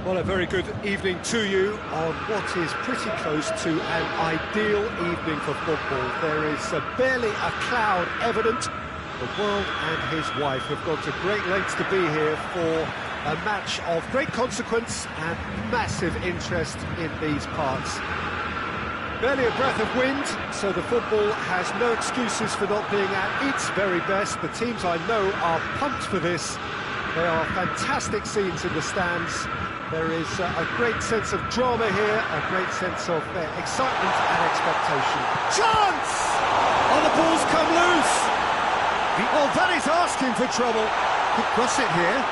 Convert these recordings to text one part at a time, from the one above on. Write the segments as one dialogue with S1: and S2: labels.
S1: Well, a very good evening to you on what is pretty close to an ideal evening for football. There is barely a cloud evident. The world and his wife have gone to great lengths to be here for a match of great consequence and massive interest in these parts. Barely a breath of wind, so the football has no excuses for not being at its very best. The teams I know are pumped for this. They are fantastic scenes in the stands. There is a great sense of drama here, a great sense of excitement and expectation. Chance! Oh, the ball's come loose! Oh, that is asking for trouble. Could cross it here.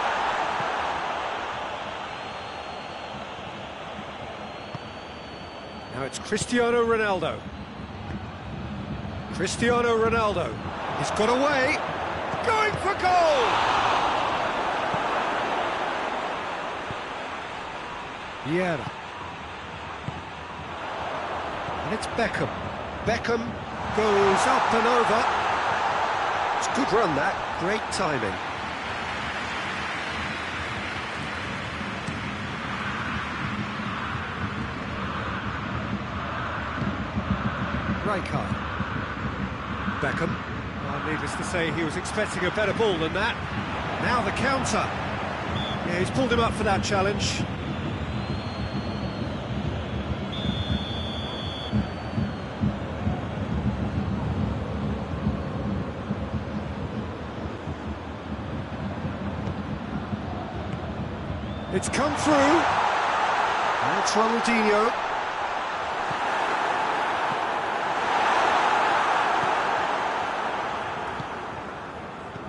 S1: Now it's Cristiano Ronaldo. Cristiano Ronaldo. He's got away. Going for goal! Vieira. And it's Beckham. Beckham goes up and over. It's a good run, that. Great timing. Rijkaard. Beckham. Well, needless to say, he was expecting a better ball than that. Now the counter. Yeah, he's pulled him up for that challenge. It's come through. And it's Ronaldinho.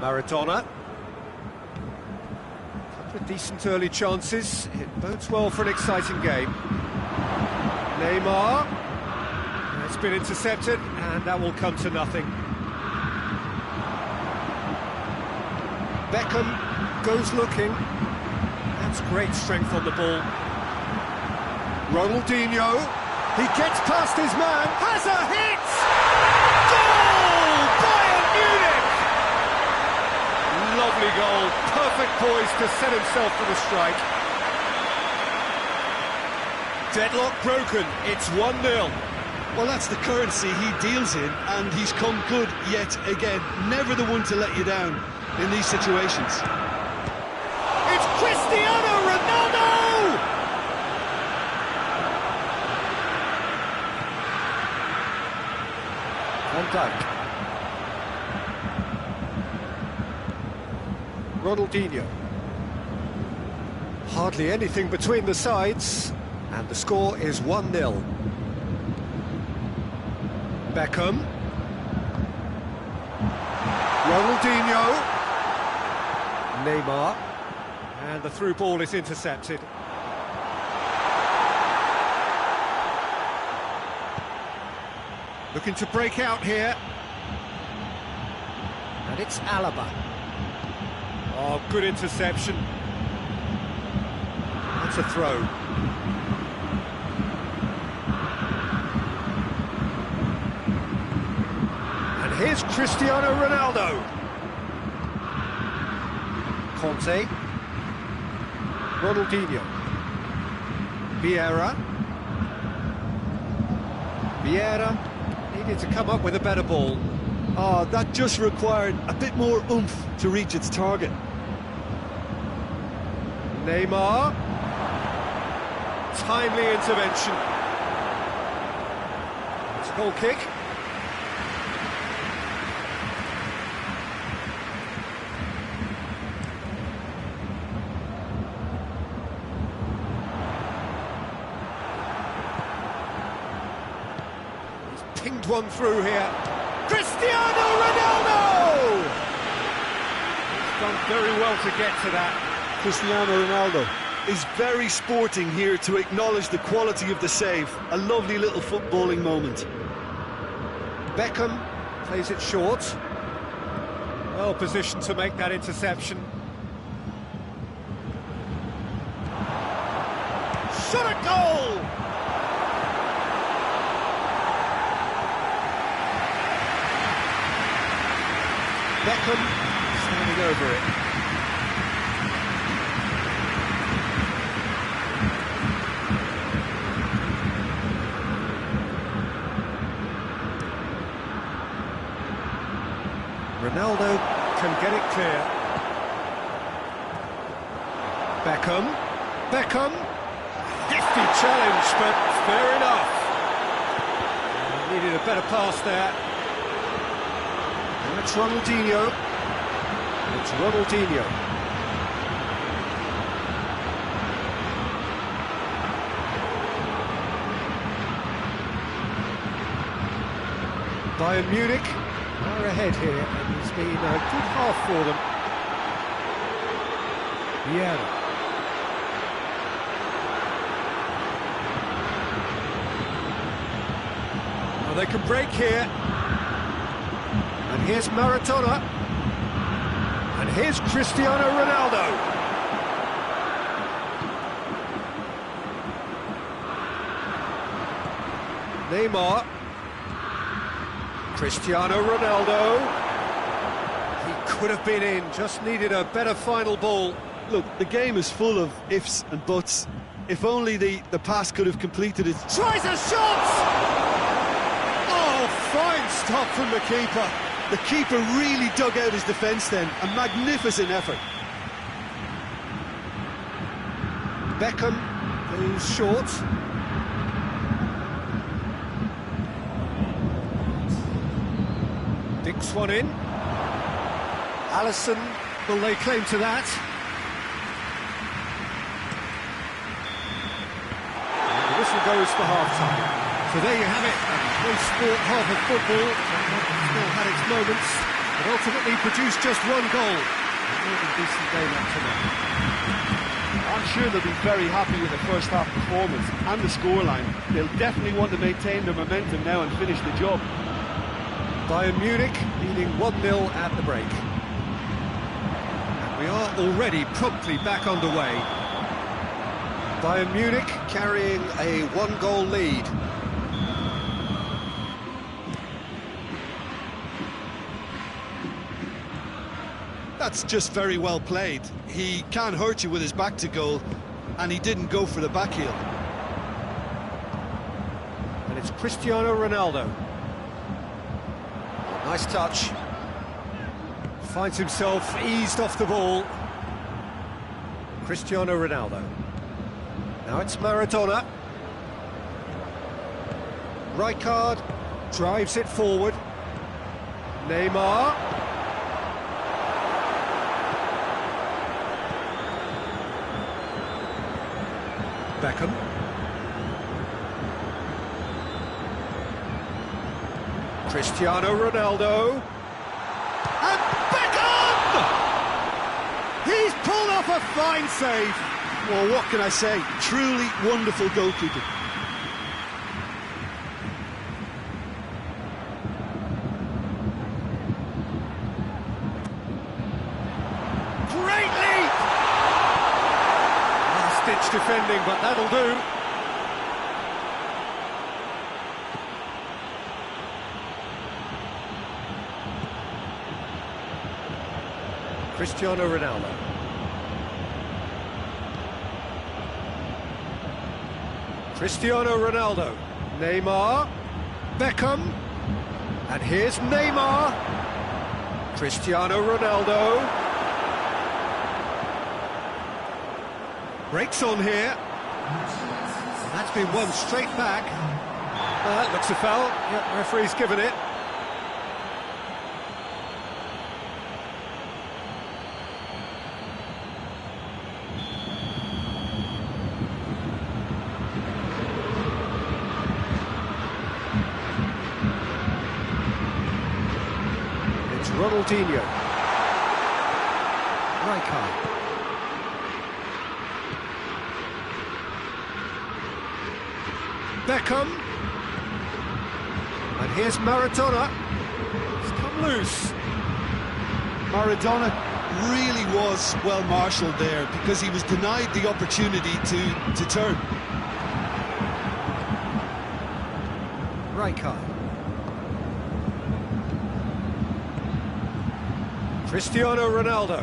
S1: Maradona. Couple of decent early chances. It bodes well for an exciting game. Neymar. It's been intercepted, and that will come to nothing. Beckham goes looking. That's great strength on the ball. Ronaldinho. He gets past his man. Has a hit! Goal! Bayern Munich! Lovely goal. Perfect poise to set himself for the strike. Deadlock broken. It's 1-0.
S2: Well, that's the currency he deals in, and he's come good yet again. Never the one to let you down in these situations.
S1: It's Cristiano Ronaldo! Van Dijk. Ronaldinho. Hardly anything between the sides, and the score is 1-0. Beckham. Ronaldinho. Neymar. And the through ball is intercepted. Looking to break out here. And it's Alaba. Oh, good interception. That's a throw. And here's Cristiano Ronaldo. Conte. Ronaldinho. Vieira. Vieira needed to come up with a better ball.
S2: Oh, that just required a bit more oomph to reach its target.
S1: Neymar. Timely intervention. It's a goal kick. Pinged one through here. Cristiano Ronaldo! He's done very well to get to that.
S2: Cristiano Ronaldo is very sporting here to acknowledge the quality of the save. A lovely little footballing moment.
S1: Beckham plays it short. Well positioned to make that interception. Shot a goal! Beckham standing over it. Ronaldo can get it clear. Beckham. Hefty challenge, but fair enough. Needed a better pass there. And it's Ronaldinho. Bayern Munich are ahead here, and it's been a good half for them. Vieira. Well, they can break here. And here's Maradona. And here's Cristiano Ronaldo. Neymar. Cristiano Ronaldo. He could have been in, just needed a better final ball.
S2: Look, the game is full of ifs and buts. If only the pass could have completed it.
S1: Tries a shot! Oh, fine stop from the keeper.
S2: The keeper really dug out his defence then. A magnificent effort.
S1: Beckham goes short. Dinks one in. Alisson will lay claim to that. And the whistle goes for half-time. So there you have it, a close-sport half of football. Still had its moments, but ultimately produced just one goal. More than decent game up to now.
S3: I'm sure they'll be very happy with the first half performance and the scoreline. They'll definitely want to maintain their momentum now and finish the job.
S1: Bayern Munich leading 1-0 at the break. And we are already promptly back underway. Bayern Munich carrying a one-goal lead.
S2: That's just very well played. He can't hurt you with his back to goal, and he didn't go for the back heel.
S1: And it's Cristiano Ronaldo. Nice touch. Finds himself eased off the ball. Cristiano Ronaldo. Now it's Maradona. Rijkaard drives it forward. Neymar. Beckham. Cristiano Ronaldo. And Beckham! He's pulled off a fine save.
S2: Well, what can I say? Truly wonderful goalkeeping.
S1: Great leap! Last-ditch defending, but that'll do. Cristiano Ronaldo. Cristiano Ronaldo. Neymar. Beckham. And here's Neymar. Cristiano Ronaldo. Breaks on here. And that's been won straight back. That looks a foul. Yeah, referee's given it. Ronaldinho. Rijkaard. Beckham. And here's Maradona. It's come loose.
S2: Maradona really was well marshalled there because he was denied the opportunity to turn.
S1: Rijkaard. Cristiano Ronaldo.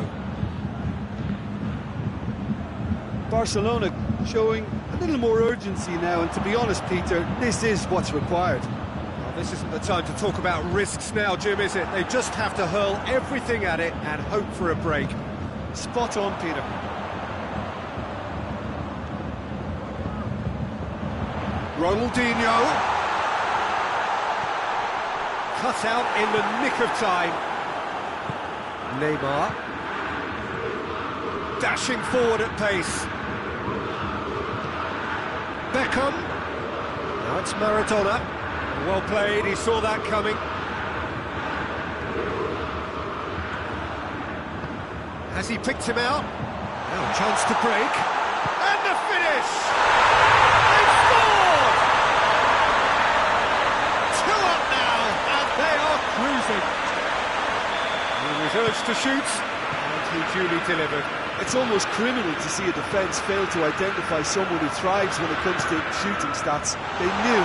S3: Barcelona showing a little more urgency now, and to be honest, Peter, this is what's required.
S1: Well, This isn't the time to talk about risks now, Jim, is it? They just have to hurl everything at it and hope for a break.
S3: Spot on, Peter.
S1: Ronaldinho. Cut out in the nick of time. Neymar. Dashing forward at pace. Beckham. Now it's Maradona. Well played, he saw that coming. Has he picked him out? Now a chance to break. And the finish! They've scored! 2 up now, and they are cruising. He was urged to shoot, and he duly delivered.
S3: It's almost criminal to see a defence fail to identify someone who thrives when it comes to shooting stats. They knew.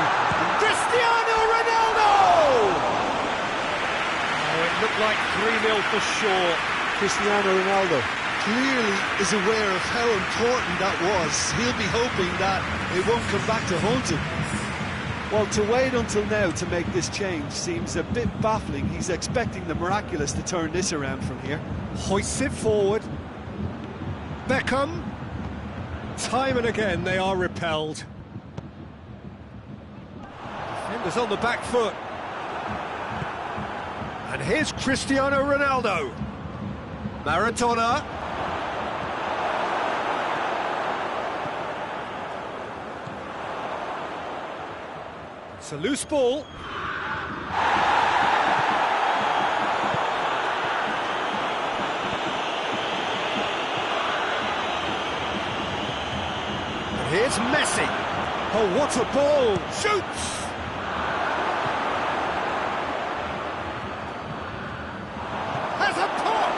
S1: Cristiano Ronaldo! Oh, it looked like 3-0 for sure.
S2: Cristiano Ronaldo clearly is aware of how important that was. He'll be hoping that it won't come back to haunt him.
S3: Well, to wait until now to make this change seems a bit baffling. He's expecting the miraculous to turn this around from here.
S1: Hoists it forward. Beckham. Time and again they are repelled. Defenders on the back foot. And here's Cristiano Ronaldo. Maradona. It's a loose ball. And here's Messi. Oh, what a ball! Shoots! Has a pop!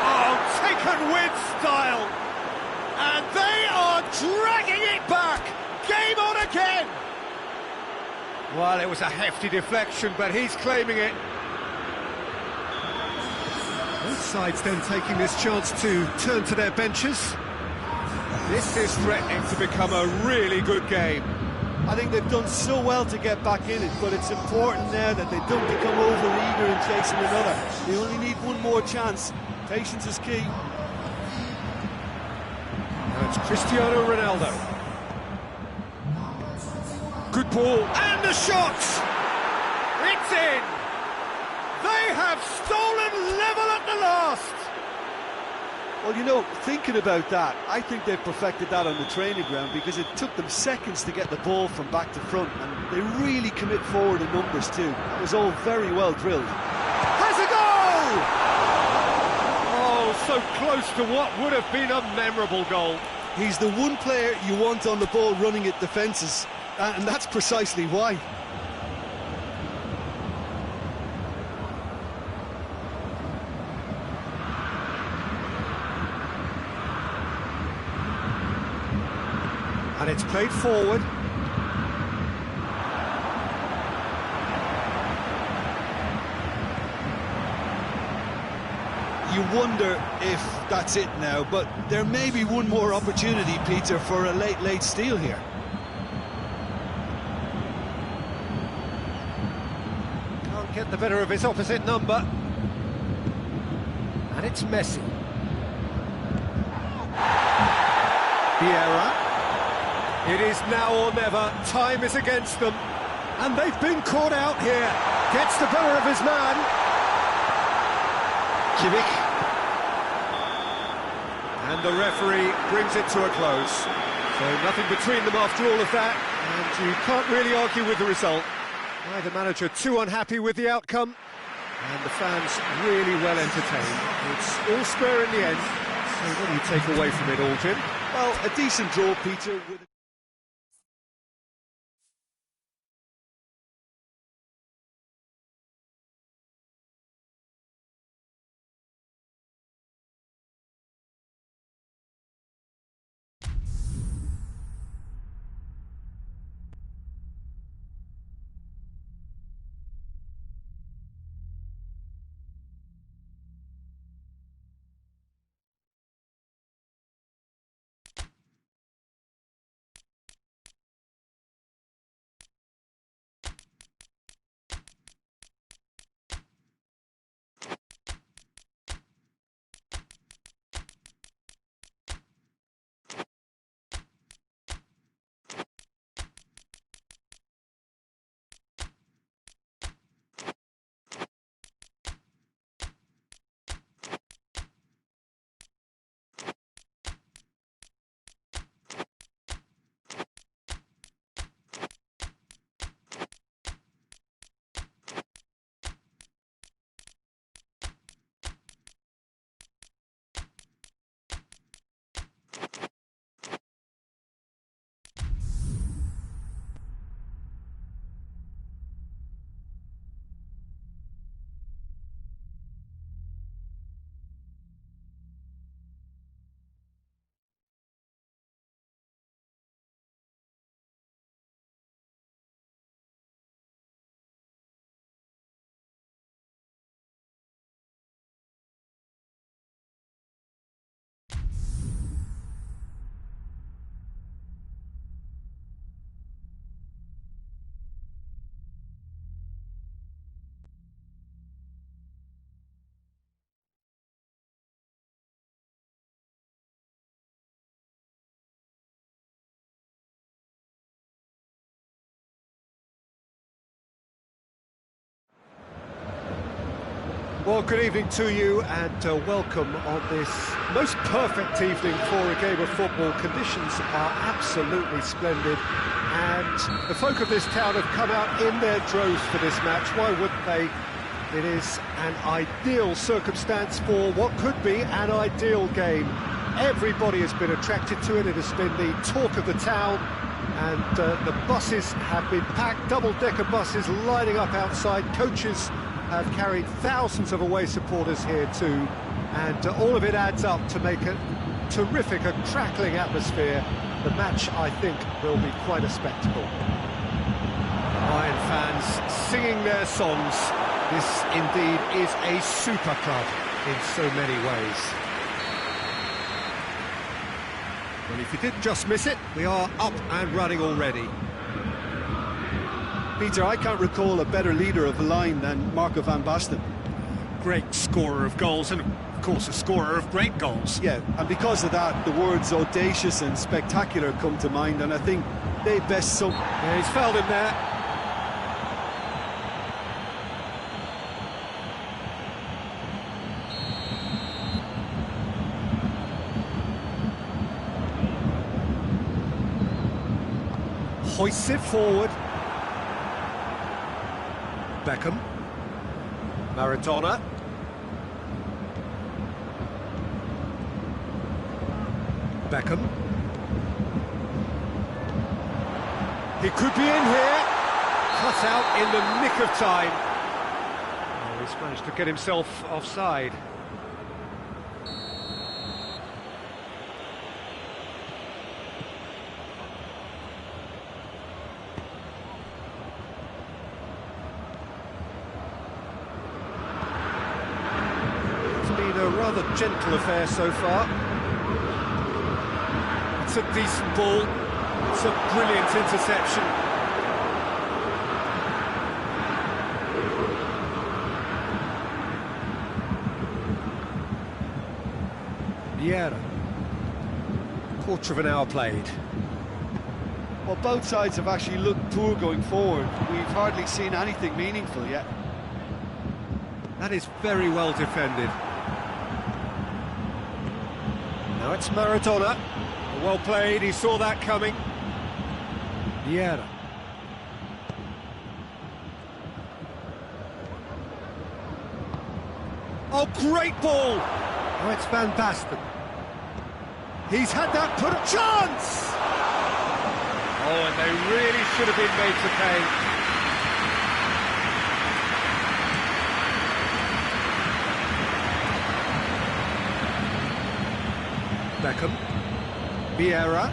S1: Oh, taken with style! And they are dragging it back! Game on again! Well, it was a hefty deflection, but he's claiming it. Both sides then taking this chance to turn to their benches. This is threatening to become a really good game.
S3: I think they've done so well to get back in it, but it's important now that they don't become over-eager in chasing another. They only need one more chance. Patience is key.
S1: Now it's Cristiano Ronaldo. Good ball, and the shot! It's in! They have stolen level at the last!
S3: Well, you know, thinking about that, I think they've perfected that on the training ground because it took them seconds to get the ball from back to front, and they really commit forward in numbers too. That was all very well drilled.
S1: Has a goal! Oh, so close to what would have been a memorable goal.
S2: He's the one player you want on the ball running at defences, and that's precisely why.
S1: And it's played forward.
S2: You wonder if that's it now, but there may be one more opportunity, Peter, for a late steal here.
S1: Can't get the better of his opposite number. And it's Messi. Vieira. It is now or never. Time is against them. And they've been caught out here. Gets the better of his man.
S2: Kimmich.
S1: And the referee brings it to a close. So nothing between them after all of that. And you can't really argue with the result. Neither manager too unhappy with the outcome. And the fans really well entertained. It's all square in the end. So what do you take away from it all, Jim?
S3: Well, a decent draw, Peter, with
S1: Well, good evening to you and welcome on this most perfect evening for a game of football. Conditions are absolutely splendid and the folk of this town have come out in their droves for this match. Why wouldn't they? It is an ideal circumstance for what could be an ideal game. Everybody has been attracted to it. It has been the talk of the town, and the buses have been packed, double-decker buses lining up outside. Coaches have carried thousands of away supporters here too, and all of it adds up to make a terrific, a crackling atmosphere. The match, I think, will be quite a spectacle. Bayern fans singing their songs. This indeed is a super club in so many ways. Well, if you did just miss it, we are up and running already.
S3: Peter, I can't recall a better leader of the line than Marco van Basten.
S1: Great scorer of goals and, of course, a scorer of great goals.
S3: Yeah, and because of that, the words audacious and spectacular come to mind, and I think they best sum...
S1: Yeah, he's fouled him there. Hoists it forward. Beckham. Maradona. Beckham. He could be in here. Cut out in the nick of time. Oh, he's managed to get himself offside. A rather gentle affair so far. It's a decent ball. It's a brilliant interception. Vieira. Quarter of an hour played.
S3: Well, both sides have actually looked poor going forward. We've hardly seen anything meaningful yet.
S1: That is very well defended. Now it's Maradona. Well played, he saw that coming. Vieira. Oh, great ball! Now it's Van Basten. He's had that put a chance! Oh, and they really should have been made to pay. Beckham, Vieira,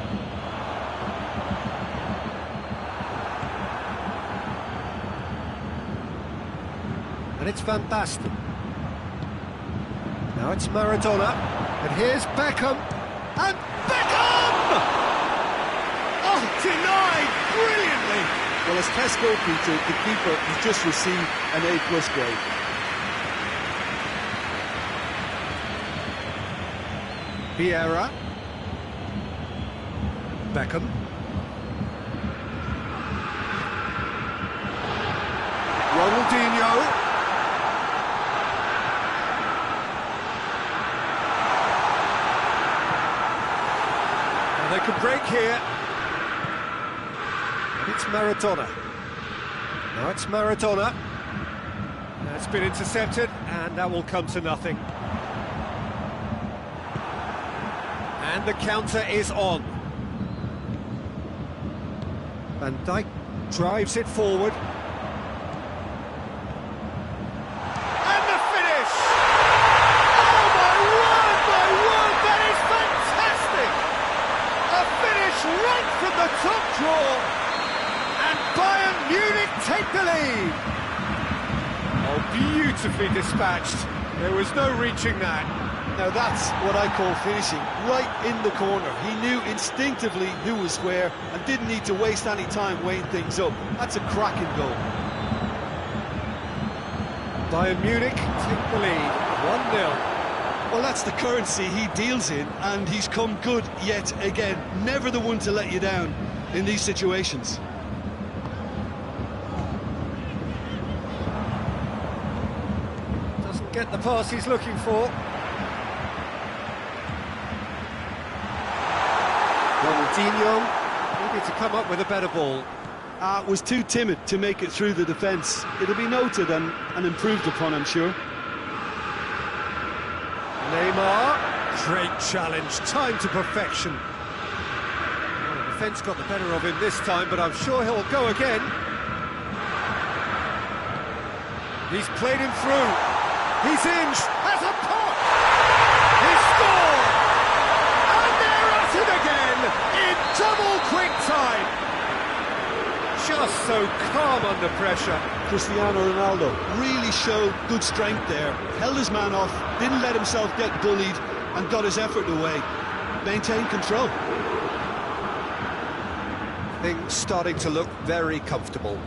S1: and it's Van Basten. Now it's Maradona, and here's Beckham, and Beckham! Oh, denied brilliantly!
S3: Well, as test goalkeeper, the keeper has just received an A+ grade.
S1: Vieira, Beckham, Ronaldinho, and they could break here, and it's Maradona. Now it's Maradona. That's been intercepted, and that will come to nothing. And the counter is on. Van Dijk drives it forward. And the finish! Oh my word, that is fantastic! A finish right from the top draw. And Bayern Munich take the lead. Oh, beautifully dispatched. There was no reaching that.
S3: Now that's what I call finishing, right in the corner. He knew instinctively who was where and didn't need to waste any time weighing things up. That's a cracking goal.
S1: Bayern Munich take the lead, 1-0.
S2: Well, that's the currency he deals in, and he's come good yet again. Never the one to let you down in these situations.
S1: get the pass he's looking for. Ronaldinho needed to come up with a better ball.
S3: Was too timid to make it through the defence. It'll be noted and improved upon, I'm sure.
S1: Neymar, great challenge, timed to perfection. Well, the defence got the better of him this time, but I'm sure he'll go again. He's played him through. He's in, has a pot! He scored! And they're at it again in double quick time. Just so calm under pressure.
S3: Cristiano Ronaldo really showed good strength there. Held his man off, didn't let himself get bullied, and got his effort away. Maintained control.
S1: Things starting to look very comfortable.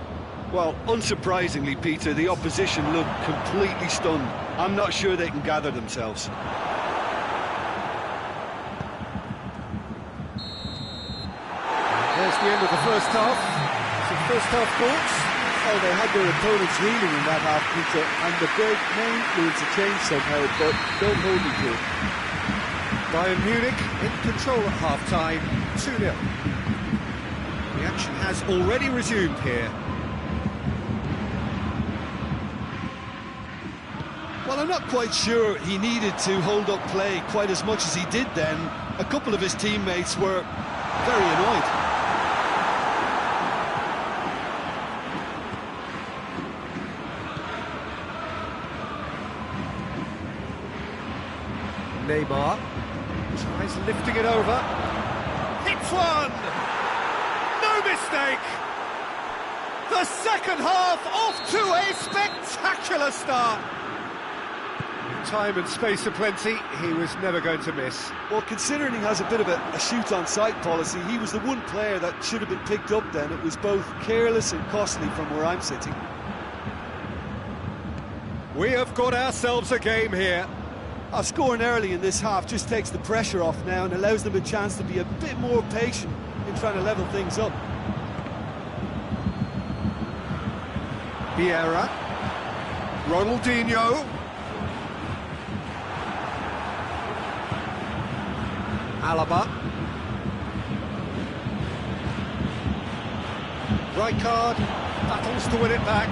S3: Well, unsurprisingly, Peter, the opposition looked completely stunned. I'm not sure they can gather themselves.
S1: There's the end of the first half. Some first half thoughts.
S4: Oh, they had their opponents reeling in that half, Peter, and the break may influence a change somehow, but don't hold me to it.
S1: Bayern Munich in control at half-time, 2-0. The action has already resumed here.
S2: Well, I'm not quite sure he needed to hold up play quite as much as he did then. A couple of his teammates were very annoyed.
S1: Neymar tries lifting it over. Hits one! No mistake! The second half off to a spectacular start. Time and space aplenty, he was never going to miss.
S3: Well, considering he has a bit of a shoot-on-sight policy, he was the one player that should have been picked up then. It was both careless and costly from where I'm sitting.
S1: We have got ourselves a game here.
S3: Scoring early in this half just takes the pressure off now and allows them a chance to be a bit more patient in trying to level things up.
S1: Vieira, Ronaldinho, Alaba, Rijkaard battles to win it back.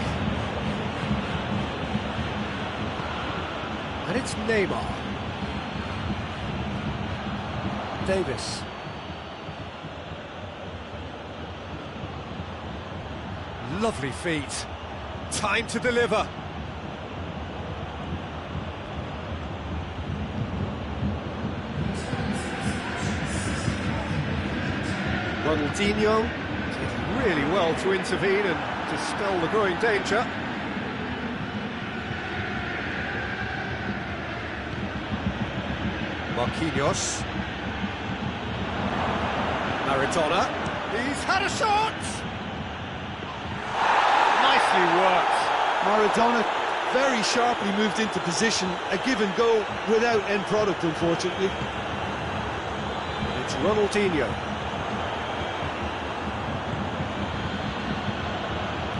S1: And it's Neymar. Davis. Lovely feet. Time to deliver. Ronaldinho did really well to intervene and dispel the growing danger. Marquinhos. Maradona. He's had a shot! Nicely worked.
S3: Maradona very sharply moved into position. A give and go without end product, unfortunately.
S1: It's Ronaldinho.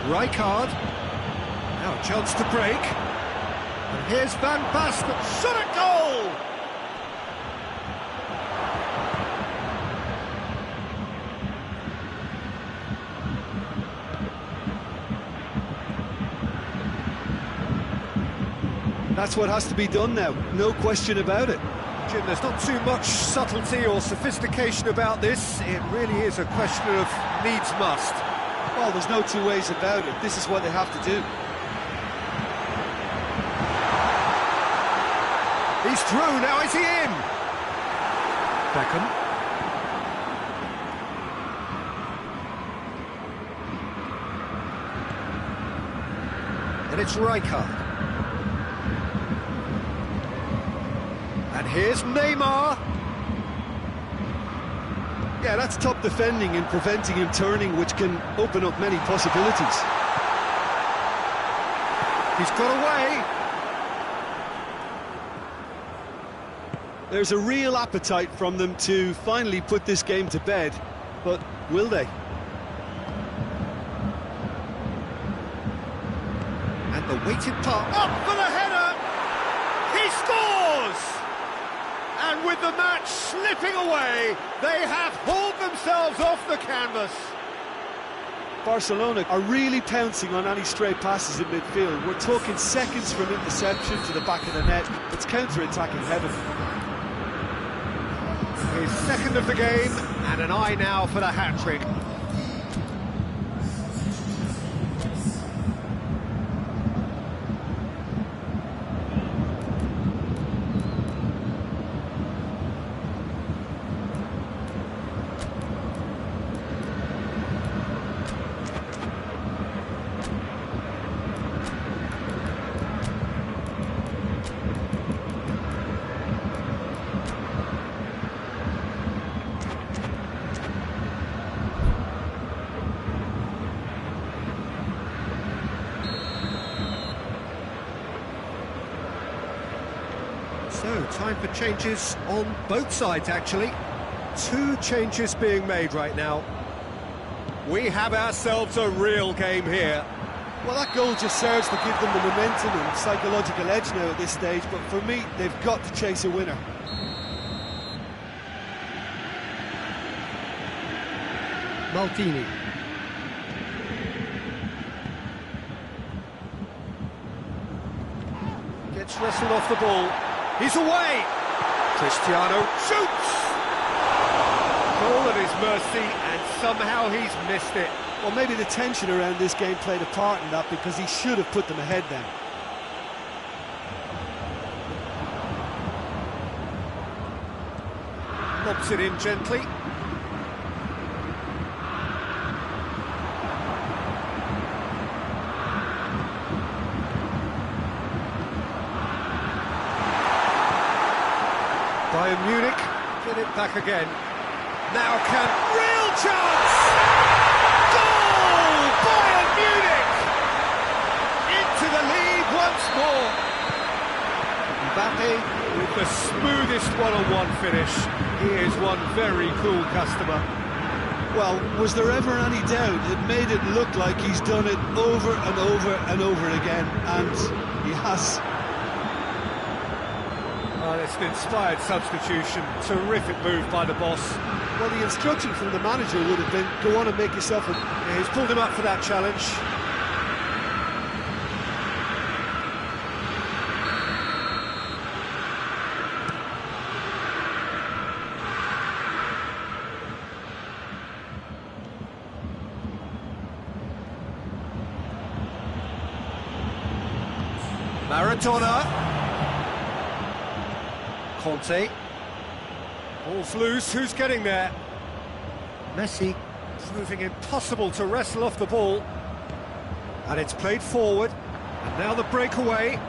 S1: Rijkaard. Now a chance to break. And here's Van Basten. Shot at goal!
S3: That's what has to be done now, no question about it.
S1: Jim, there's not too much subtlety or sophistication about this. It really is a question of needs must.
S3: Well, there's no two ways about it. This is what they have to do.
S1: He's through, now is he in? Beckham. And it's Rijkaard. And here's Neymar.
S3: Yeah, that's top defending and preventing him turning, which can open up many possibilities.
S1: He's got away.
S3: There's a real appetite from them to finally put this game to bed, but will they?
S1: And the weighted pass up for the header. scores! And with the match slipping away, they have hauled themselves off the canvas.
S3: Barcelona are really pouncing on any stray passes in midfield. We're talking seconds from interception to the back of the net. It's counter-attacking heaven.
S1: His second of the game, and an eye now for the hat-trick. So, time for changes on both sides, actually. Two changes being made right now. We have ourselves a real game here.
S3: Well, that goal just serves to give them the momentum and psychological edge now at this stage, but for me, they've got to chase a winner.
S1: Maldini. Gets wrestled off the ball. He's away! Cristiano shoots! Goal at his mercy, and somehow he's missed it.
S3: Well, maybe the tension around this game played a part in that, because he should have put them ahead then.
S1: Lobs it in gently. Bayern Munich get it back again. Now real chance! Goal! Bayern Munich! Into the lead once more. Mbappe with the smoothest one-on-one finish. He is one very cool customer.
S3: Well, was there ever any doubt? It made it look like he's done it over and over and over again, and he has.
S1: Well, it's an inspired substitution. Terrific move by the boss.
S3: Well, the instruction from the manager would have been, go on and make yourself a...
S1: Yeah, he's pulled him up for that challenge. Maradona. Conte. Ball's loose, who's getting there? Messi, proving impossible to wrestle off the ball. And it's played forward, and now the breakaway.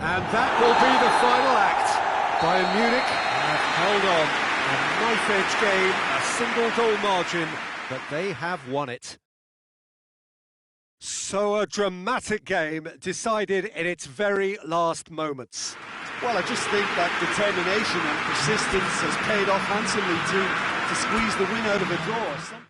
S1: And that will be the final act. Bayern Munich have held on. A knife-edge game, a single goal margin, but they have won it. So a dramatic game decided in its very last moments.
S3: Well, I just think that determination and persistence has paid off handsomely to squeeze the win out of a draw.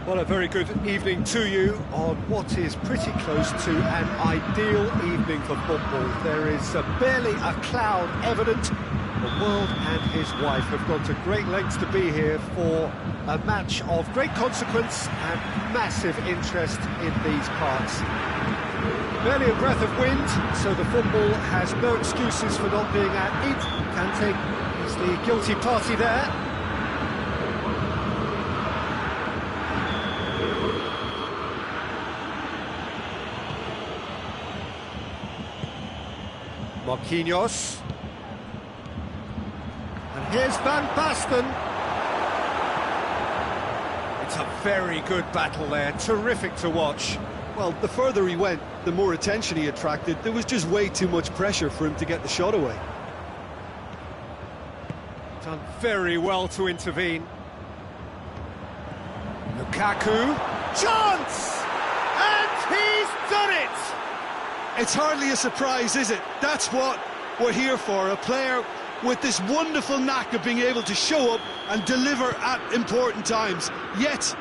S1: Well, a very good evening to you on what is pretty close to an ideal evening for football. There is barely a cloud evident. The world and his wife have gone to great lengths to be here for a match of great consequence and massive interest in these parts. Barely a breath of wind, so the football has no excuses for not being at it. Kante is the guilty party there. Marquinhos. And here's Van Basten. It's a very good battle there, terrific to watch.
S3: Well, the further he went, the more attention he attracted. There was just way too much pressure for him to get the shot away.
S1: Done very well to intervene. Lukaku. Chance! And he's done it!
S2: It's hardly a surprise, is it? That's what we're here for, a player with this wonderful knack of being able to show up and deliver at important times. Yet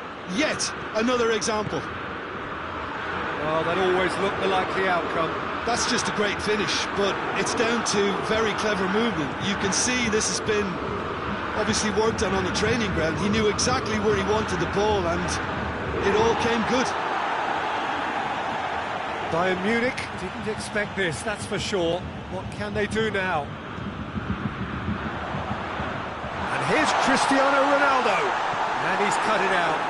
S2: another example.
S1: Well, that always looked the likely outcome.
S2: That's just a great finish, but it's down to very clever movement. You can see this has been obviously worked on the training ground. He knew exactly where he wanted the ball, and it all came good.
S1: Bayern Munich didn't expect this, that's for sure. What can they do now? And here's Cristiano Ronaldo. And he's cut it out.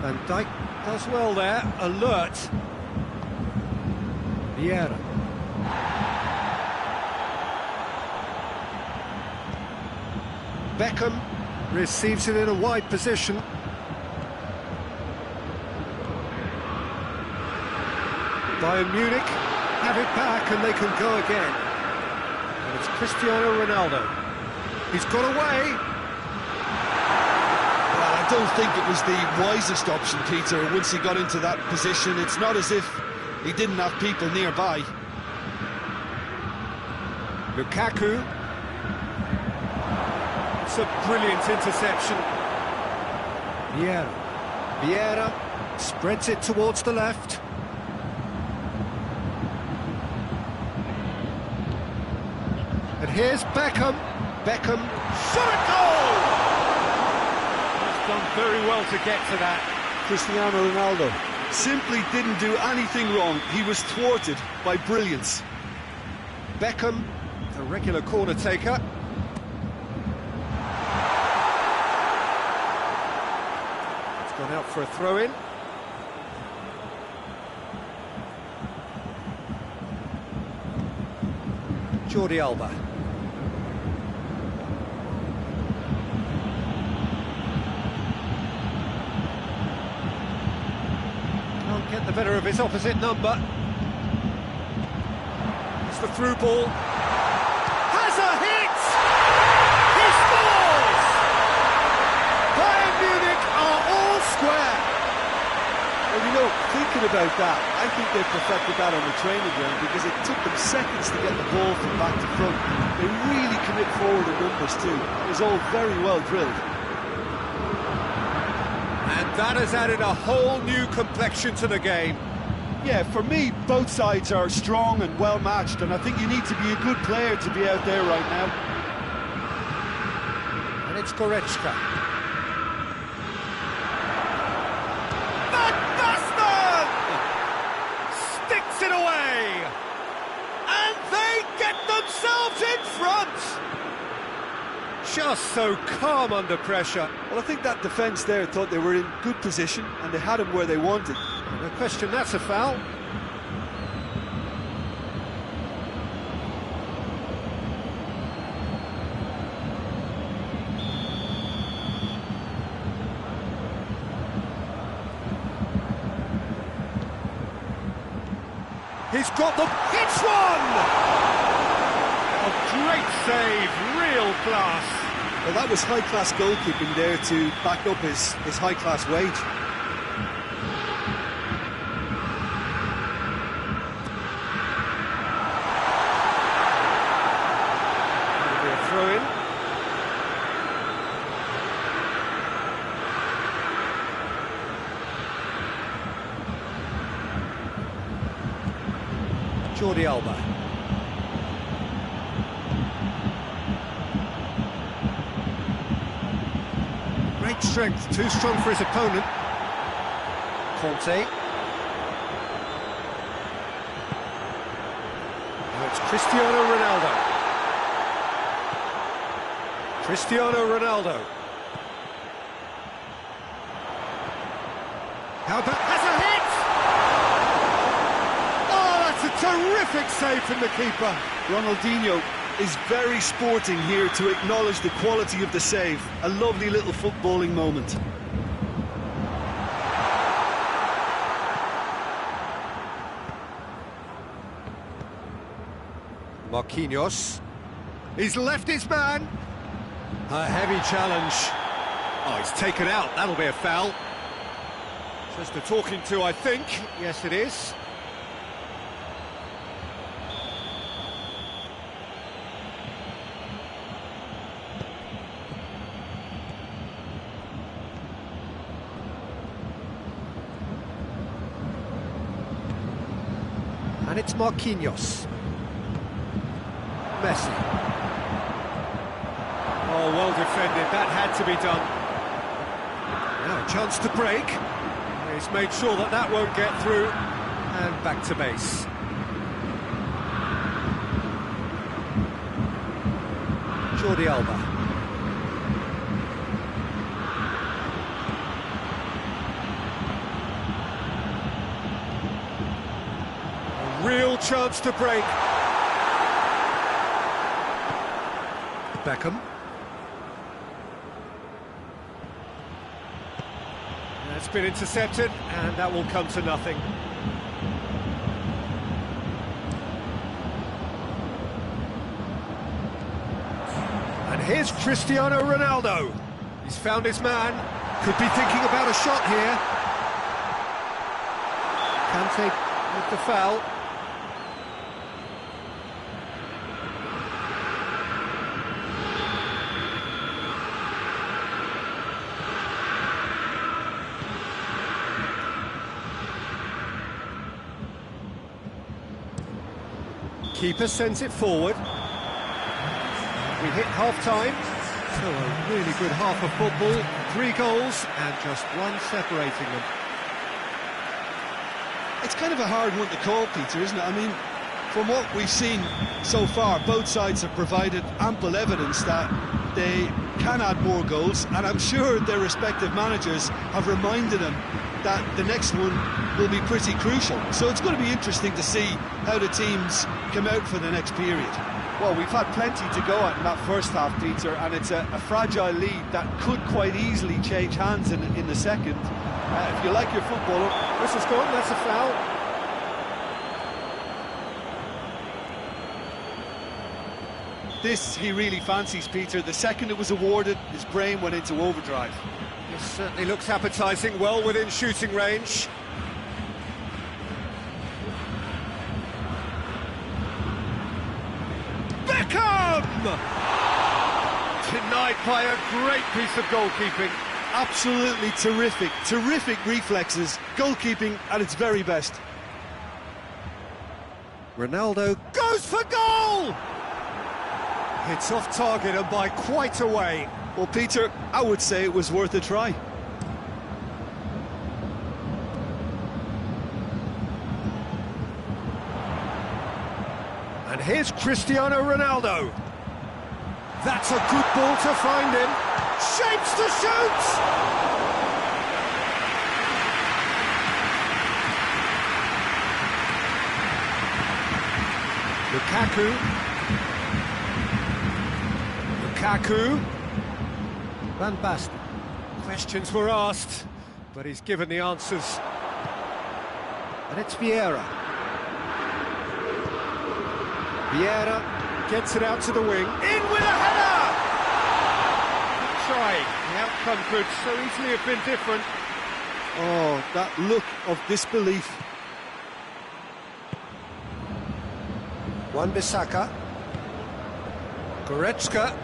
S1: Van Dijk does well there, alert. Vieira. Beckham receives it in a wide position. Bayern Munich have it back and they can go again. And it's Cristiano Ronaldo. He's got away.
S2: I don't think it was the wisest option, Peter, once he got into that position. It's not as if he didn't have people nearby.
S1: Lukaku. It's a brilliant interception. Vieira spreads it towards the left. And here's Beckham. Beckham. Shot goal! Done very well to get to that.
S3: Cristiano Ronaldo simply didn't do anything wrong. He was thwarted by brilliance.
S1: Beckham, the regular corner taker. It's gone out for a throw-in. Jordi Alba. Get the better of his opposite number. It's the through ball. Has a hit! He scores! Bayern Munich are all square.
S3: Well, you know, thinking about that, I think they perfected that on the training ground because it took them seconds to get the ball from back to front. They really commit forward in numbers too. It was all very well drilled.
S1: And that has added a whole new complexion to the game.
S3: Yeah, for me, both sides are strong and well matched, and I think you need to be a good player to be out there right now.
S1: And it's Goretzka. Van Basten! Sticks it away! And they get themselves in front! Just so calm under pressure.
S3: Well, I think that defence there thought they were in good position and they had him where they wanted.
S1: No question, that's a foul. He's got them. Hits one! A great save, real class.
S3: Well, that was high-class goalkeeping there to back up his high-class wage.
S1: Jordi Alba. Great strength, too strong for his opponent. Conte. Now it's Cristiano Ronaldo. Cristiano Ronaldo. How about... has a hit! Oh, that's a terrific save from the keeper.
S3: Ronaldinho is very sporting here to acknowledge the quality of the save. A lovely little footballing moment.
S1: Marquinhos. He's left his man. A heavy challenge. Oh, he's taken out. That'll be a foul. Just a talking to, I think. Yes, it is. And it's Marquinhos. Messi. Oh, well defended. That had to be done. Now a chance to break. He's made sure that that won't get through. And back to base. Jordi Alba. A real chance to break. Beckham. That's been intercepted, and that will come to nothing. And here's Cristiano Ronaldo. He's found his man. Could be thinking about a shot here. Kante with the foul. Keeper sends it forward. We hit half-time, so a really good half of football. 3 goals and just one separating them.
S3: It's kind of a hard one to call, Peter, isn't it? I mean, from what we've seen so far, both sides have provided ample evidence that they can add more goals, and I'm sure their respective managers have reminded them that the next one will be pretty crucial. So it's going to be interesting to see how the teams come out for the next period.
S4: Well, we've had plenty to go at in that first half, Peter, and it's a fragile lead that could quite easily change hands in the second. If you like your footballer...
S1: This has gone, that's a foul.
S3: This he really fancies, Peter. The second it was awarded, his brain went into overdrive.
S1: This certainly looks appetising, well within shooting range. Beckham! Denied by a great piece of goalkeeping.
S3: Absolutely terrific reflexes, goalkeeping at its very best.
S1: Ronaldo goes for goal! It's off target and by quite a way.
S3: Well, Peter, I would say it was worth a try.
S1: And here's Cristiano Ronaldo. That's a good ball to find him. Shapes to shoot! Lukaku. Van Basten. Questions were asked, but he's given the answers. And it's Vieira. Vieira gets it out to the wing. In with a header! Good try. The outcome could so easily have been different.
S3: Oh, that look of disbelief.
S1: Wan-Bissaka. Goretzka.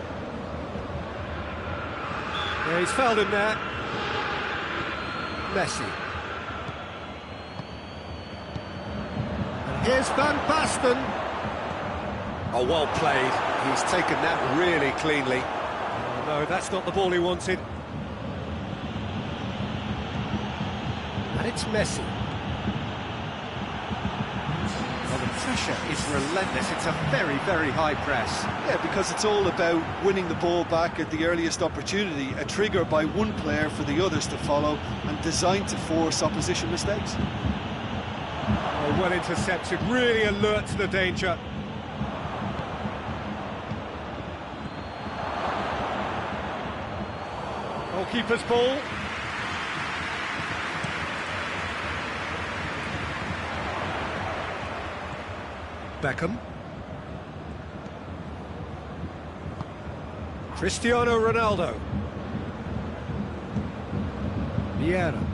S1: Yeah, he's fouled him there. Messi. And Here's Van Basten. Oh, well played. He's taken that really cleanly. Oh, no, that's not the ball he wanted. And it's Messi. Well, the pressure is relentless. It's a very, very high press.
S3: Yeah, because it's all about winning the ball back at the earliest opportunity, a trigger by one player for the others to follow, and designed to force opposition mistakes.
S1: Oh, well intercepted, really alert to the danger. Goalkeeper's ball. Beckham. Cristiano Ronaldo. Vieira.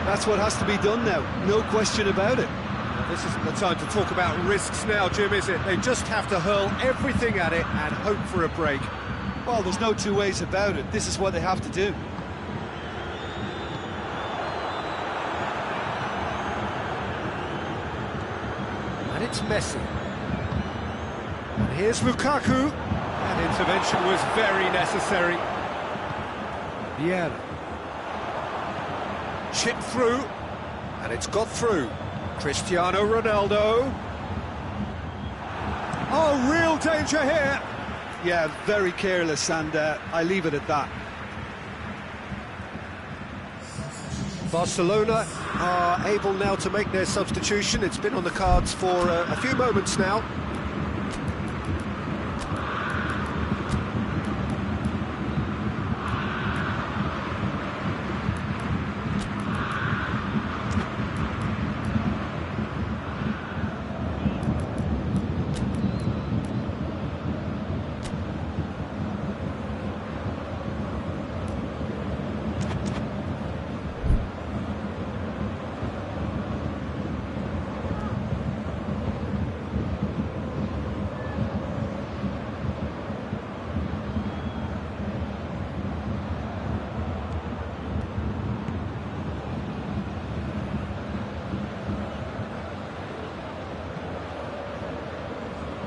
S3: That's what has to be done now, no question about it.
S1: This isn't the time to talk about risks now, Jim, is it? They just have to hurl everything at it and hope for a break.
S3: Well, there's no two ways about it. This is what they have to do.
S1: And it's Messi. And here's Lukaku. That intervention was very necessary. Vieira. Chip through, and it's got through. Cristiano Ronaldo. Oh, real danger here.
S3: Yeah, very careless, and I leave it at that.
S1: Barcelona are able now to make their substitution. It's been on the cards for a few moments now.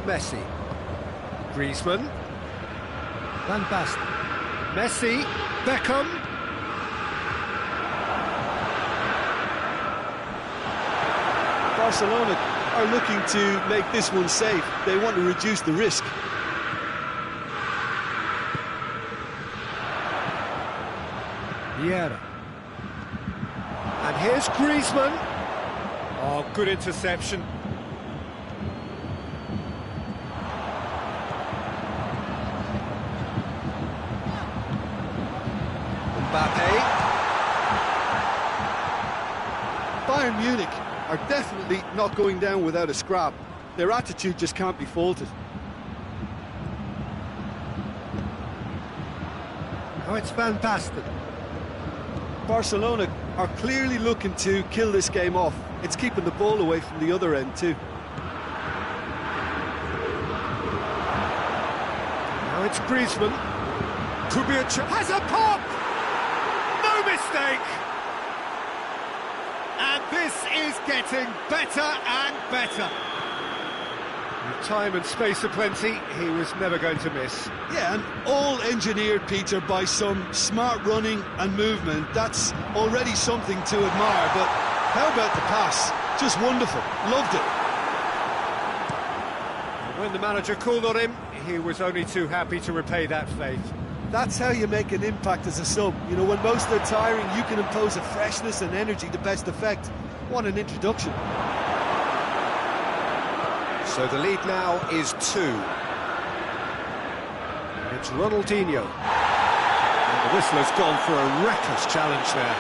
S1: Messi. Griezmann. Van Basten. Messi. Beckham.
S3: Barcelona are looking to make this one safe. They want to reduce the risk.
S1: Vieira. And here's Griezmann. Oh, good interception.
S3: Bayern Munich are definitely not going down without a scrap. Their attitude just can't be faulted.
S1: Oh, it's Van Basten.
S3: Barcelona are clearly looking to kill this game off. It's keeping the ball away from the other end too.
S1: Now it's Griezmann. Could be a has a pop! No mistake! And this is getting better and better. With time and space aplenty, he was never going to miss.
S3: Yeah, and all engineered, Peter, by some smart running and movement. That's already something to admire, but how about the pass? Just wonderful. Loved it.
S1: When the manager called on him, he was only too happy to repay that faith.
S3: That's how you make an impact as a sub. You know, when most are tiring, you can impose a freshness and energy to best effect. What an introduction.
S1: So the lead now is 2. It's Ronaldinho. And the whistle has gone for a reckless challenge there.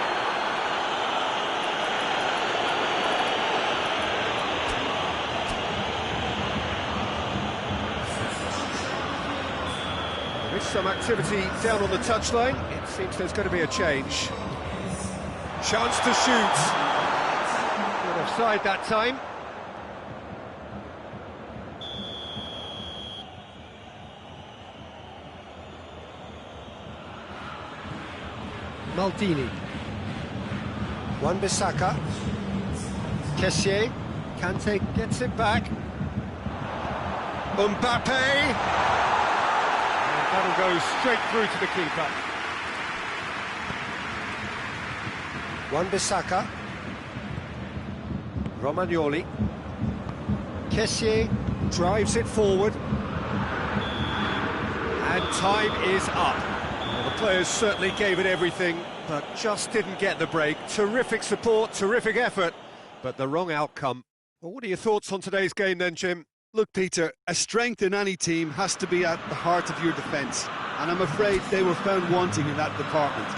S1: There is some activity down on the touchline. It seems there's going to be a change. Chance to shoot. Not offside that time. Maldini. Wan-Bissaka. Kessié. Kante gets it back. Mbappe. And that'll go straight through to the keeper. Wan-Bissaka. Romagnoli. Kessié drives it forward. And time is up. Well, the players certainly gave it everything, but just didn't get the break. Terrific support, terrific effort, but the wrong outcome. Well, what are your thoughts on today's game then, Jim?
S2: Look, Peter, a strength in any team has to be at the heart of your defence, and I'm afraid they were found wanting in that department.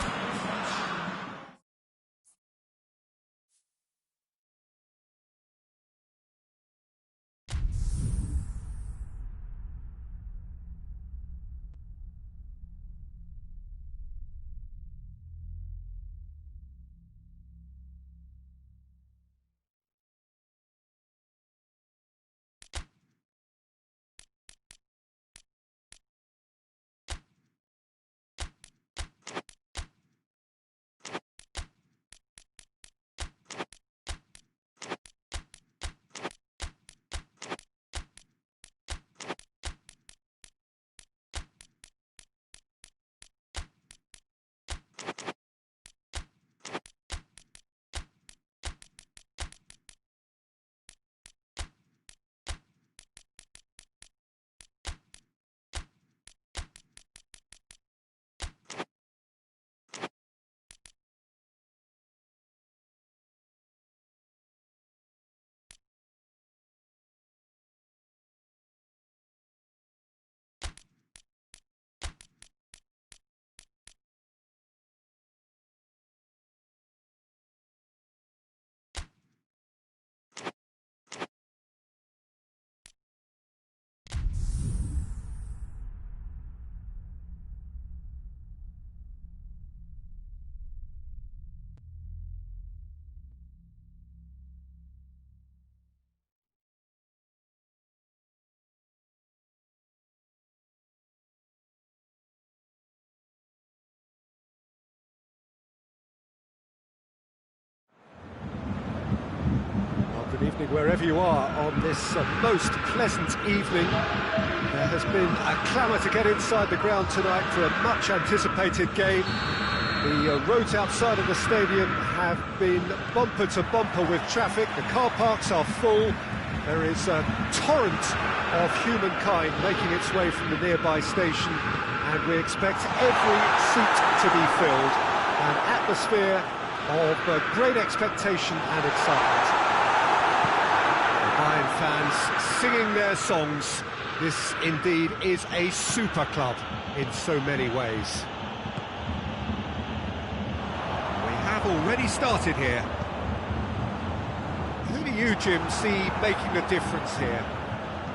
S1: Good evening wherever you are on this most pleasant evening. There has been a clamour to get inside the ground tonight for a much anticipated game. The roads outside of the stadium have been bumper to bumper with traffic. The car parks are full. There is a torrent of humankind making its way from the nearby station, and we expect every seat to be filled. An atmosphere of great expectation and excitement. Bayern fans singing their songs. This indeed is a super club in so many ways. We have already started here. Who do you, Jim, see making a difference here?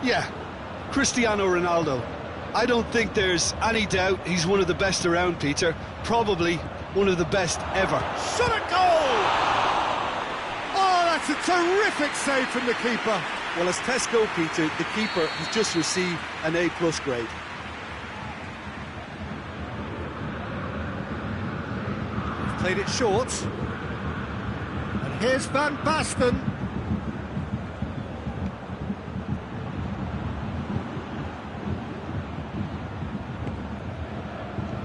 S2: Yeah, Cristiano Ronaldo. I don't think there's any doubt he's one of the best around, Peter. Probably one of the best ever.
S1: Shot at goal! That's a terrific save from the keeper.
S3: Well, as tests go, Peter, the keeper has just received an A+ grade.
S1: Played it short. And here's Van Basten.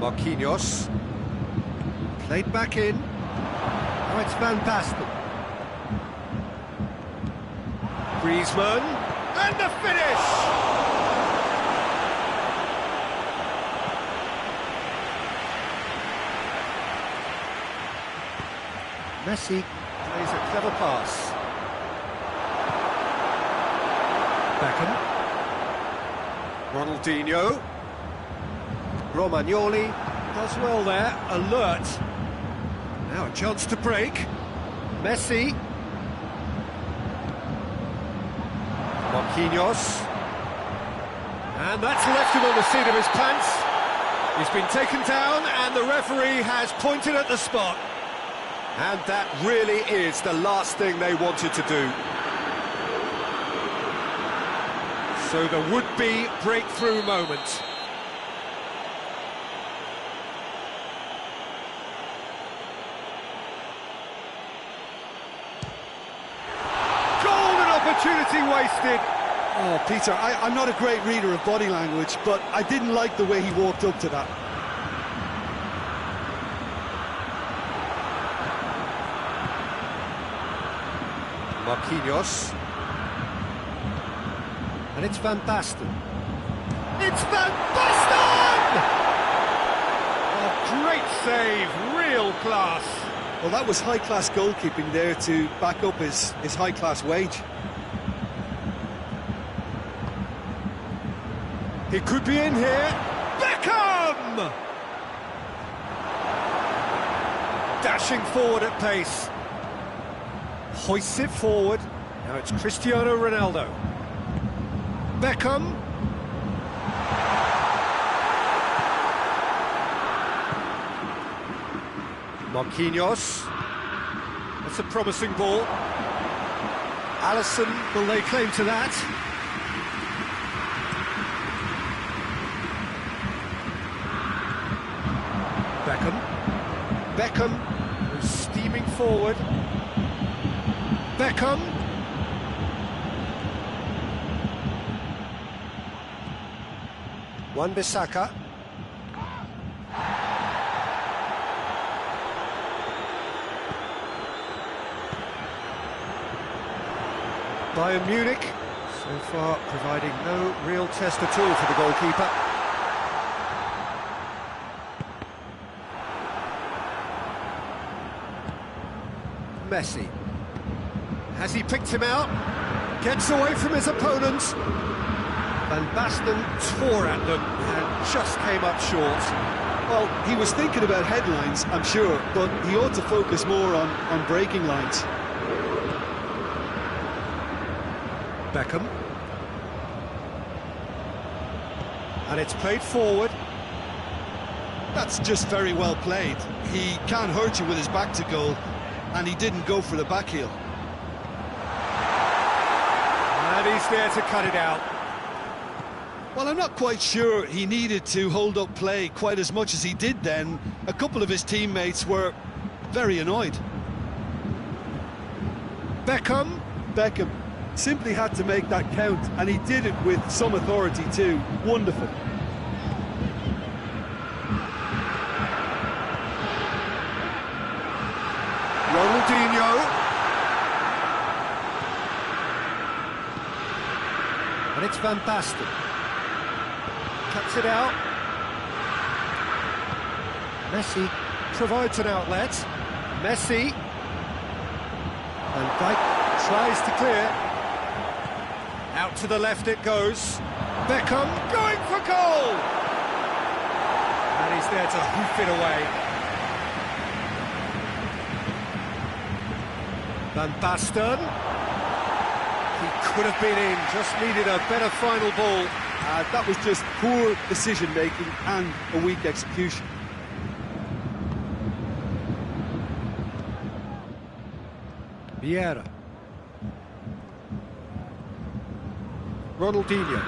S1: Marquinhos. Played back in. Now it's Van Basten. Griezmann, and the finish! Messi plays a clever pass. Beckham. Ronaldinho. Romagnoli does well there, alert. Now a chance to break. Messi. Marquinhos, and that's left him on the seat of his pants. He's been taken down and the referee has pointed at the spot. And that really is the last thing they wanted to do. So the would-be breakthrough moment. wasted.
S2: Oh, Peter, I'm not a great reader of body language, but I didn't like the way he walked up to that.
S1: Marquinhos. And it's Van Basten. It's Van Basten! A great save, real class.
S2: Well, that was high-class goalkeeping there to back up his high-class wage.
S1: He could be in here. Beckham! Dashing forward at pace. Hoists it forward. Now it's Cristiano Ronaldo. Beckham. Marquinhos. That's a promising ball. Alisson will lay claim to that. Beckham, who's steaming forward. Beckham. Wan-Bissaka. Bayern Munich, so far providing no real test at all for the goalkeeper. Messi. Has he picked him out? Gets away from his opponent. Van Basten tore at them and just came up short.
S2: Well, he was thinking about headlines, I'm sure, but he ought to focus more on breaking lines.
S1: Beckham. And it's played forward.
S2: That's just very well played. He can't hurt you with his back to goal, and he didn't go for the back heel.
S1: And he's there to cut it out.
S2: Well, I'm not quite sure he needed to hold up play quite as much as he did then. A couple of his teammates were very annoyed.
S1: Beckham.
S2: Beckham simply had to make that count, and he did it with some authority too. Wonderful.
S1: Ronaldinho. And it's Van Basten. Cuts it out. Messi provides an outlet. Messi. Van Dijk tries to clear. Out to the left it goes. Beckham going for goal! And he's there to hoof it away. Van Basten. He could have been in, just needed a better final ball.
S2: That was just poor decision-making and a weak execution.
S1: Vieira. Ronaldinho.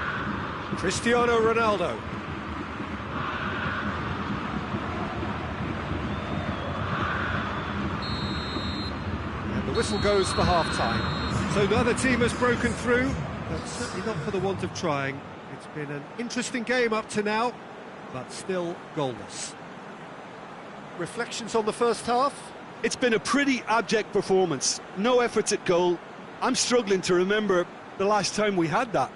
S1: Cristiano Ronaldo. And the whistle goes for half-time. So the other team has broken through, but certainly not for the want of trying. It's been an interesting game up to now, but still goalless. Reflections on the first half?
S2: It's been a pretty abject performance. No efforts at goal. I'm struggling to remember the last time we had that.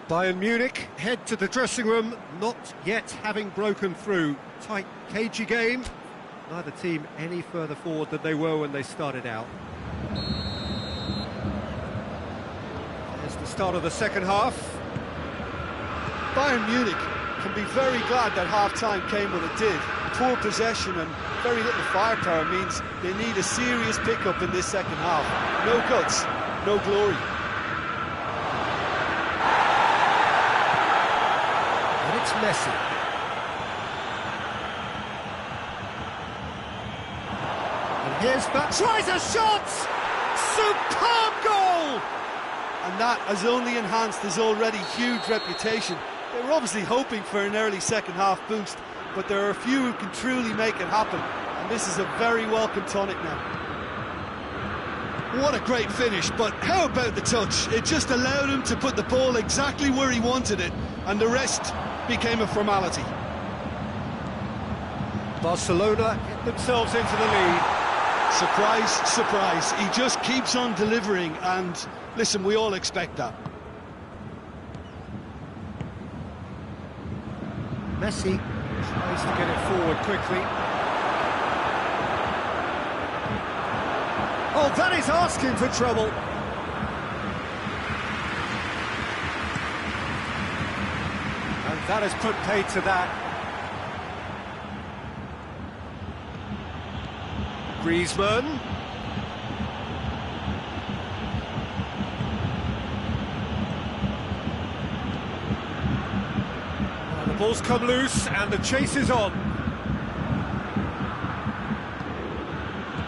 S1: Bayern Munich head to the dressing room, not yet having broken through. Tight, cagey game. Neither team any further forward than they were when they started out. Here's the start of the second half.
S2: Bayern Munich can be very glad that half-time came when it did. Poor possession and very little firepower means they need a serious pickup in this second half. No guts, no glory.
S1: And it's Messi. And here's that. Tries a shot! Superb goal!
S2: And that has only enhanced his already huge reputation. They were obviously hoping for an early second half boost, but there are a few who can truly make it happen, and this is a very welcome tonic now. What a great finish, but how about the touch? It just allowed him to put the ball exactly where he wanted it, and the rest became a formality.
S1: Barcelona get themselves into the lead.
S2: Surprise, surprise. He just keeps on delivering, and listen, we all expect that.
S1: Messi tries to get it forward quickly. Oh, that is asking for trouble. And that has put paid to that. Griezmann. The ball's come loose and the chase is on.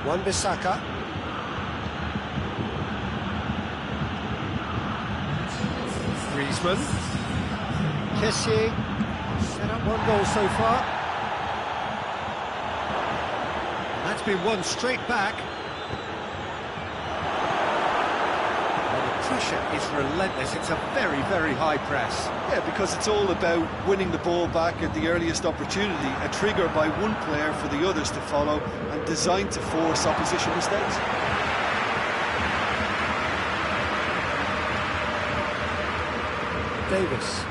S1: Wan-Bissaka. Griezmann. Kessié. Set up one goal so far. That's been won straight back. Well, the pressure is relentless. It's a very, very high press.
S3: Yeah, because it's all about winning the ball back at the earliest opportunity, a trigger by one player for the others to follow, and designed to force opposition mistakes.
S1: Davis.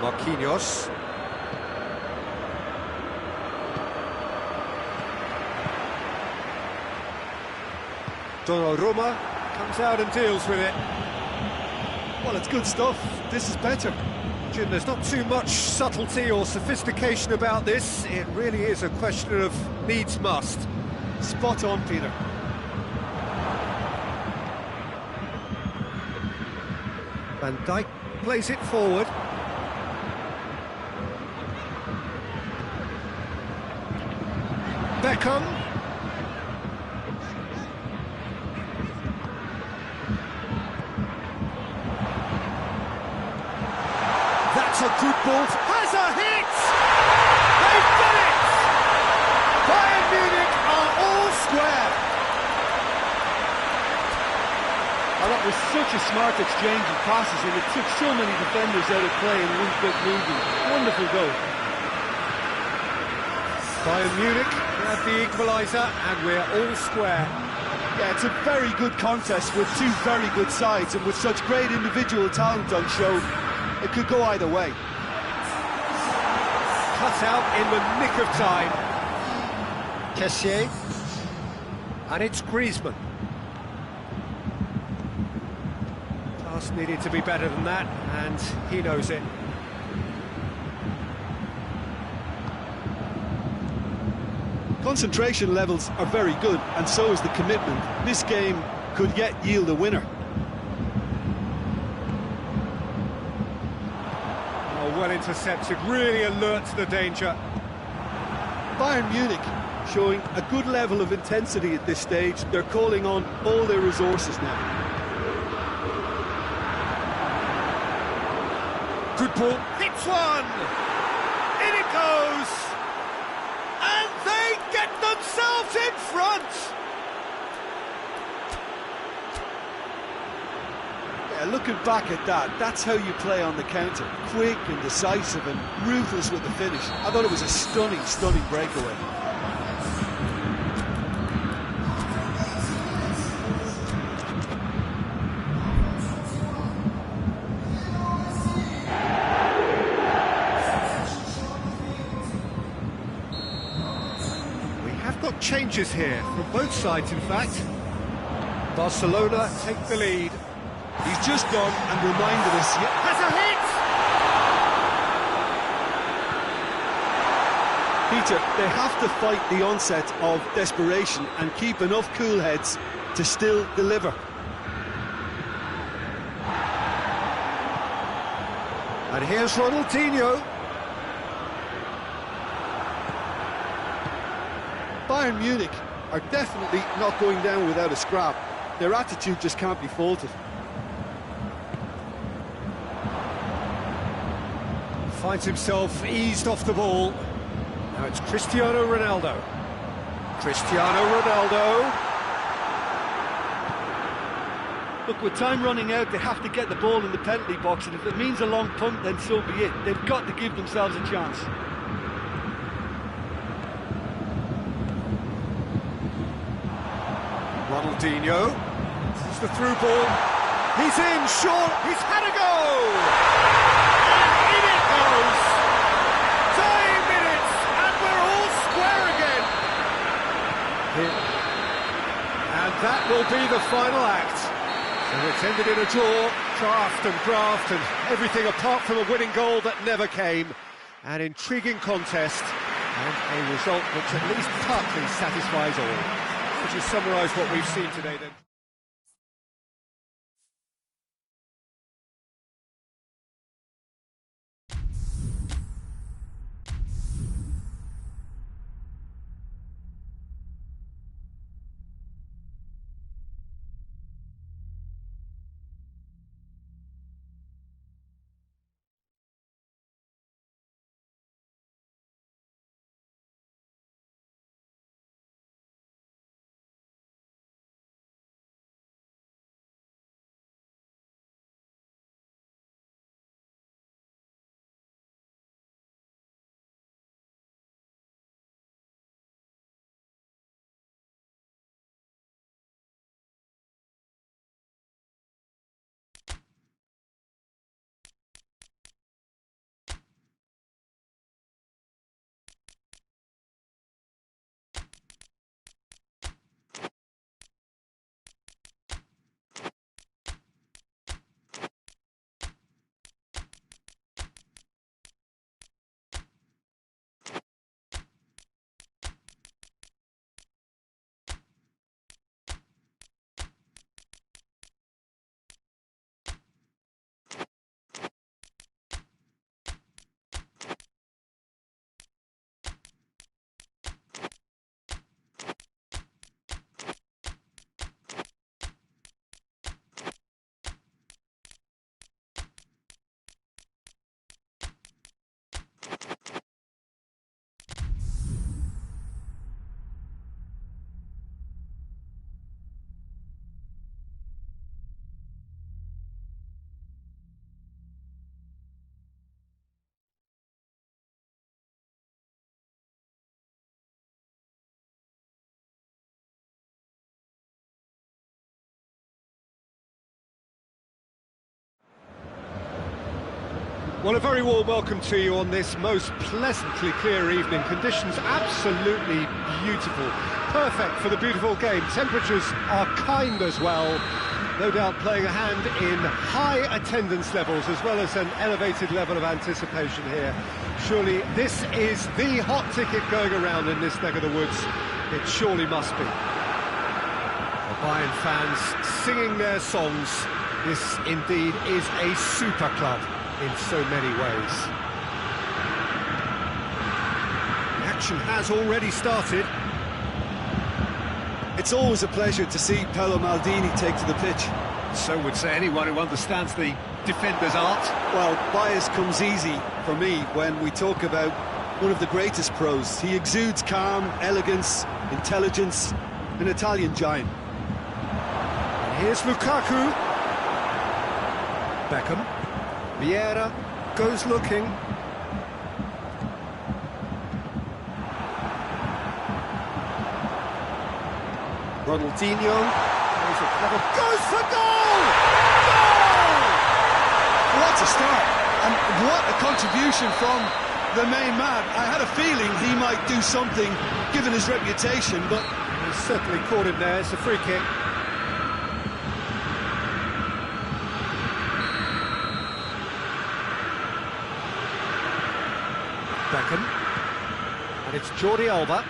S1: Marquinhos. Donnarumma comes out and deals with it.
S3: Well, it's good stuff. This is better.
S1: Jim, there's not too much subtlety or sophistication about this. It really is a question of needs must.
S3: Spot on, Peter.
S1: Van Dijk plays it forward. Beckham. That's a good ball. Has a hit! They've done it! Bayern Munich are all square.
S3: And that was such a smart exchange of passes, and it took so many defenders out of play in one quick movement. Wonderful goal.
S1: Bayern Munich have the equaliser, and we're all square.
S3: Yeah, it's a very good contest with two very good sides, and with such great individual talent on show, it could go either way.
S1: Cut out in the nick of time. Kessié. And it's Griezmann. Pass needed to be better than that, and he knows it.
S2: Concentration levels are very good, and so is the commitment. This game could yet yield a winner.
S1: Oh, well intercepted, really alert to the danger.
S2: Bayern Munich showing a good level of intensity at this stage. They're calling on all their resources now.
S1: Good ball, hits one! In it goes! And they get themselves in front!
S2: Yeah, looking back at that, that's how you play on the counter. Quick and decisive and ruthless with the finish. I thought it was a stunning, stunning breakaway.
S1: Changes here from both sides, in fact. Barcelona take the lead.
S2: He's just gone and reminded us.
S1: Has a hit!
S2: Peter, they have to fight the onset of desperation and keep enough cool heads to still deliver.
S1: And here's Ronaldinho.
S2: Bayern Munich are definitely not going down without a scrap. Their attitude just can't be faulted.
S1: Finds himself eased off the ball. Now it's Cristiano Ronaldo. Cristiano Ronaldo.
S3: Look, with time running out, they have to get the ball in the penalty box, and if it means a long punt, then so be it. They've got to give themselves a chance.
S1: Ronaldinho. It's the through ball. He's in, Sean. He's had a go! And in it goes! 9 minutes, and we're all square again! And that will be the final act. So it's ended in a draw, draft and everything apart from a winning goal that never came. An intriguing contest and a result which at least partly satisfies all. Would you summarise what we've seen today then? Well, a very warm welcome to you on this most pleasantly clear evening. Conditions absolutely beautiful. Perfect for the beautiful game. Temperatures are kind as well. No doubt playing a hand in high attendance levels as well as an elevated level of anticipation here. Surely this is the hot ticket going around in this neck of the woods. It surely must be. The Bayern fans singing their songs. This indeed is a super club in so many ways. The action has already started.
S2: It's always a pleasure to see Paolo Maldini take to the pitch.
S1: So would say anyone who understands the defender's art.
S2: Well, bias comes easy for me when we talk about one of the greatest pros. He exudes calm, elegance, intelligence, an Italian giant.
S1: And here's Lukaku. Beckham. Vieira goes looking. Ronaldinho goes for goal! Goal!
S2: What a start, and what a contribution from the main man. I had a feeling he might do something given his reputation, but
S1: he's certainly caught him there. It's a free kick. Beckham, and it's Jordi Alba,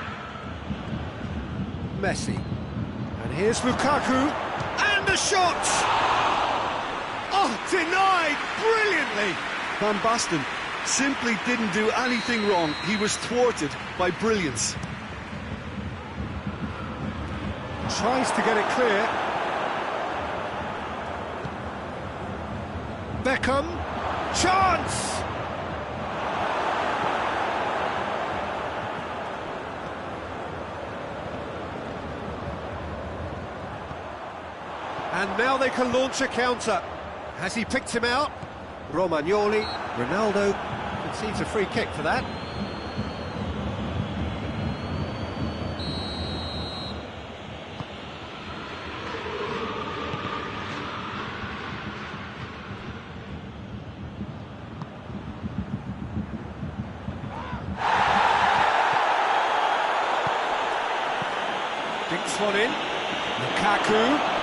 S1: Messi, and here's Lukaku, and the shot! Oh, denied brilliantly!
S2: Van Basten simply didn't do anything wrong. He was thwarted by brilliance.
S1: Tries to get it clear. Beckham, chance! And now they can launch a counter. Has he picked him out? Romagnoli, Ronaldo conceives a free kick for that. Dinks one in. Lukaku.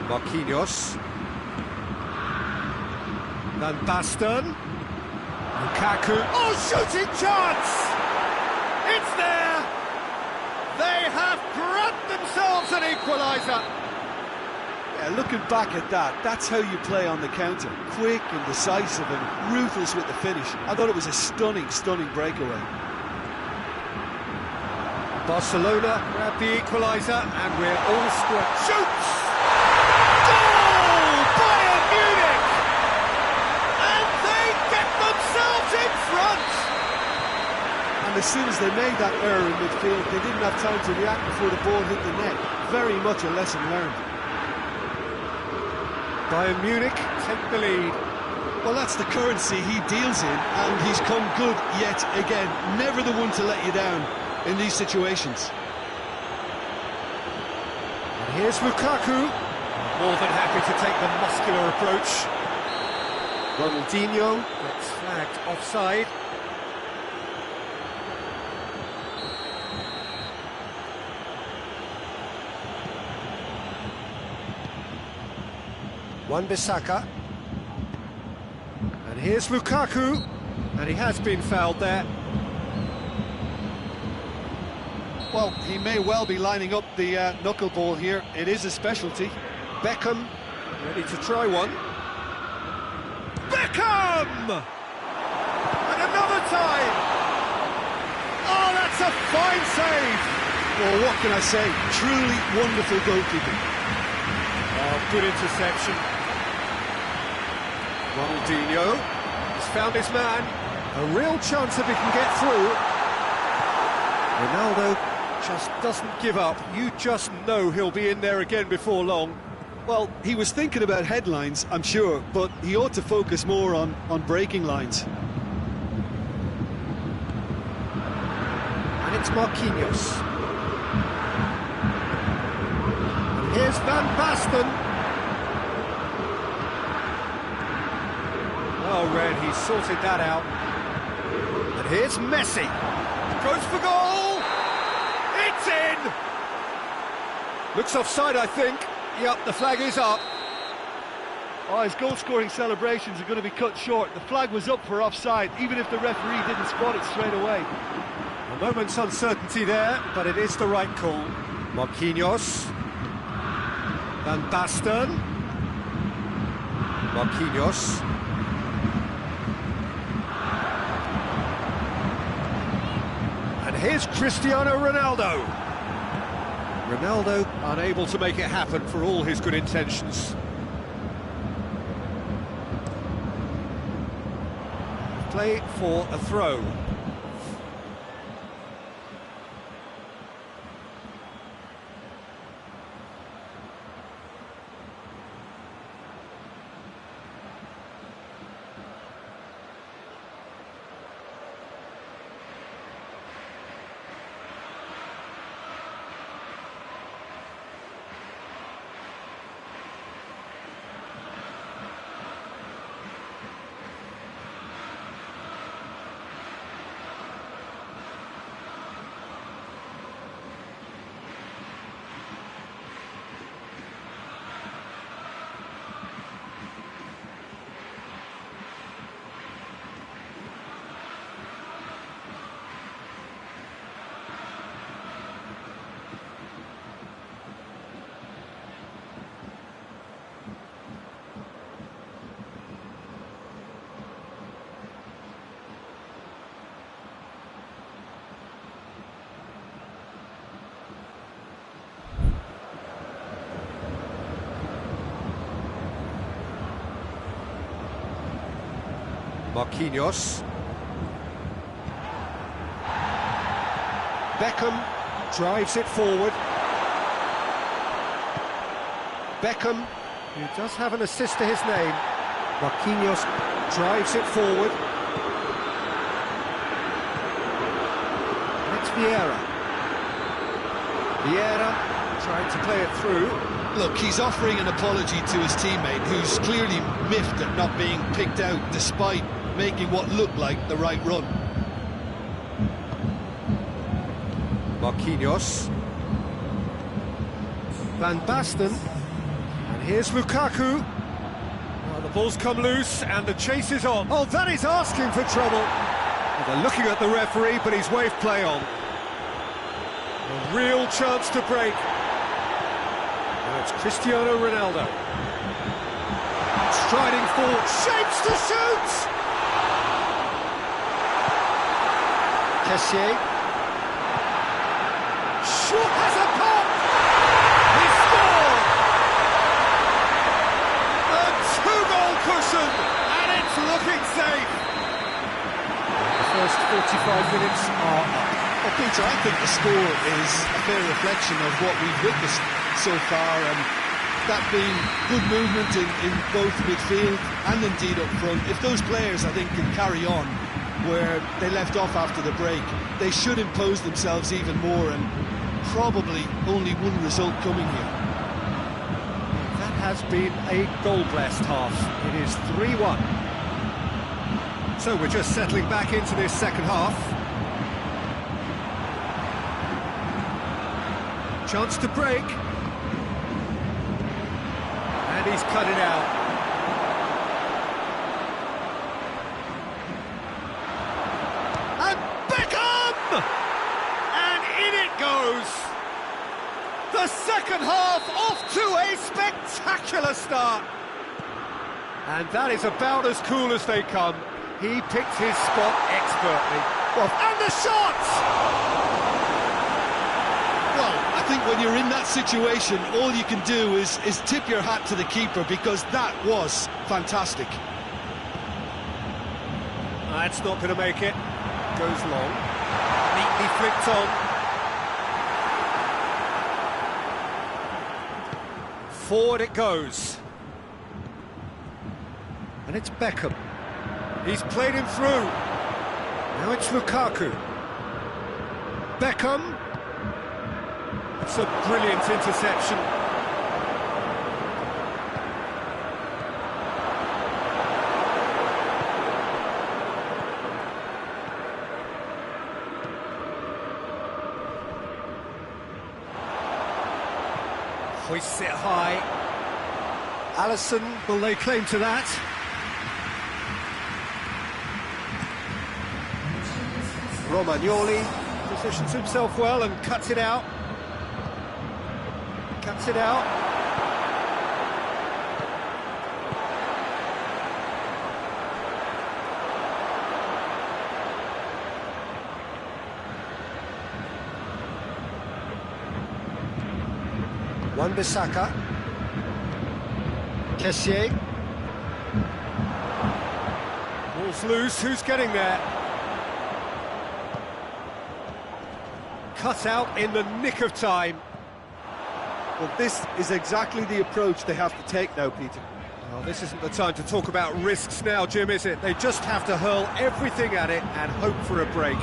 S1: Marquinhos. Van Basten. Lukaku. Oh, shooting chance! It's there! They have grabbed themselves an equaliser.
S3: Yeah, looking back at that, that's how you play on the counter. Quick and decisive and ruthless with the finish. I thought it was a stunning, stunning breakaway.
S1: Barcelona grab the equaliser and we're all square. Shoots! Goal! Bayern Munich! And they get themselves in front!
S3: And as soon as they made that error in midfield, they didn't have time to react before the ball hit the net. Very much a lesson learned.
S1: Bayern Munich take the lead.
S3: Well, that's the currency he deals in, and he's come good yet again. Never the one to let you down in these situations.
S1: And here's Lukaku, more than happy to take the muscular approach. Ronaldinho gets flagged offside. Wan-Bissaka. And here's Lukaku, and he has been fouled there.
S3: Well, he may well be lining up the knuckleball here. It is a specialty.
S1: Beckham, ready to try one. Beckham! And another time! Oh, that's a fine save!
S3: Well, what can I say? Truly wonderful goalkeeping.
S1: Oh, good interception. Ronaldinho has found his man. A real chance if he can get through. Ronaldo just doesn't give up. You just know he'll be in there again before long.
S3: Well, he was thinking about headlines, I'm sure, but he ought to focus more on breaking lines.
S1: And it's Marquinhos. And here's Van Basten. Oh, Red, he's sorted that out. And here's Messi. Goes for goal! It's in! Looks offside, I think. Yep, the flag is up.
S3: Oh, his goal-scoring celebrations are going to be cut short. The flag was up for offside, even if the referee didn't spot it straight away.
S1: A moment's uncertainty there, but it is the right call. Marquinhos. Van Basten. Marquinhos. And here's Cristiano Ronaldo. Ronaldo unable to make it happen for all his good intentions. Play for a throw. Marquinhos. Beckham drives it forward. Beckham, who does have an assist to his name. Marquinhos drives it forward. It's Vieira. Vieira trying to play it through.
S2: Look, he's offering an apology to his teammate, who's clearly miffed at not being picked out despite making what looked like the right run.
S1: Marquinhos. Van Basten. And here's Lukaku. Oh, the ball's come loose and the chase is on. Oh, that is asking for trouble. Well, they're looking at the referee, but he's waved play on. A real chance to break. Now it's Cristiano Ronaldo. Striding forward, shapes to shoot! Kessié. Shot has a pop! He scored! A two-goal cushion, and it's looking safe. The first 45 minutes are up.
S2: Well, Peter, I think the score is a fair reflection of what we've witnessed so far, and that being good movement in both midfield and indeed up front. If those players, I think, can carry on where they left off after the break, they should impose themselves even more, and probably only one result coming here.
S1: That has been a goal-blessed half. It is 3-1. So we're just settling back into this second half. Chance to break. And he's cut it out. And Beckham! And in it goes! The second half off to a spectacular start. And that is about as cool as they come. He picked his spot expertly. Well, and the shot!
S2: Well, I think when you're in that situation, all you can do is tip your hat to the keeper, because that was fantastic.
S1: That's not going to make it. Goes long. Neatly flicked on. Forward it goes. And it's Beckham. He's played him through. Now it's Lukaku. Beckham. It's a brilliant interception. Hoists it high. Alisson will lay claim to that. Romagnoli positions himself well and cuts it out. Cuts it out. Wan-Bissaka. Kessié. Ball's loose, who's getting there? Cut out in the nick of time.
S3: Well, this is exactly the approach they have to take now, Peter.
S1: Well, this isn't the time to talk about risks now, Jim, is it? They just have to hurl everything at it and hope for a break.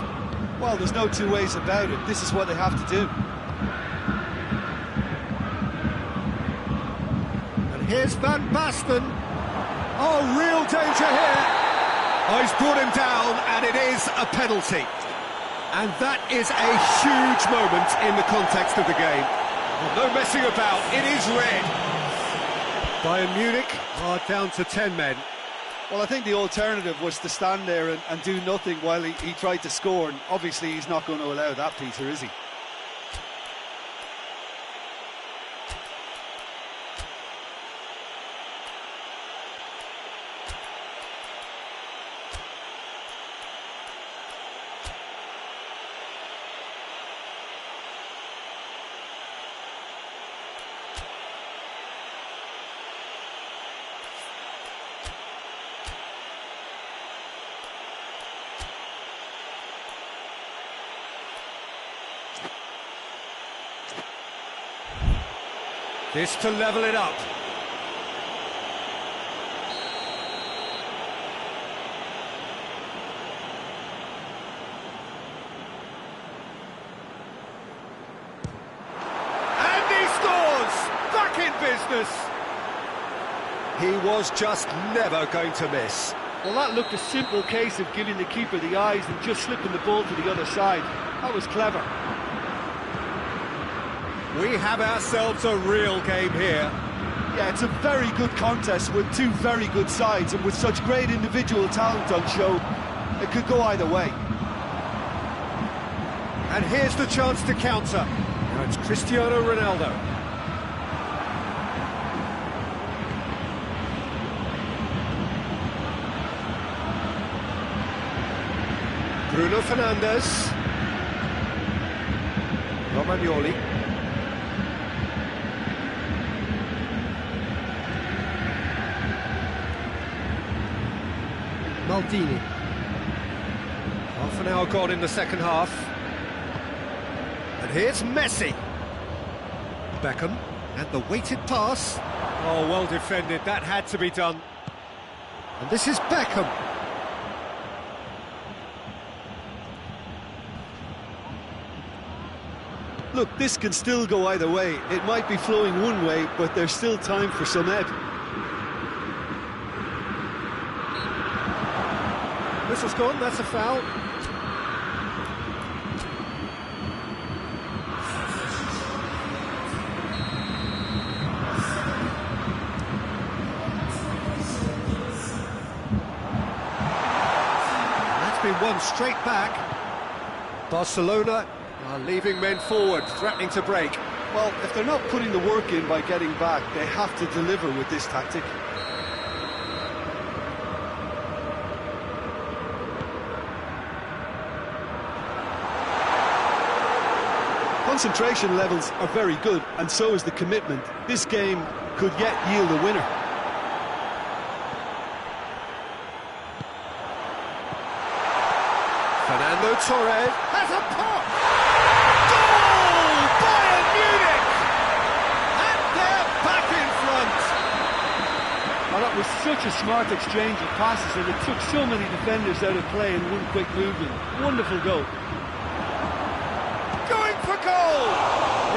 S3: Well, there's no two ways about it. This is what they have to do.
S1: And here's Van Basten. Oh, real danger here. Oh, he's brought him down, and it is a penalty. And that is a huge moment in the context of the game. Well, no messing about, it is red. Bayern Munich are down to 10 men.
S3: Well, I think the alternative was to stand there and do nothing while he tried to score, and obviously he's not going to allow that, Peter, is he?
S1: This to level it up. And he scores! Back in business! He was just never going to miss.
S3: Well, that looked a simple case of giving the keeper the eyes and just slipping the ball to the other side. That was clever.
S1: We have ourselves a real game here.
S4: Yeah, it's a very good contest with two very good sides, and with such great individual talent on show, it could go either way.
S1: And here's the chance to counter. Now it's Cristiano Ronaldo. Bruno Fernandes. Romagnoli. Maldini. Half an hour gone in the second half. And here's Messi. Beckham, and the weighted pass. Oh, well defended, that had to be done. And this is Beckham.
S4: Look, this can still go either way. It might be flowing one way, but there's still time for some ebb.
S1: Whistle's gone, that's a foul. That's been won straight back. Barcelona are leaving men forward, threatening to break.
S4: Well, if they're not putting the work in by getting back, they have to deliver with this tactic. Concentration levels are very good, and so is the commitment. This game could yet yield a winner.
S1: Fernando Torres has a pop! Goal! Bayern Munich! And they're back in front!
S3: Oh, that was such a smart exchange of passes, and it took so many defenders out of play in one quick movement. Wonderful goal.
S1: Going for goal!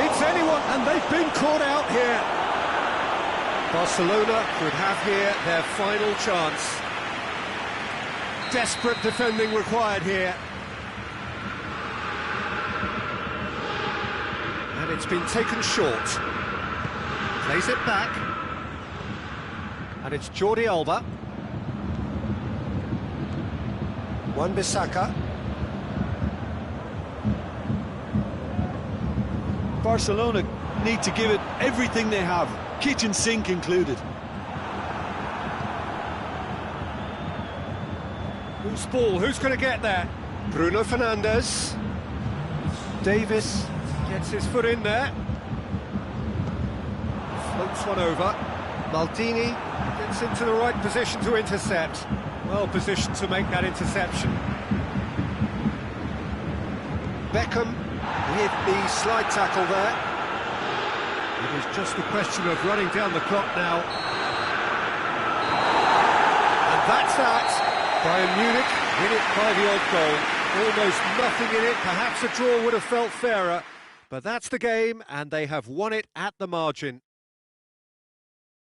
S1: It's anyone, and they've been caught out here. Barcelona could have here their final chance. Desperate defending required here. And it's been taken short. Plays it back. And it's Jordi Alba. Wan-Bissaka.
S4: Barcelona need to give it everything they have, kitchen sink included.
S1: Who's ball? Who's going to get there? Bruno Fernandes. Davis gets his foot in there. Floats one over. Maldini gets into the right position to intercept. Well positioned to make that interception. Beckham with the slide tackle there. It is just a question of running down the clock now. And that's that. Bayern Munich win it by the odd goal. Almost nothing in it. Perhaps a draw would have felt fairer. But that's the game, and they have won it at the margin.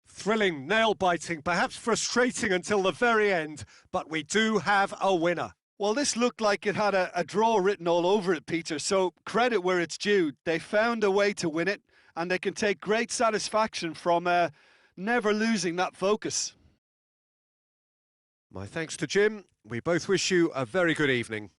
S1: Thrilling, nail-biting, perhaps frustrating until the very end. But we do have a winner.
S4: Well, this looked like it had a draw written all over it, Peter, so credit where it's due. They found a way to win it, and they can take great satisfaction from never losing that focus.
S1: My thanks to Jim. We both wish you a very good evening.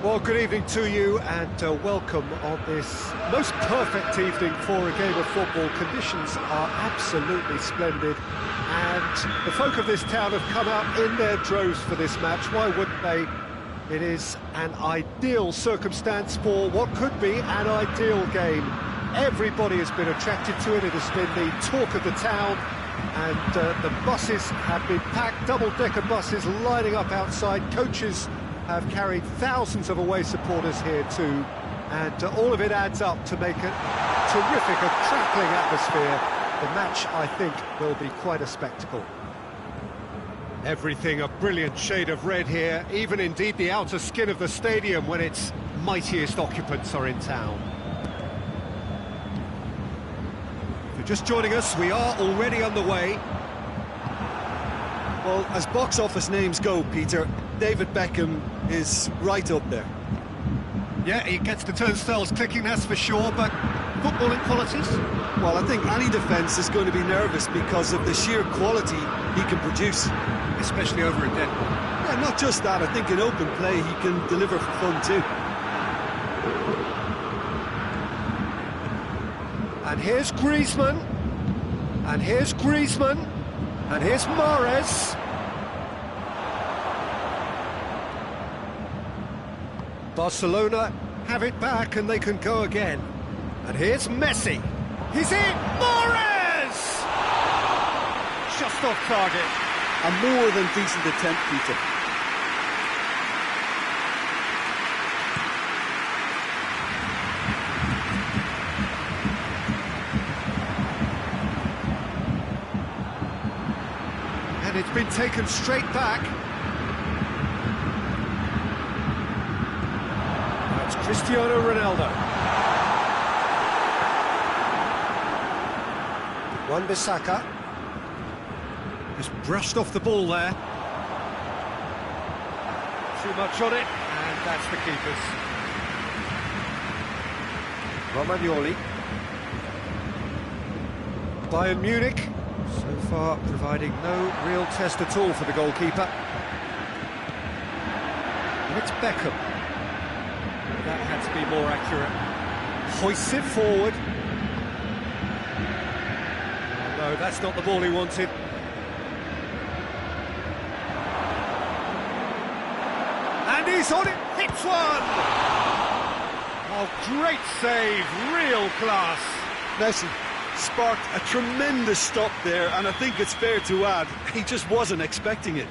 S1: Well, good evening to you and welcome on this most perfect evening for a game of football. Conditions are absolutely splendid and the folk of this town have come out in their droves for this match. Why wouldn't they? It is an ideal circumstance for what could be an ideal game. Everybody has been attracted to it. It has been the talk of the town and the buses have been packed, double-decker buses lining up outside. Coaches have carried thousands of away supporters here too, and all of it adds up to make a terrific, a crackling atmosphere. The match, I think, will be quite a spectacle. Everything a brilliant shade of red here, even indeed the outer skin of the stadium when its mightiest occupants are in town. If you're just joining us, we are already underway.
S3: Well, as box office names go, Peter, David Beckham is right up there.
S1: Yeah, he gets the turnstiles clicking, that's for sure, but footballing qualities?
S3: Well, I think any defence is going to be nervous because of the sheer quality he can produce.
S1: Especially over a dead ball.
S3: Yeah, not just that, I think in open play he can deliver for fun too.
S1: And here's Griezmann. And here's Griezmann. And here's Mahrez. Barcelona have it back and they can go again. And here's Messi. He's in! Mahrez! Just off target.
S3: A more than decent attempt, Peter.
S1: And it's been taken straight back. That's Cristiano Ronaldo. Wan-Bissaka. Just brushed off the ball there. Too much on it, and that's the keepers. Romagnoli. Bayern Munich, so far providing no real test at all for the goalkeeper. And it's Beckham. That had to be more accurate. Hoists it forward. No, that's not the ball he wanted. And he's on it, hits one! Oh, great save, real class.
S3: Messi sparked a tremendous stop there, and I think it's fair to add, he just wasn't expecting it.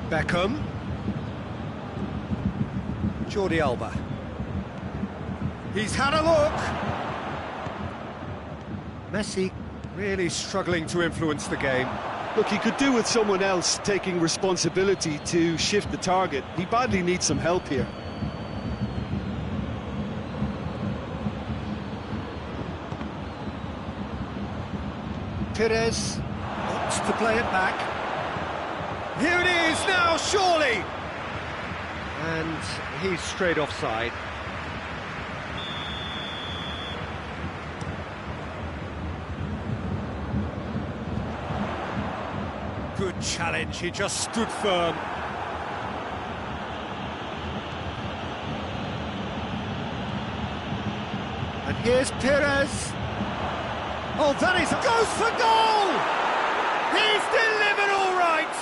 S1: Beckham. Jordi Alba. He's had a look. Messi really struggling to influence the game.
S3: Look, he could do with someone else taking responsibility to shift the target. He badly needs some help here.
S1: Perez wants to play it back. Here it is now, surely! And he's straight offside. Good challenge, he just stood firm. And here's Perez. Oh, that is... goes for goal! He's delivered all right!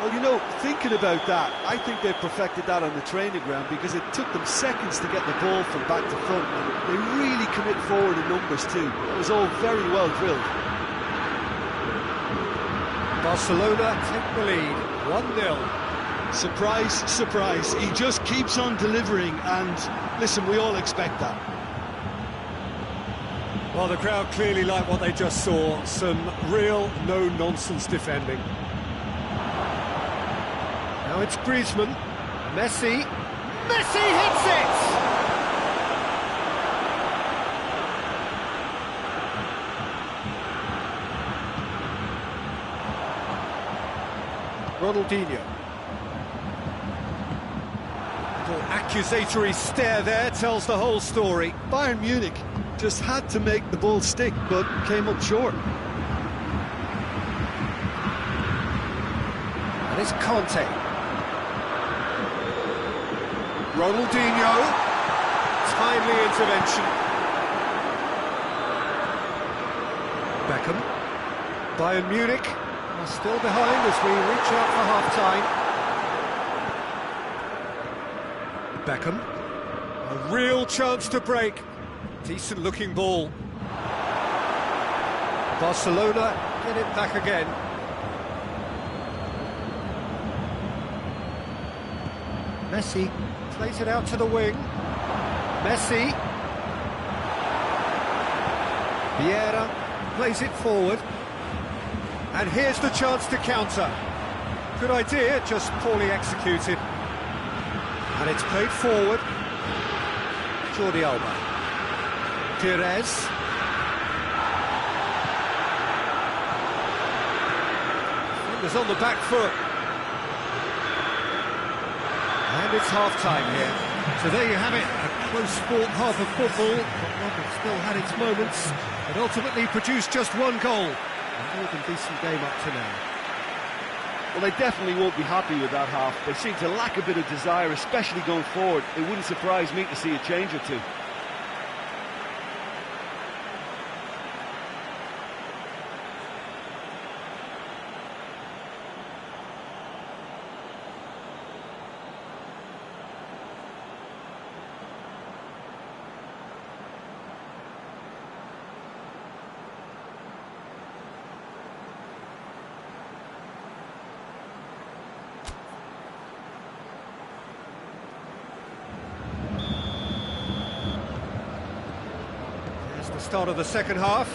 S3: Well, you know, thinking about that, I think they perfected that on the training ground because it took them seconds to get the ball from back to front, and they really commit forward in numbers too. It was all very well drilled.
S1: Barcelona take the lead, 1-0.
S3: Surprise, surprise, he just keeps on delivering, and listen, we all expect that.
S1: Well, the crowd clearly like what they just saw, some real no-nonsense defending. Now it's Griezmann, Messi hits it! Ronaldinho. Little accusatory stare there tells the whole story.
S3: Bayern Munich just had to make the ball stick, but came up short.
S1: And it's Conte. Ronaldinho. Timely intervention. Beckham. Bayern Munich are still behind as we reach out for half-time. Beckham. A real chance to break. Decent-looking ball. Barcelona get it back again. Messi plays it out to the wing. Messi. Vieira plays it forward. And here's the chance to counter. Good idea, just poorly executed. And it's played forward. Jordi Alba. Pires. Fingers on the back foot. And it's half-time here. So there you have it, a close-fought half of football, but one that still had its moments, but ultimately produced just one goal. A more than decent game up to now.
S3: Well, they definitely won't be happy with that half. They seem to lack a bit of desire, especially going forward. It wouldn't surprise me to see a change or two.
S1: Start of the second half.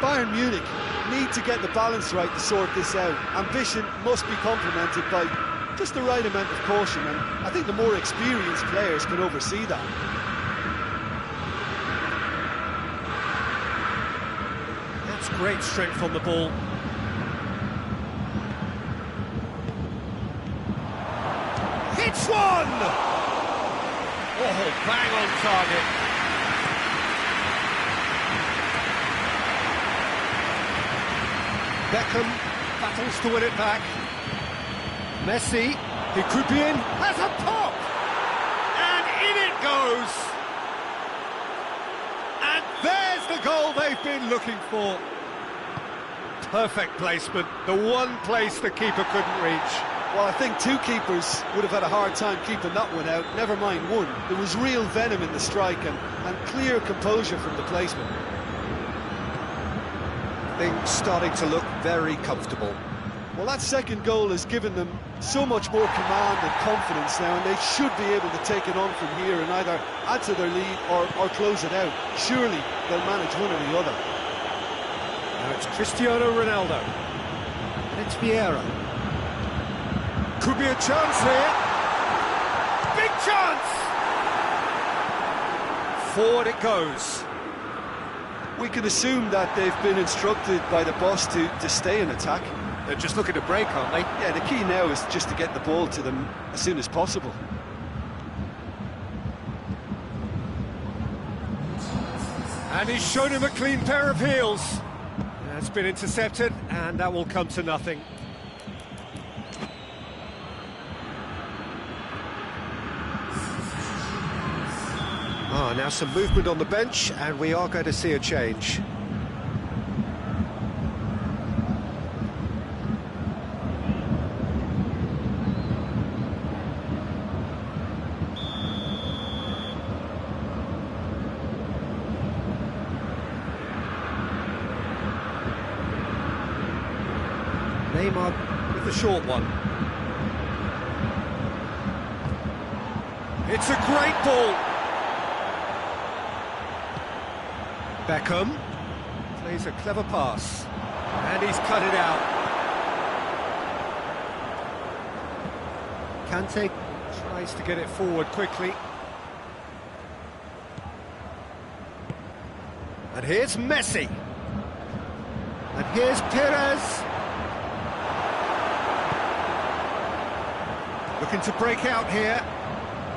S2: Bayern Munich need to get the balance right to sort this out. Ambition must be complemented by just the right amount of caution, and I think the more experienced players can oversee that.
S1: That's great strength on the ball. Hits one! Oh, bang on target. Beckham battles to win it back. Messi, he could be in, has a pop! And in it goes! And there's the goal they've been looking for. Perfect placement, the one place the keeper couldn't reach.
S2: Well, I think two keepers would have had a hard time keeping that one out, never mind one. There was real venom in the strike and clear composure from the placement.
S1: Things starting to look very comfortable.
S2: Well, that second goal has given them so much more command and confidence now, and they should be able to take it on from here and either add to their lead or close it out. Surely they'll manage one or the other.
S1: Now it's Cristiano Ronaldo. And it's Vieira. Could be a chance here. Big chance! Forward it goes.
S2: We can assume that they've been instructed by the boss to stay in attack.
S1: They're just looking to break, aren't they?
S2: Yeah, the key now is just to get the ball to them as soon as possible.
S1: And he's shown him a clean pair of heels. That's been intercepted, and that will come to nothing. Now some movement on the bench, and we are going to see a change. Neymar with the short one. It's a great ball. Beckham plays a clever pass, and he's cut it out. Kante tries to get it forward quickly. And here's Messi. And here's Pires. Looking to break out here.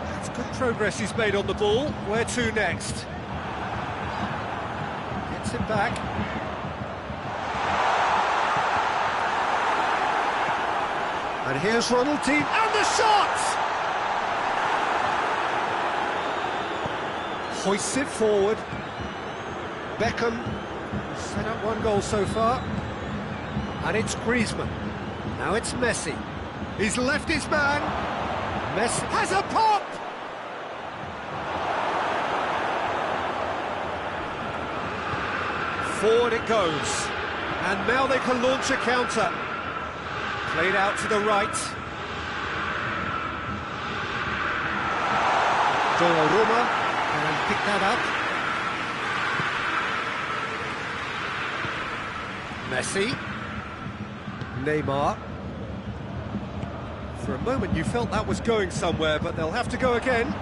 S1: That's good progress he's made on the ball. Where to next? It back. And here's Ronaldinho, and the shot! Hoists it forward. Beckham set up one goal so far. And it's Griezmann. Now it's Messi. He's left his man. Messi has a pop! Forward it goes. And now they can launch a counter. Played out to the right. Donnarumma can pick that up. Messi. Neymar. For a moment you felt that was going somewhere, but they'll have to go again.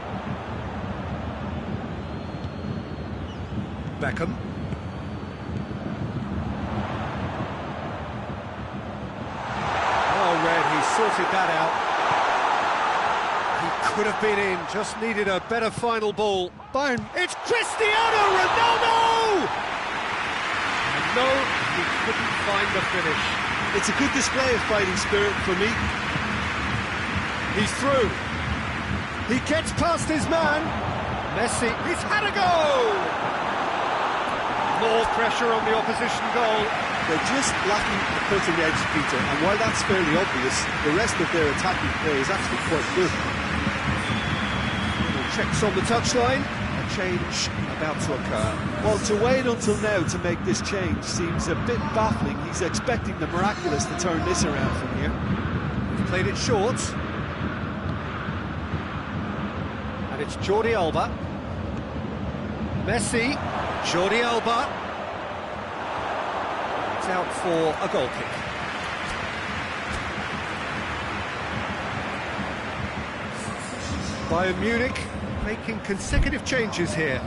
S1: Beckham. Oh, Red, he sorted that out. He could have been in, just needed a better final ball.
S3: Bayern.
S1: It's Cristiano Ronaldo! And no, he couldn't find the finish.
S3: It's a good display of fighting spirit for me.
S1: He's through. He gets past his man. Messi, he's had a go! More pressure on the opposition goal.
S3: They're just lacking the cutting edge, Peter, and while that's fairly obvious, the rest of their attacking play is actually quite good.
S1: Checks on the touchline. A change about to occur.
S3: Well, to wait until now to make this change seems a bit baffling. He's expecting the miraculous to turn this around from here.
S1: He's played it short. And it's Jordi Alba. Messi. Jordi Alba. It's out for a goal kick. Bayern Munich making consecutive changes here.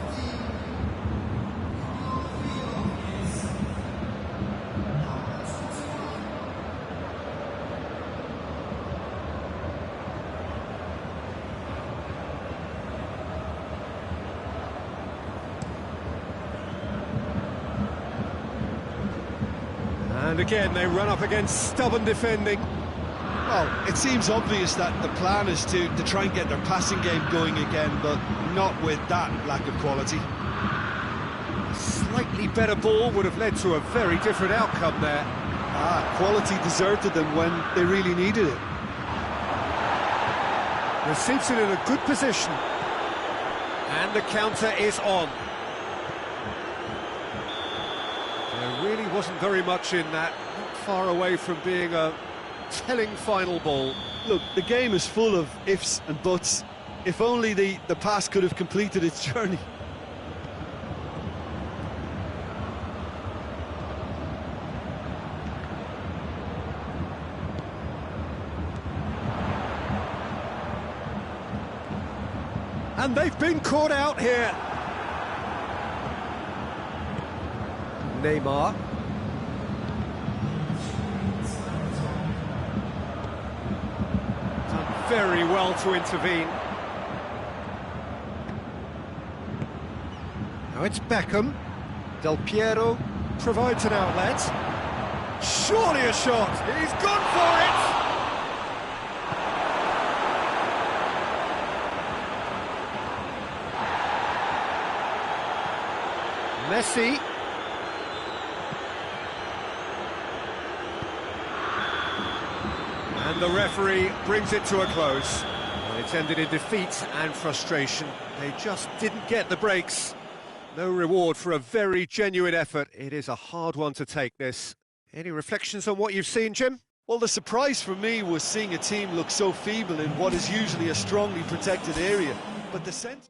S1: And again, they run up against stubborn defending.
S3: Well, it seems obvious that the plan is to try and get their passing game going again, but not with that lack of quality.
S1: A slightly better ball would have led to a very different outcome there.
S3: Quality deserted them when they really needed it.
S1: They're seated in a good position. And the counter is on. There really wasn't very much in that, not far away from being a telling final ball.
S3: Look, the game is full of ifs and buts. If only the pass could have completed its journey.
S1: And they've been caught out here. Neymar. Done very well to intervene. Now it's Beckham. Del Piero provides an outlet. Surely a shot. He's gone for it. Messi. And the referee brings it to a close. Well, it's ended in defeat and frustration. They just didn't get the breaks. No reward for a very genuine effort. It is a hard one to take, this. Any reflections on what you've seen, Jim?
S3: Well, the surprise for me was seeing a team look so feeble in what is usually a strongly protected area. But the sense...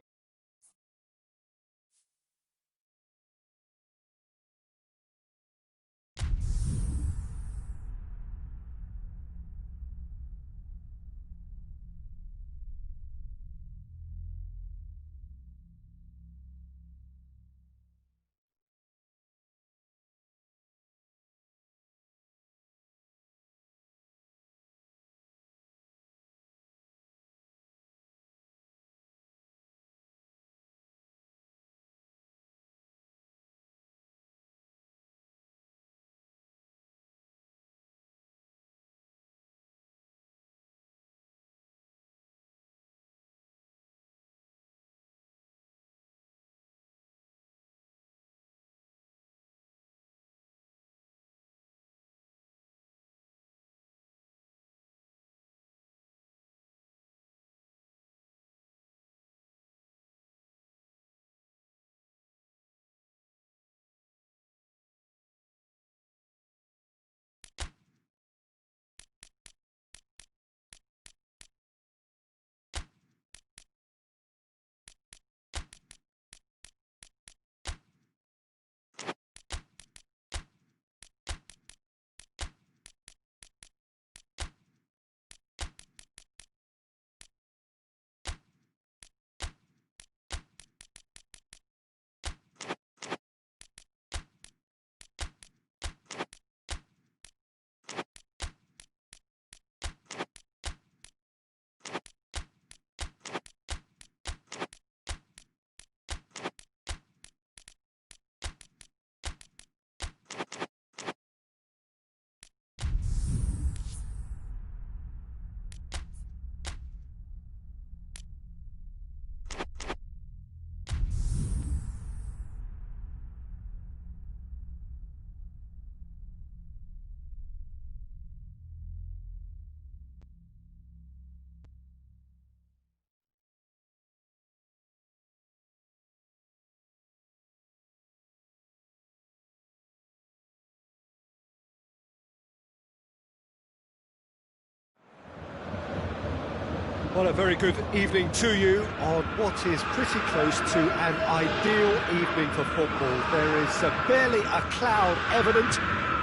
S1: Well, a very good evening to you on what is pretty close to an ideal evening for football. There is barely a cloud evident.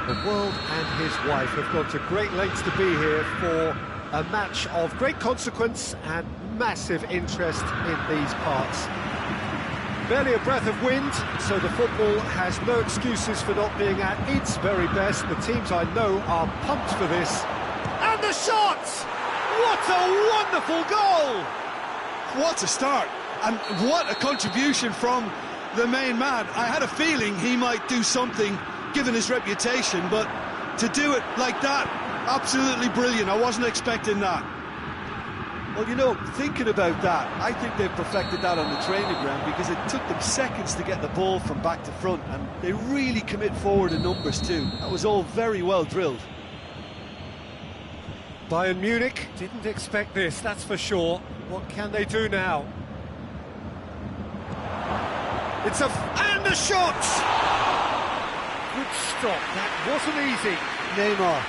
S1: The world and his wife have gone to great lengths to be here for a match of great consequence and massive interest in these parts. Barely a breath of wind, so the football has no excuses for not being at its very best. The teams I know are pumped for this. And the shots! What a wonderful goal!
S2: What a start, and what a contribution from the main man. I had a feeling he might do something, given his reputation, but to do it like that, absolutely brilliant. I wasn't expecting that.
S3: Well, you know, thinking about that, I think they've perfected that on the training ground because it took them seconds to get the ball from back to front, and they really commit forward in numbers too. That was all very well drilled.
S1: Bayern Munich didn't expect this, that's for sure. What can they do now? And the shot! Good stop, that wasn't easy.
S2: Neymar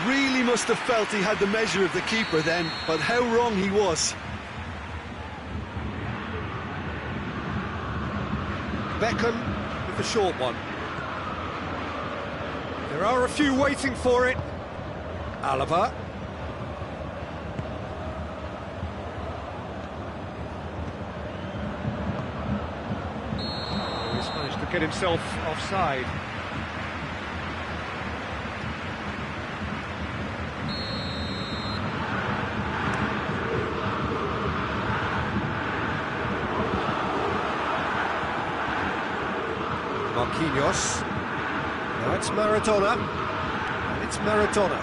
S2: really must have felt he had the measure of the keeper then, but how wrong he was.
S1: Beckham with the short one. There are a few waiting for it. Alaba. He's managed to get himself offside. Marquinhos. Now it's Maradona. And it's Maradona.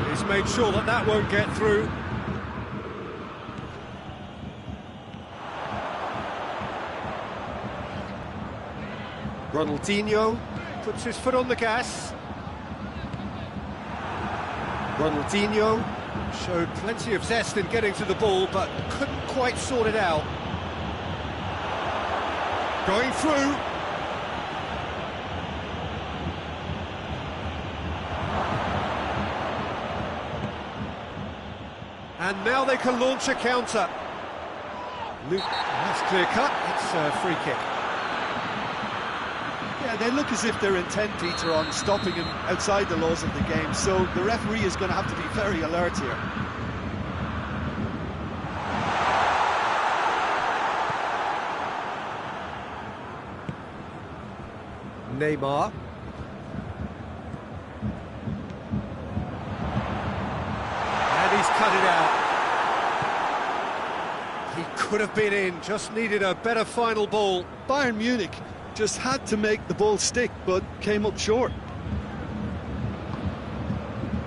S1: He's made sure that that won't get through. Ronaldinho puts his foot on the gas. Ronaldinho showed plenty of zest in getting to the ball, but couldn't quite sort it out. Going through. And now they can launch a counter. Luke, that's clear cut, it's a free kick.
S3: Yeah, they look as if they're intent, Peter, on stopping him outside the laws of the game, so the referee is going to have to be very alert here.
S1: Neymar. And he's cut it out. He could have been in, just needed a better final ball.
S2: Bayern Munich just had to make the ball stick, but came up short.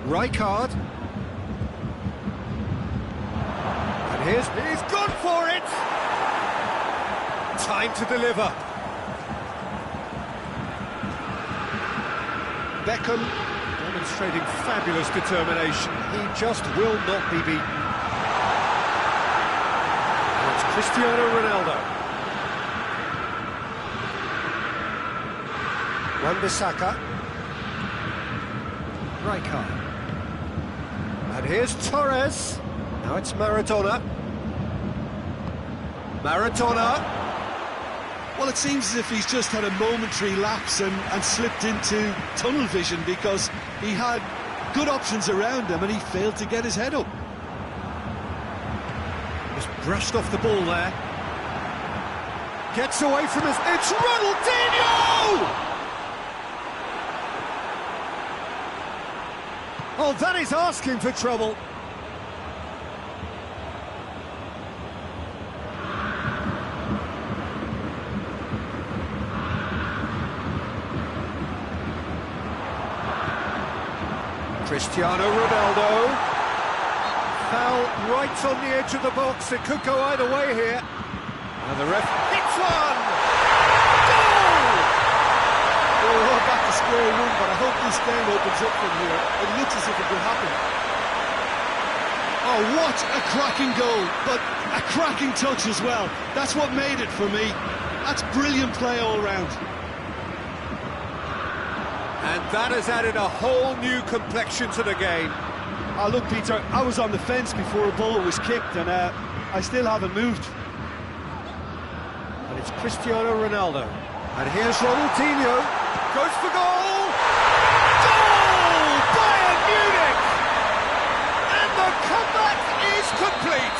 S1: Rijkaard. And he's gone for it! Time to deliver. Beckham demonstrating fabulous determination. He just will not be beaten. And it's Cristiano Ronaldo. Wan-Bissaka. Rijkaard. And here's Torres. Now it's Maradona. Maradona.
S2: Well, it seems as if he's just had a momentary lapse and slipped into tunnel vision, because he had good options around him and he failed to get his head up.
S1: Just brushed off the ball there. Gets away from his... It's Ronaldinho! Oh, that is asking for trouble. Cristiano Ronaldo. Foul right on the edge of the box. It could go either way here. And the ref hits one! Goal!
S3: Well, we're all back to square one, but I hope this game opens up from here. It looks as if it could happen.
S2: Oh, what a cracking goal, but a cracking touch as well. That's what made it for me. That's brilliant play all round.
S1: And that has added a whole new complexion to the game.
S3: Oh, look, Peter, I was on the fence before a ball was kicked, and I still haven't moved.
S1: And it's Cristiano Ronaldo. And here's Ronaldinho. Goes for goal! Goal! Bayern Munich! And the comeback is complete!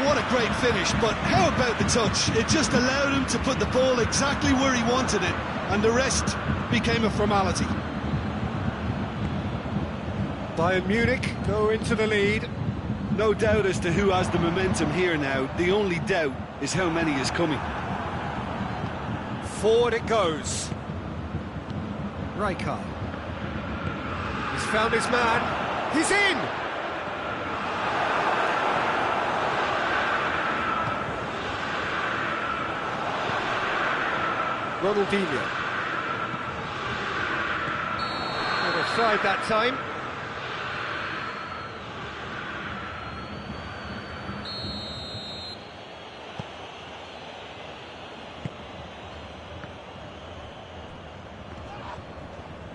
S2: What a great finish, but how about the touch? It just allowed him to put the ball exactly where he wanted it, and the rest became a formality.
S1: Bayern Munich go into the lead.
S3: No doubt as to who has the momentum here now. The only doubt is how many is coming.
S1: Forward it goes. Rijkaard. He's found his man. He's in! Ronaldinho. Not offside that time.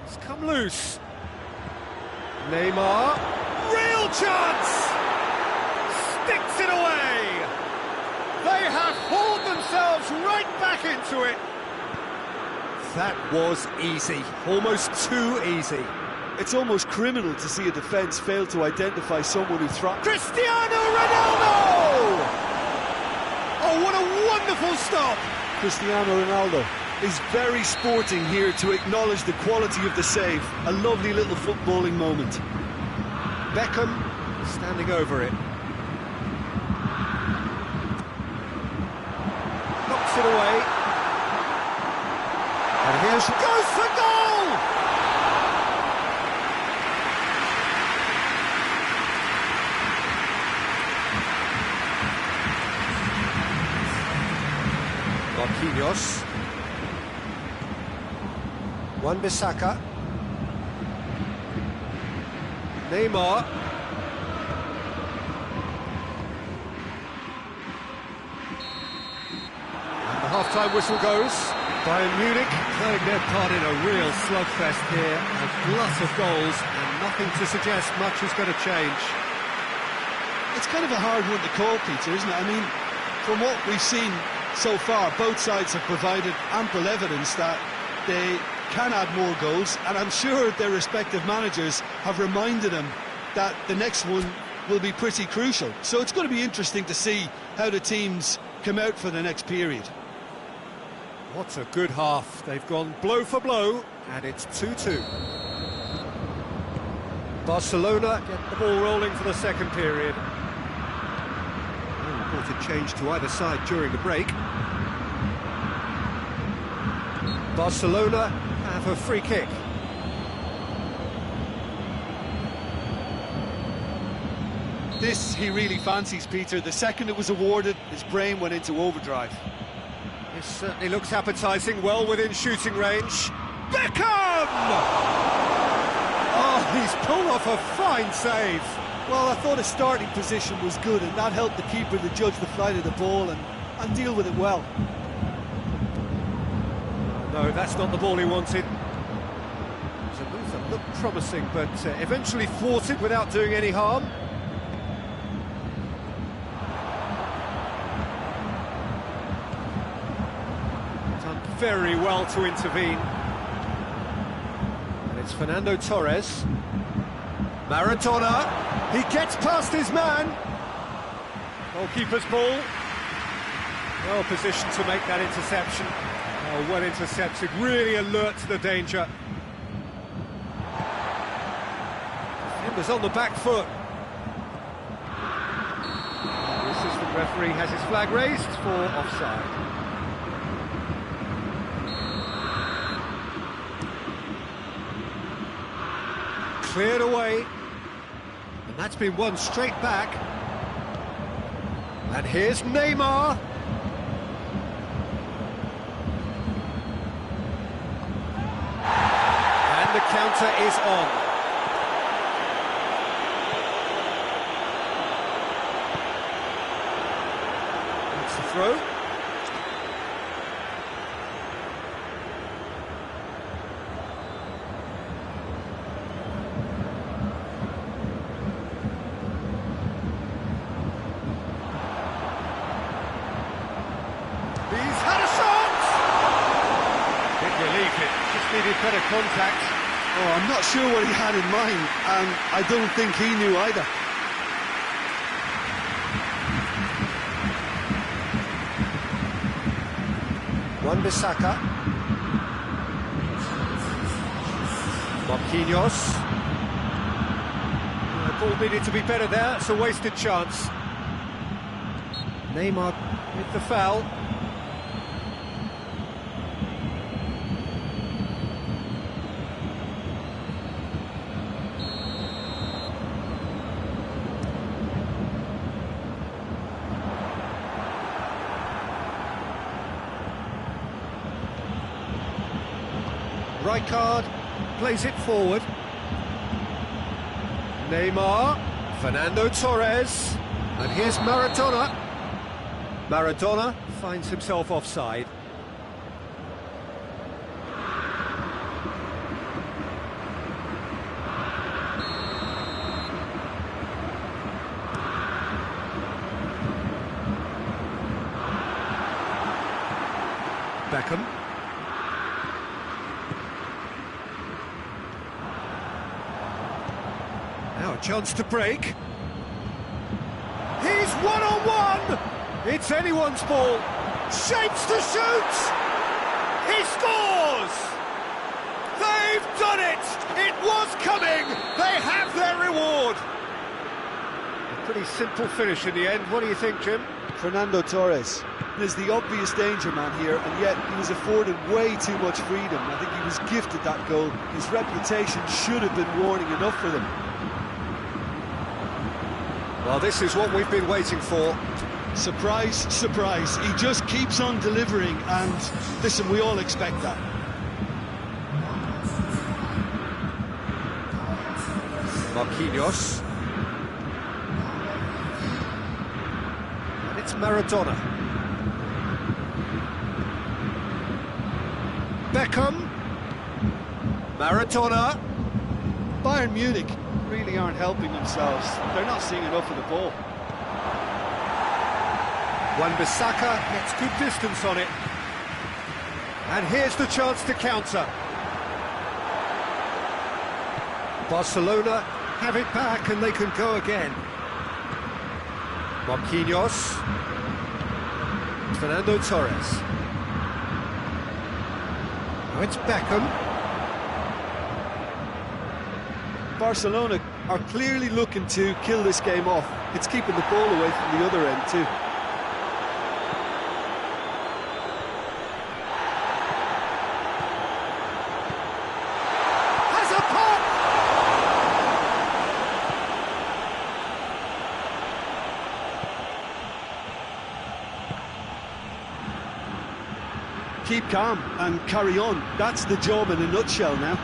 S1: It's come loose. Neymar. Real chance! Sticks it away! They have hauled themselves right back into it. That was easy, almost too easy.
S3: It's almost criminal to see a defence fail to identify someone who threw.
S1: Cristiano Ronaldo! Oh, what a wonderful stop!
S3: Cristiano Ronaldo is very sporting here to acknowledge the quality of the save. A lovely little footballing moment.
S1: Beckham standing over it. Knocks it away. And here's... goes for goal! Marquinhos. Wan-Bissaka. Neymar. And the half-time whistle goes. Bayern Munich playing their part in a real slugfest here. A glut of goals and nothing to suggest much is going to change.
S2: It's kind of a hard one to call, Peter, isn't it? I mean, from what we've seen so far, both sides have provided ample evidence that they can add more goals, and I'm sure their respective managers have reminded them that the next one will be pretty crucial. So it's going to be interesting to see how the teams come out for the next period.
S1: What a good half. They've gone blow for blow, and it's 2-2. Barcelona get the ball rolling for the second period. No reported change to either side during the break. Barcelona have a free kick.
S2: This he really fancies, Peter. The second it was awarded, his brain went into overdrive.
S1: This certainly looks appetising, well within shooting range. Beckham! Oh, he's pulled off a fine save.
S3: Well, I thought his starting position was good, and that helped the keeper to judge the flight of the ball and deal with it well.
S1: No, that's not the ball he wanted. It's a move that looked promising, but eventually thwarted without doing any harm. Done very well to intervene. And it's Fernando Torres. Maradona. He gets past his man. Goalkeeper's ball. Well positioned to make that interception. Oh, well intercepted, really alert to the danger. Defender's on the back foot. The assistant referee has his flag raised for offside. Cleared away. And that's been won straight back. And here's Neymar. And the counter is on. That's the throw. contact.
S2: Oh, I'm not sure what he had in mind, and I don't think he knew either.
S1: Wan-Bissaka. Marquinhos. The ball needed to be better there, it's a wasted chance. Neymar with the foul. Rijkaard plays it forward. Neymar, Fernando Torres, and here's Maradona. Maradona finds himself offside. Beckham. Now a chance to break. He's one-on-one! It's anyone's ball. Shapes to shoot! He scores! They've done it! It was coming! They have their reward! A pretty simple finish in the end. What do you think, Jim?
S3: Fernando Torres is the obvious danger man here, and yet he was afforded way too much freedom. I think he was gifted that goal. His reputation should have been warning enough for them.
S1: Well, this is what we've been waiting for.
S2: Surprise, surprise. He just keeps on delivering, and listen, we all expect that.
S1: Marquinhos. And it's Maradona. Beckham. Maradona.
S3: Bayern Munich really aren't helping themselves. They're not seeing enough of the ball.
S1: Wan-Bissaka gets good distance on it. And here's the chance to counter. Barcelona have it back and they can go again. Marquinhos. Fernando Torres. Now it's Beckham.
S3: Barcelona are clearly looking to kill this game off. It's keeping the ball away from the other end too.
S1: Has a pop!
S3: Keep calm and carry on. That's the job in a nutshell now.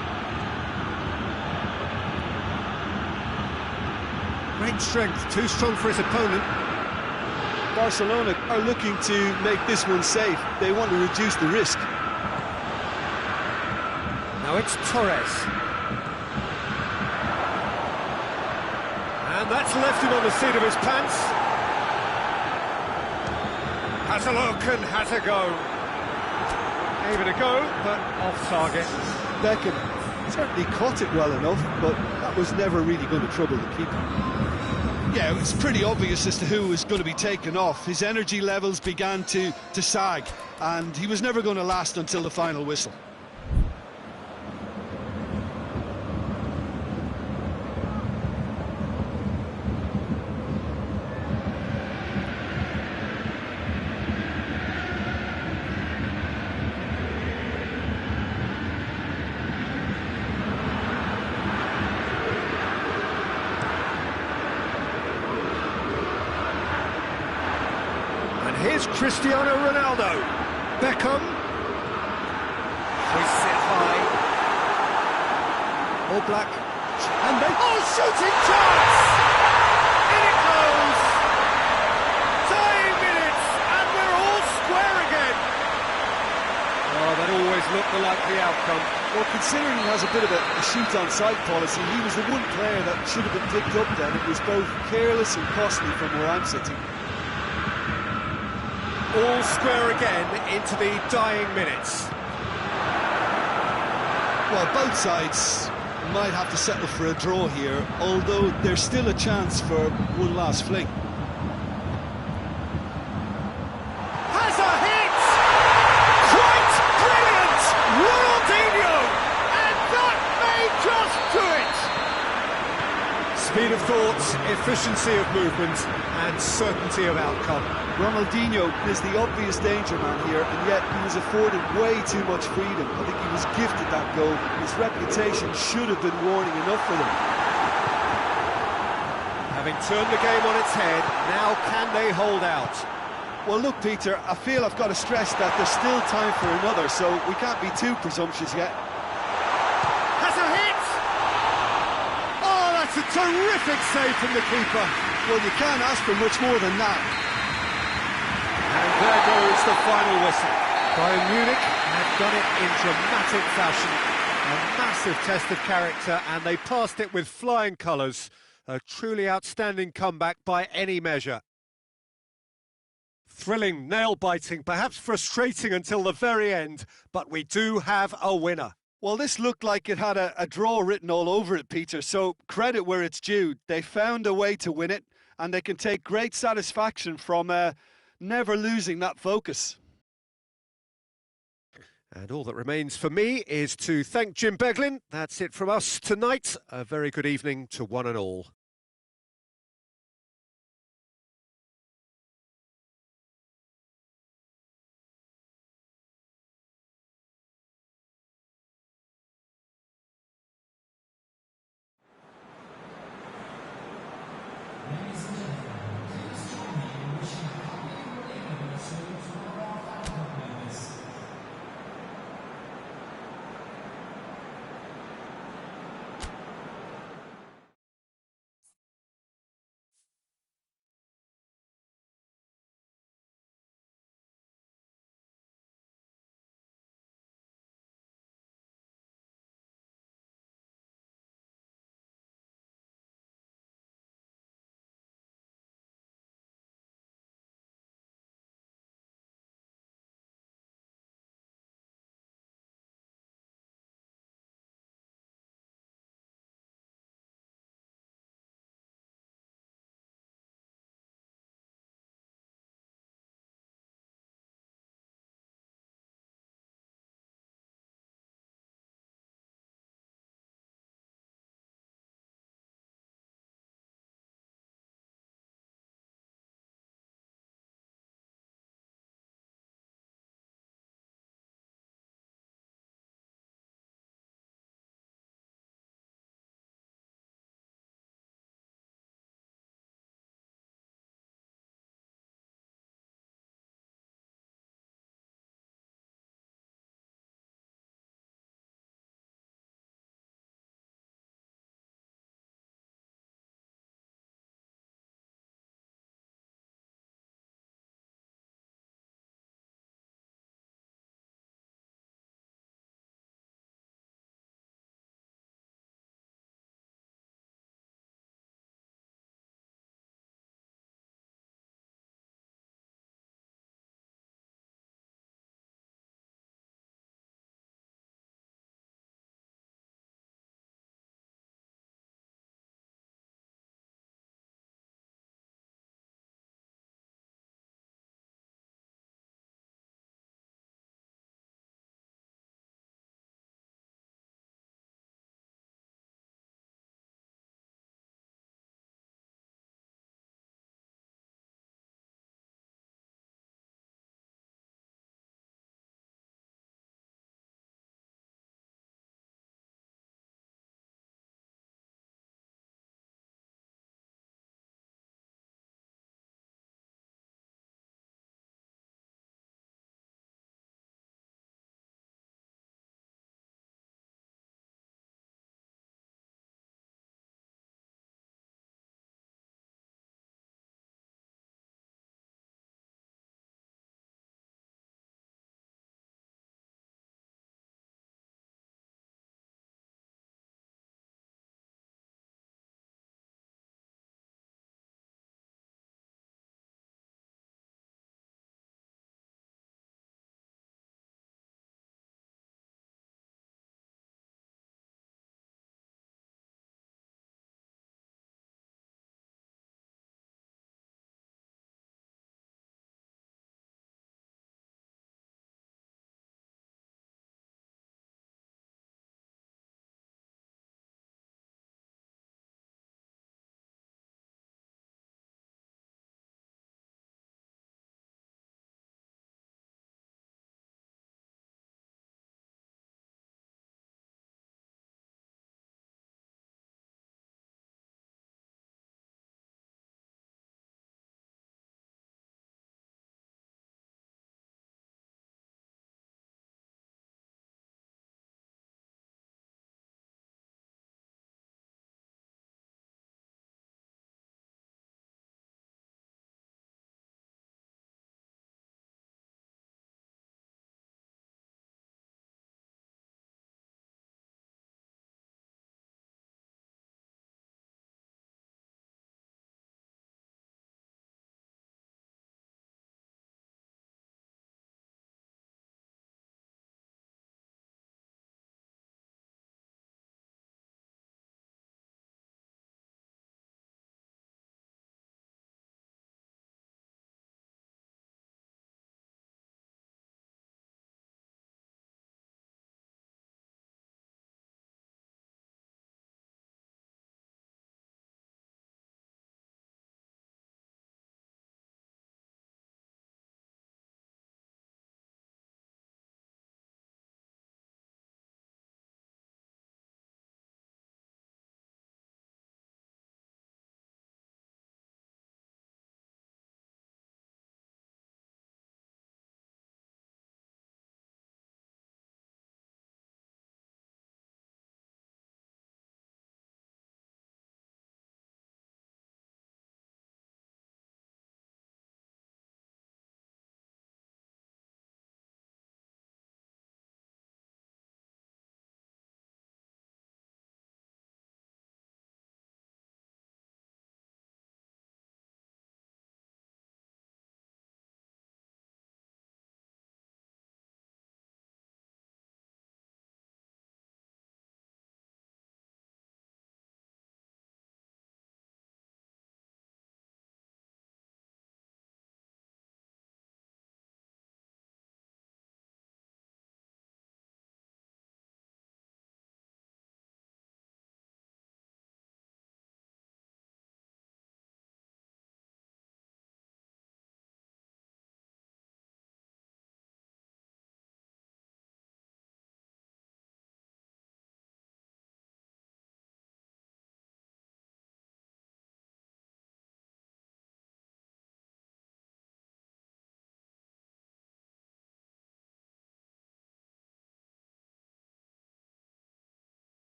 S1: Great strength, too strong for his opponent.
S3: Barcelona are looking to make this one safe. They want to reduce the risk.
S1: Now it's Torres. And that's left him on the seat of his pants. Has a look and has a go. Gave it a go, but off target.
S3: Beckham certainly caught it well enough, but that was never really going to trouble the keeper.
S2: Yeah, it was pretty obvious as to who was going to be taken off. His energy levels began to sag, and he was never going to last until the final whistle.
S1: Here's Cristiano Ronaldo. Beckham. Hoists it high. All black. And they... Oh, shooting chance! In it goes! Dying minutes, and we're all square again. Oh, that always looked the likely outcome.
S3: Well, considering he has a bit of a shoot-on-sight policy, he was the one player that should have been picked up then. It was both careless and costly from where I'm sitting.
S1: All square again into the dying minutes.
S2: Well, both sides might have to settle for a draw here, although there's still a chance for one last fling.
S1: Has a hit! Quite brilliant! Ronaldinho! And that may just do it! Speed of thought, efficiency of movement, and certainty of outcome.
S3: Ronaldinho is the obvious danger man here, and yet he was afforded way too much freedom. I think he was gifted that goal. His reputation should have been warning enough for them.
S1: Having turned the game on its head, now can they hold out?
S3: Well, look, Peter, I feel I've got to stress that there's still time for another, so we can't be too presumptuous yet.
S1: Has a hit! Oh, that's a terrific save from the keeper.
S2: Well, you can't ask for much more than that.
S1: And there goes the final whistle. Bayern Munich have done it in dramatic fashion. A massive test of character, and they passed it with flying colours. A truly outstanding comeback by any measure. Thrilling, nail-biting, perhaps frustrating until the very end, but we do have a winner.
S2: Well, this looked like it had a draw written all over it, Peter, so credit where it's due. They found a way to win it, and they can take great satisfaction from never losing that focus.
S1: And all that remains for me is to thank Jim Beglin. That's it from us tonight. A very good evening to one and all.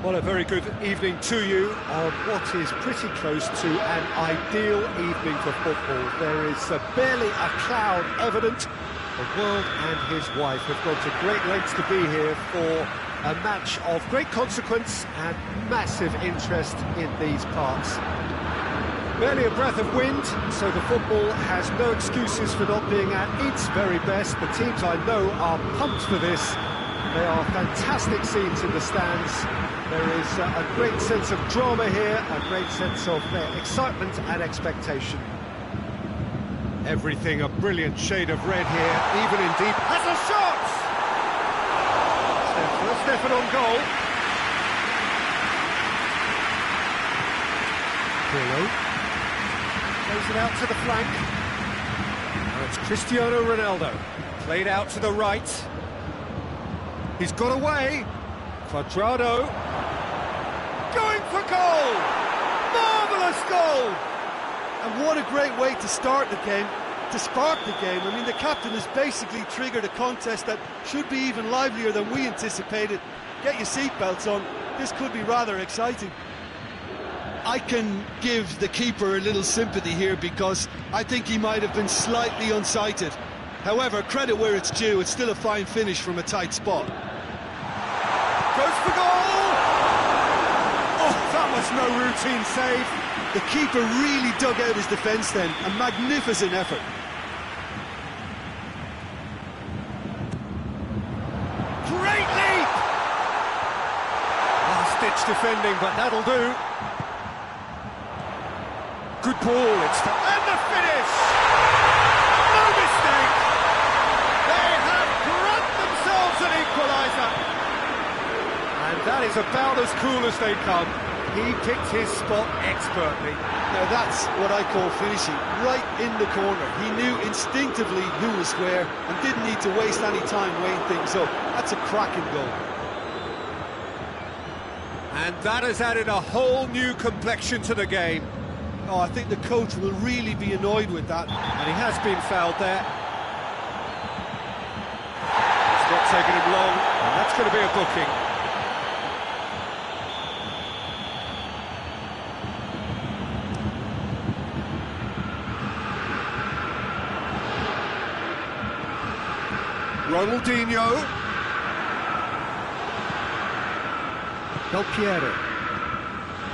S1: Well, a very good evening to you on what is pretty close to an ideal evening for football. There is barely a cloud evident. The world and his wife have gone to great lengths to be here for a match of great consequence and massive interest in these parts. Barely a breath of wind, so the football has no excuses for not being at its very best. The teams I know are pumped for this. They are fantastic scenes in the stands. There is a great sense of drama here, a great sense of excitement and expectation. Everything a brilliant shade of red here, even in deep. Has a shot! Stefan on goal. Pirlo. Plays it out to the flank. Now it's Cristiano Ronaldo. Played out to the right. He's got away. Cuadrado. Going for goal! Marvellous goal!
S3: And what a great way to start the game, to spark the game. I mean, the captain has basically triggered a contest that should be even livelier than we anticipated. Get your seatbelts on. This could be rather exciting.
S2: I can give the keeper a little sympathy here because I think he might have been slightly unsighted. However, credit where it's due, it's still a fine finish from a tight spot.
S1: Goes for goal! Oh, that was no routine save.
S2: The keeper really dug out his defence then, a magnificent effort.
S1: Great leap! Last-ditch defending, but that'll do. Good ball, and the finish! No mistake! They have grabbed themselves an equaliser! And that is about as cool as they come. He picked his spot expertly.
S3: Now that's what I call finishing, right in the corner. He knew instinctively who was where and didn't need to waste any time weighing things up. That's a cracking goal.
S1: And that has added a whole new complexion to the game.
S3: Oh, I think the coach will really be annoyed with that.
S1: And he has been fouled there. It's not taken him long, and that's going to be a booking. Ronaldinho. Del Piero.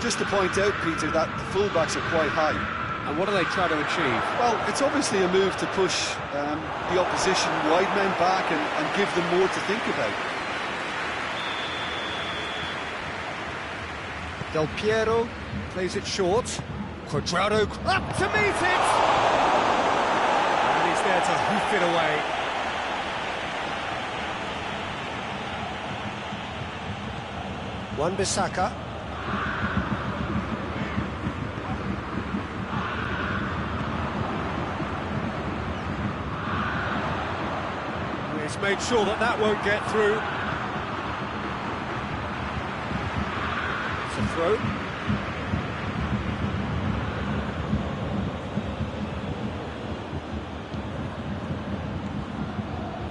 S3: Just to point out, Peter, that the fullbacks are quite high.
S1: And what do they try to achieve?
S3: Well, it's obviously a move to push the opposition wide men back and give them more to think about.
S1: Del Piero plays it short. Cuadrado up to meet it! And he's there to hoof it away. Wan-Bissaka. He's made sure that that won't get through. It's a throw.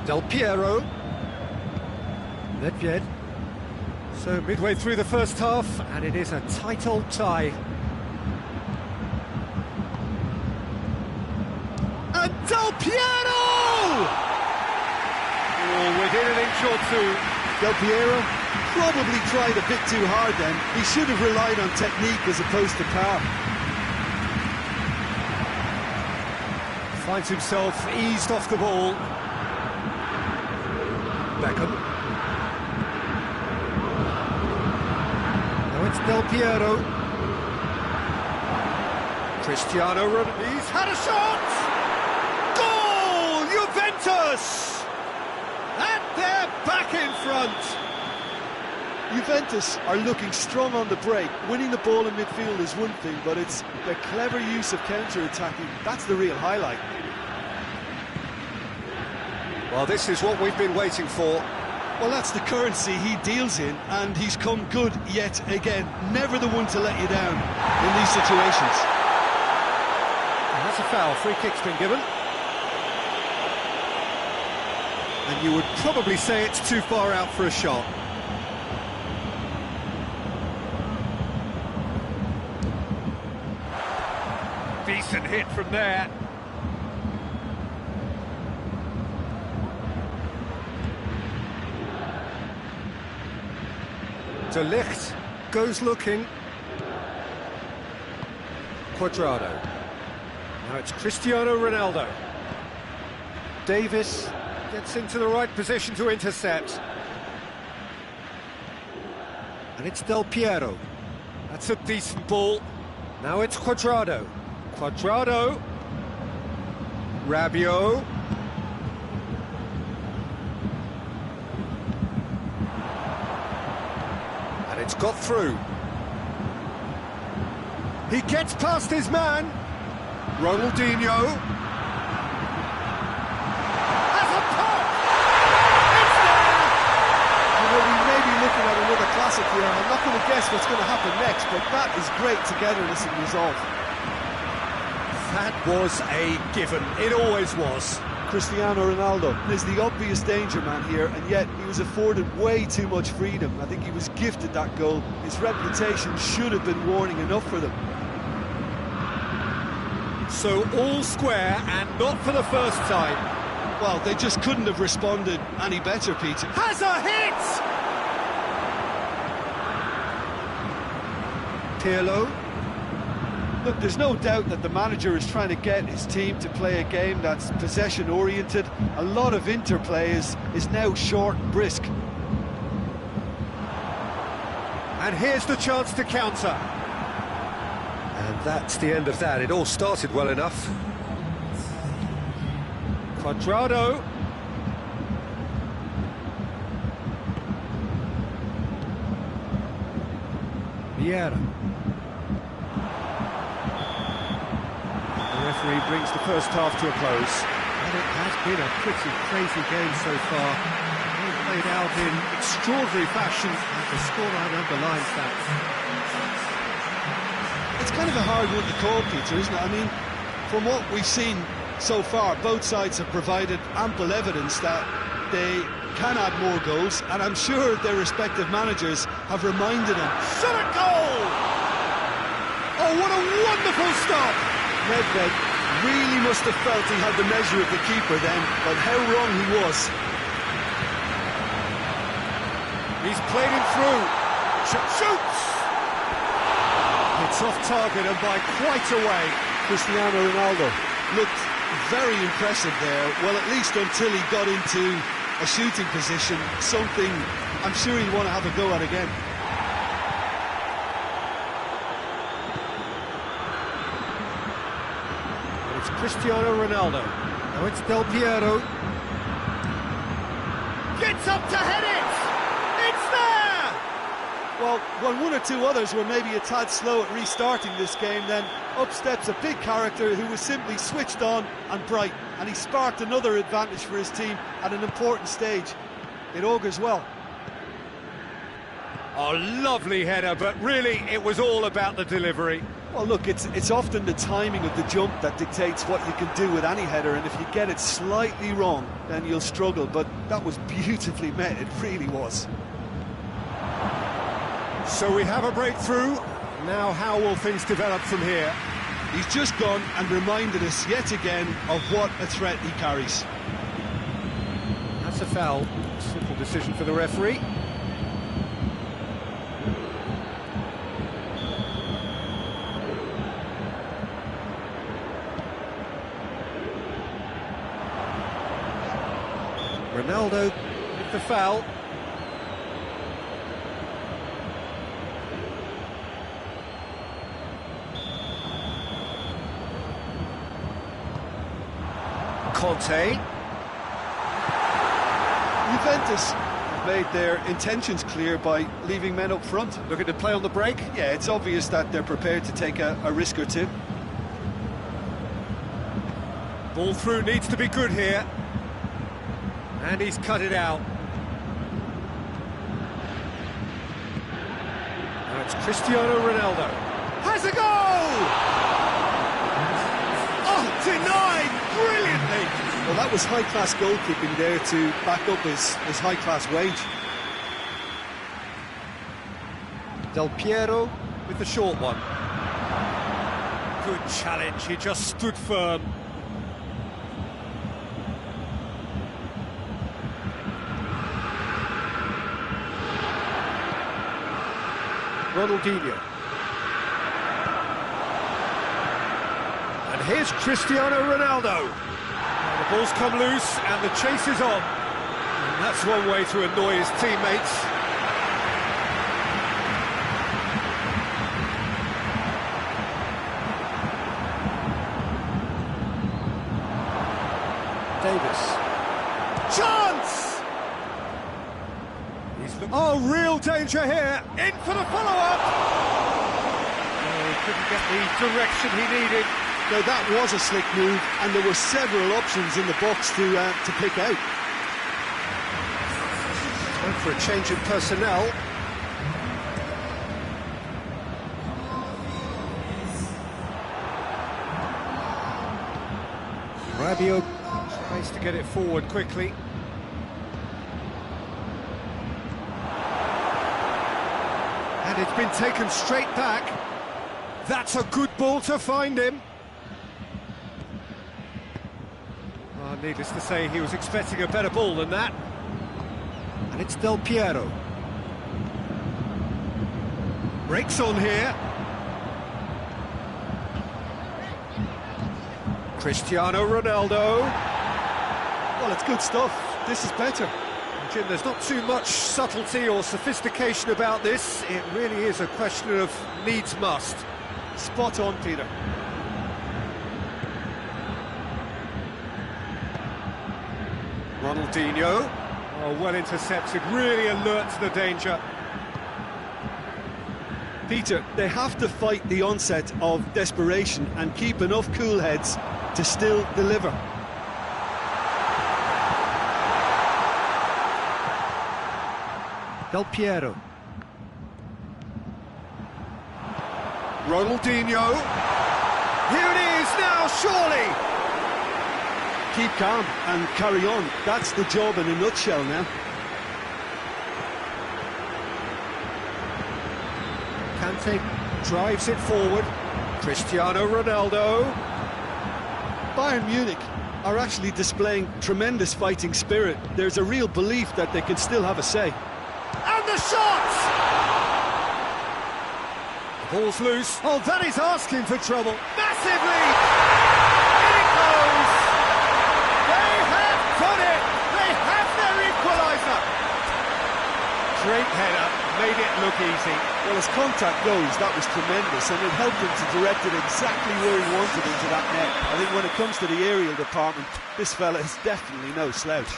S1: Del Piero. Nedved. So midway through the first half, and it is a tight old tie. And Del Piero! Oh, within an inch or two.
S3: Del Piero probably tried a bit too hard then. He should have relied on technique as opposed to power.
S1: Finds himself eased off the ball. Beckham. It's Del Piero. Cristiano Ronaldo. He's had a shot! Goal! Juventus! And they're back in front.
S3: Juventus are looking strong on the break. Winning the ball in midfield is one thing, but it's the clever use of counter-attacking. That's the real highlight.
S1: Well, this is what we've been waiting for.
S2: Well, that's the currency he deals in, and he's come good yet again. Never the one to let you down in these situations.
S1: And that's a foul. Free kick's been given. And you would probably say it's too far out for a shot. hit from there. De Ligt goes looking. Cuadrado. Now it's Cristiano Ronaldo. Davis gets into the right position to intercept. And it's Del Piero. That's a decent ball. Now it's Cuadrado. Cuadrado. Rabiot. And it's got through. He gets past his man. Ronaldinho. Has a pop! It's there!
S3: You know, we may be looking at another classic here. I'm not going to guess what's going to happen next, but that is great togetherness and resolve.
S1: That was a given. It always was.
S3: Cristiano Ronaldo is the obvious danger man here, and yet he was afforded way too much freedom. I think he was gifted that goal. His reputation should have been warning enough for them.
S1: So all square, and not for the first time.
S2: Well, they just couldn't have responded any better, Peter.
S1: Has a hit! Pirlo.
S3: Look, there's no doubt that the manager is trying to get his team to play a game that's possession-oriented. A lot of interplay is now short and brisk.
S1: And here's the chance to counter. And that's the end of that. It all started well enough. Cuadrado. Vieira. The referee brings the first half to a close. And it has been a pretty crazy game so far. All played out in extraordinary fashion, and the scoreline underlines that.
S2: It's kind of a hard one to call, Peter, isn't it? I mean, from what we've seen so far, both sides have provided ample evidence that they can add more goals, and I'm sure their respective managers have reminded them.
S1: Shot a goal! Oh, what a wonderful stop!
S3: Nedved really must have felt he had the measure of the keeper then, but how wrong he was.
S1: He's played him through. Shoots! It's off target and by quite a way.
S3: Cristiano Ronaldo
S2: Looked very impressive there, well, at least until he got into a shooting position, something I'm sure he'll want to have a go at again.
S1: And it's Cristiano Ronaldo. Now it's Del Piero. Gets up to head it! It's there!
S3: Well, when one or two others were maybe a tad slow at restarting this game, then up steps a big character who was simply switched on and bright, and he sparked another advantage for his team at an important stage. It augurs well.
S1: Oh, lovely header, but really it was all about the delivery.
S3: Well, look, it's often the timing of the jump that dictates what you can do with any header, and if you get it slightly wrong, then you'll struggle, but that was beautifully met, it really was.
S1: So we have a breakthrough. Now how will things develop from here?
S2: He's just gone and reminded us yet again of what a threat he carries.
S1: That's a foul. Simple decision for the referee. Ronaldo with the foul. Conte.
S3: Juventus made their intentions clear by leaving men up front.
S1: Looking to play on the break.
S3: Yeah, it's obvious that they're prepared to take a risk or two.
S1: Ball through needs to be good here. And he's cut it out. Now it's Cristiano Ronaldo. Has a goal! Oh, denied brilliantly!
S3: Well, that was high-class goalkeeping there to back up his high-class wage.
S1: Del Piero with the short one. Good challenge, he just stood firm. Ronaldinho. And here's Cristiano Ronaldo. And the ball's come loose and the chase is on. And that's one way to annoy his teammates. Davis. Chance! Oh, real danger here. In for the follow-up. Oh, he couldn't get the direction he needed.
S3: No, that was a slick move, and there were several options in the box to pick out.
S1: Time for a change in personnel. Rabiot tries to get it forward quickly. And it's been taken straight back. That's a good ball to find him. Oh, needless to say, he was expecting a better ball than that. And it's Del Piero. Breaks on here. Cristiano Ronaldo.
S3: Well, it's good stuff. This is better.
S1: Jim, there's not too much subtlety or sophistication about this. It really is a question of needs must.
S3: Spot on, Peter.
S1: Ronaldinho. Oh, well intercepted, really alert to the danger.
S3: Peter, they have to fight the onset of desperation and keep enough cool heads to still deliver.
S1: Del Piero. Ronaldinho. Here it is now, surely.
S3: Keep calm and carry on. That's the job in a nutshell now.
S1: Kante drives it forward. Cristiano Ronaldo.
S3: Bayern Munich are actually displaying tremendous fighting spirit. There's a real belief that they can still have a say.
S1: And the shot! The ball's loose. Oh, that is asking for trouble. Massively! In it goes! They have done it! They have their equaliser! Great header, made it look easy.
S3: Well, as contact goes, that was tremendous, and it helped him to direct it exactly where he wanted into that net. I think when it comes to the aerial department, this fella is definitely no slouch.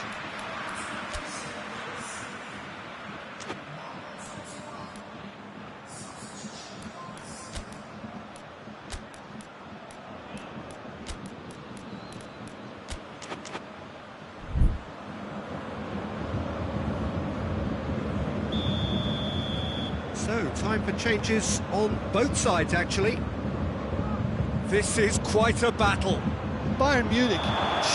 S1: So, time for changes on both sides, actually. This is quite a battle.
S3: Bayern Munich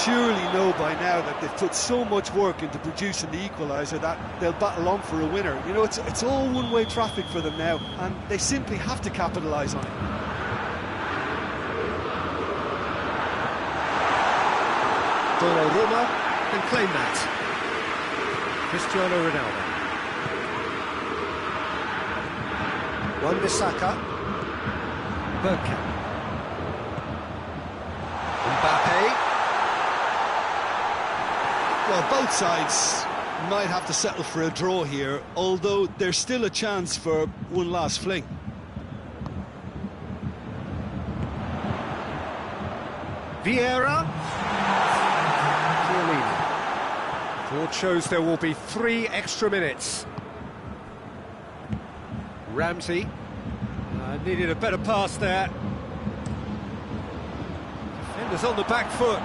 S3: surely know by now that they've put so much work into producing the equaliser that they'll battle on for a winner. You know, it's all one-way traffic for them now, and they simply have to capitalise on it.
S1: Donnarumma can claim that. Cristiano Ronaldo. Wan-Bissaka. Bergkamp. Mbappe.
S3: Well, both sides might have to settle for a draw here, although there's still a chance for one last fling.
S1: Vieira. Ford shows there will be 3 extra minutes. Ramsey needed a better pass there. Defenders on the back foot.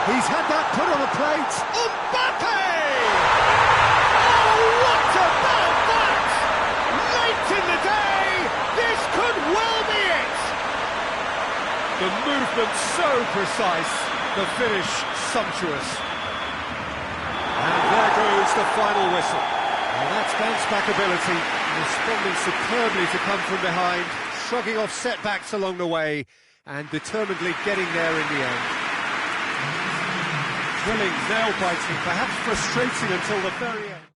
S1: He's had that put on a plate. Mbappe! Oh, what about that? Late in the day, this could well be it. The movement so precise, the finish sumptuous. And there goes the final whistle. Well, that's bounce-back ability, responding superbly to come from behind. shrugging off setbacks along the way and determinedly getting there in the end. Thrilling, nail-biting, perhaps frustrating until the very end.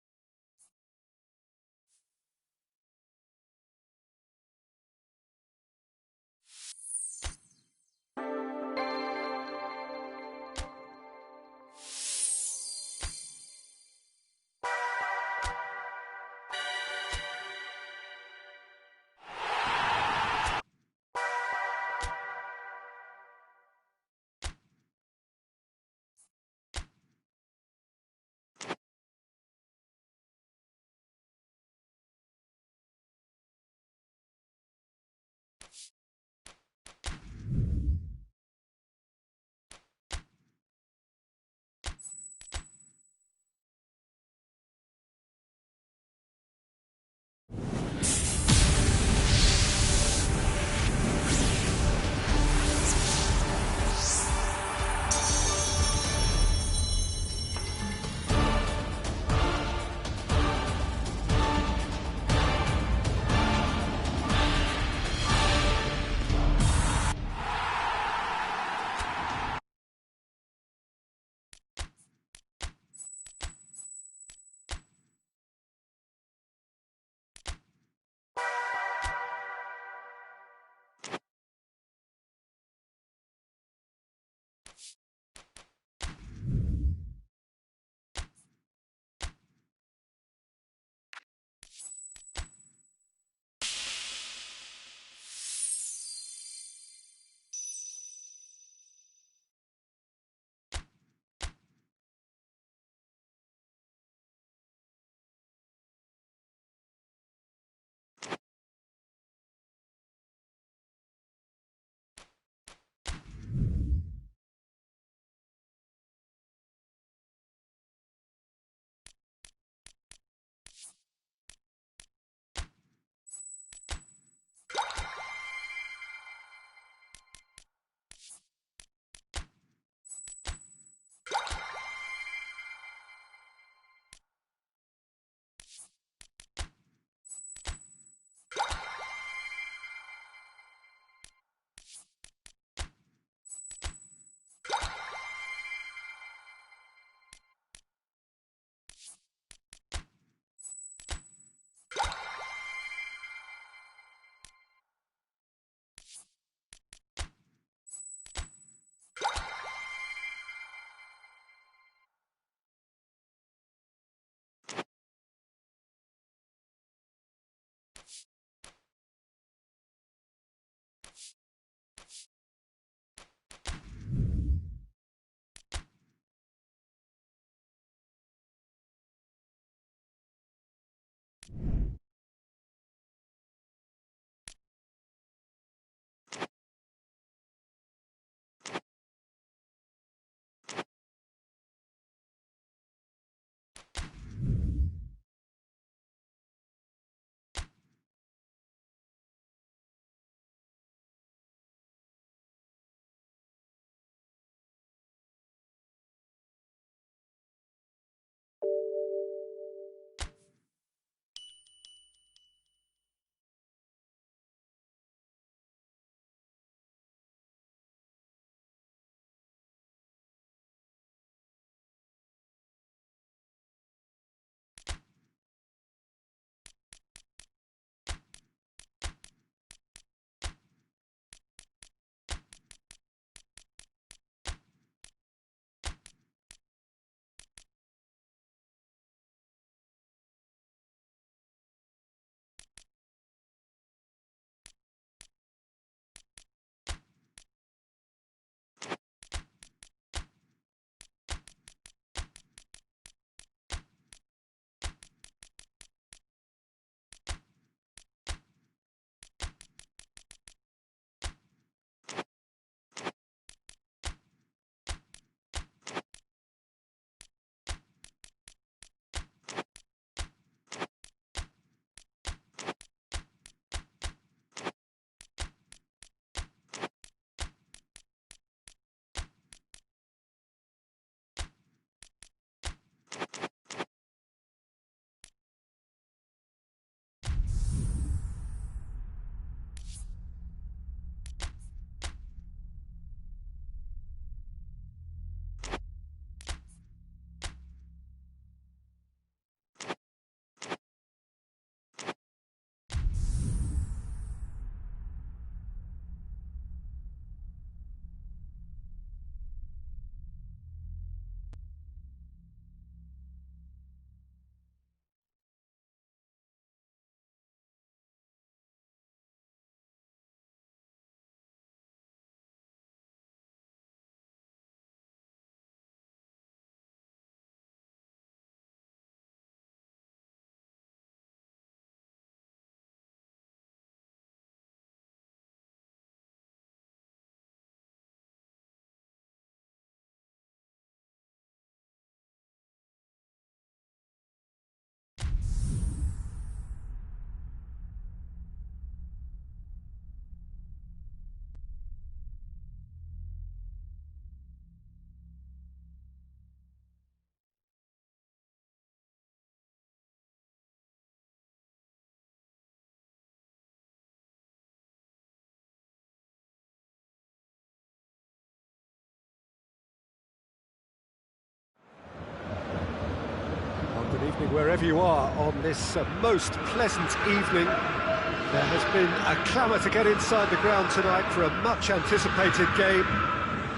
S1: evening, wherever you are on this most pleasant evening. There has been a clamour to get inside the ground tonight for a much-anticipated game.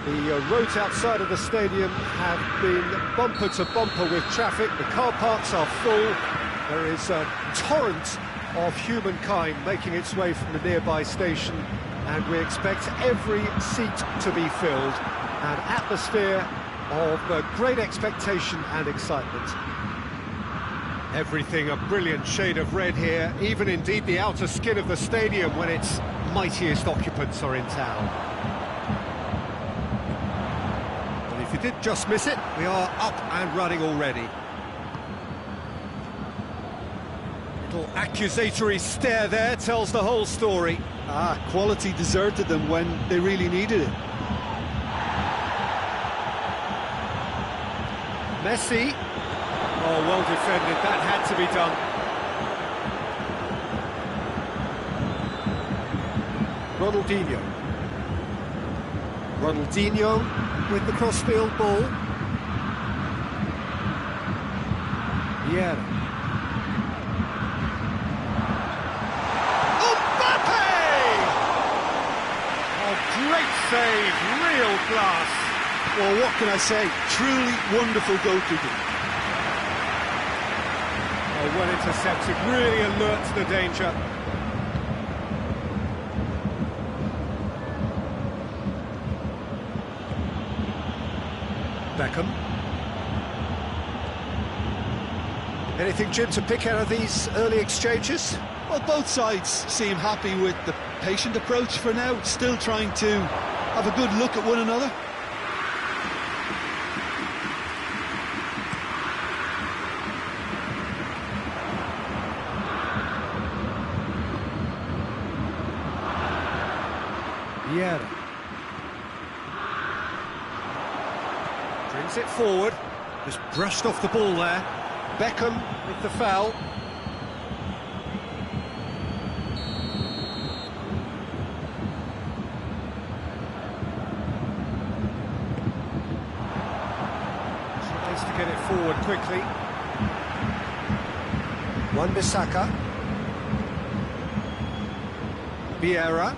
S1: The roads outside of the stadium have been bumper to bumper with traffic. The car parks are full. There is a torrent of humankind making its way from the nearby station, and we expect every seat to be filled. An atmosphere of great expectation and excitement. Everything a brilliant shade of red here, even indeed the outer skin of the stadium when its mightiest occupants are in town. Well, if you did just miss it, we are up and running already. Little accusatory stare there tells the whole story.
S3: Quality deserted them when they really needed it.
S1: Messi. Oh, well defended, that had to be done. Ronaldinho with the crossfield ball. Vieira. Great save, real class.
S3: Well, what can I say? Truly wonderful goalkeeping.
S1: Oh, well intercepted, really alert to the danger. Beckham. Anything, Jim, to pick out of these early exchanges?
S3: Well, both sides seem happy with the patient approach for now, still trying to have a good look at one another.
S1: Vieira. Brings it forward. Just brushed off the ball there. Beckham with the foul. To get it forward quickly. Wan-Bissaka. Vieira.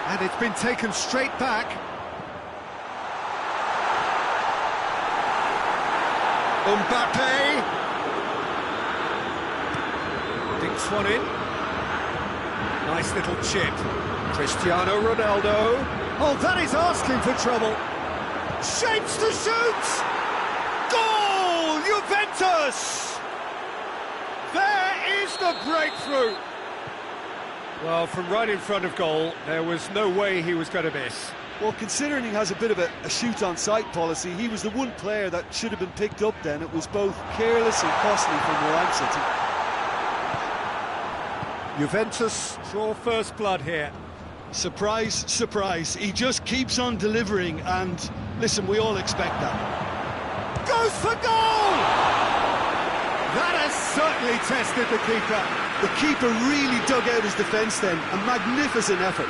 S1: And it's been taken straight back. Mbappe. Dinks one in. Nice little chip. Cristiano Ronaldo. Oh, that is asking for trouble. Shapes to shoot! Goal! Juventus! There is the breakthrough. Well, from right in front of goal, there was no way he was going to miss.
S3: Well, considering he has a bit of a shoot-on-sight policy, he was the one player that should have been picked up then. It was both careless and costly from Milan City.
S1: Juventus draw first blood here.
S3: Surprise, surprise. He just keeps on delivering, and listen, we all expect that.
S1: Goes for goal! That has certainly tested the keeper.
S3: The keeper really dug out his defence then. A magnificent effort.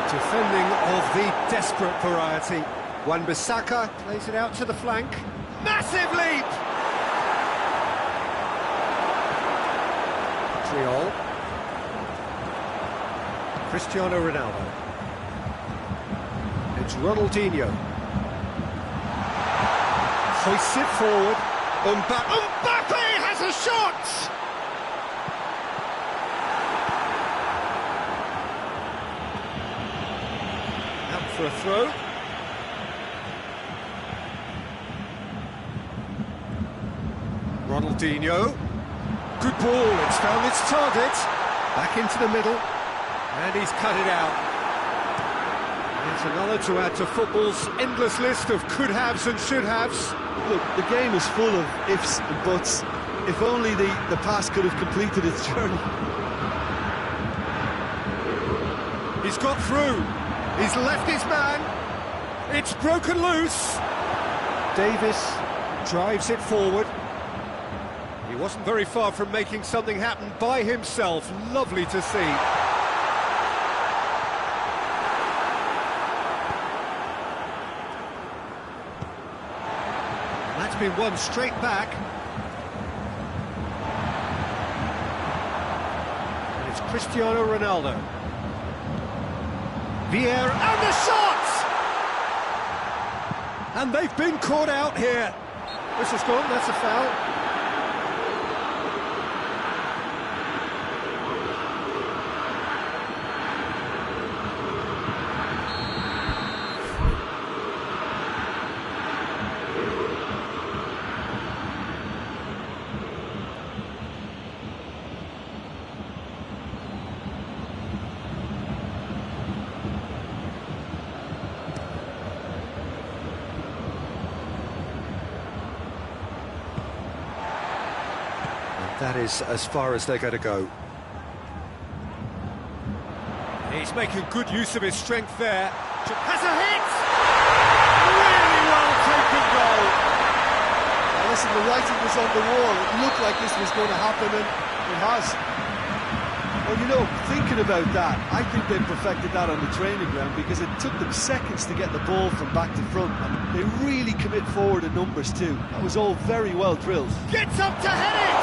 S1: Defending of the desperate variety. Wan-Bissaka plays it out to the flank. Massive leap! Triol. Cristiano Ronaldo. It's Ronaldinho. Hoists it forward. Mbappe has a shot! Out for a throw. Ronaldinho. Good ball, it's found its target. Back into the middle. And he's cut it out. It's another to add to football's endless list of could-haves and should-haves.
S3: Look, the game is full of ifs and buts. If only the pass could have completed its journey.
S1: He's got through. He's left his man. It's broken loose. Davis drives it forward. He wasn't very far from making something happen by himself. Lovely to see. That's been won straight back. And it's Cristiano Ronaldo. Vieira, and the shot! And they've been caught out here. This is gone, that's a foul. That is as far as they're going to go. He's making good use of his strength there. Has a hit! Really well taken goal.
S3: Now listen, the writing was on the wall. It looked like this was going to happen, and it has. Well, you know, thinking about that, I think they perfected that on the training ground because it took them seconds to get the ball from back to front, and they really commit forward in numbers too. That was all very well drilled.
S1: Gets up to head it!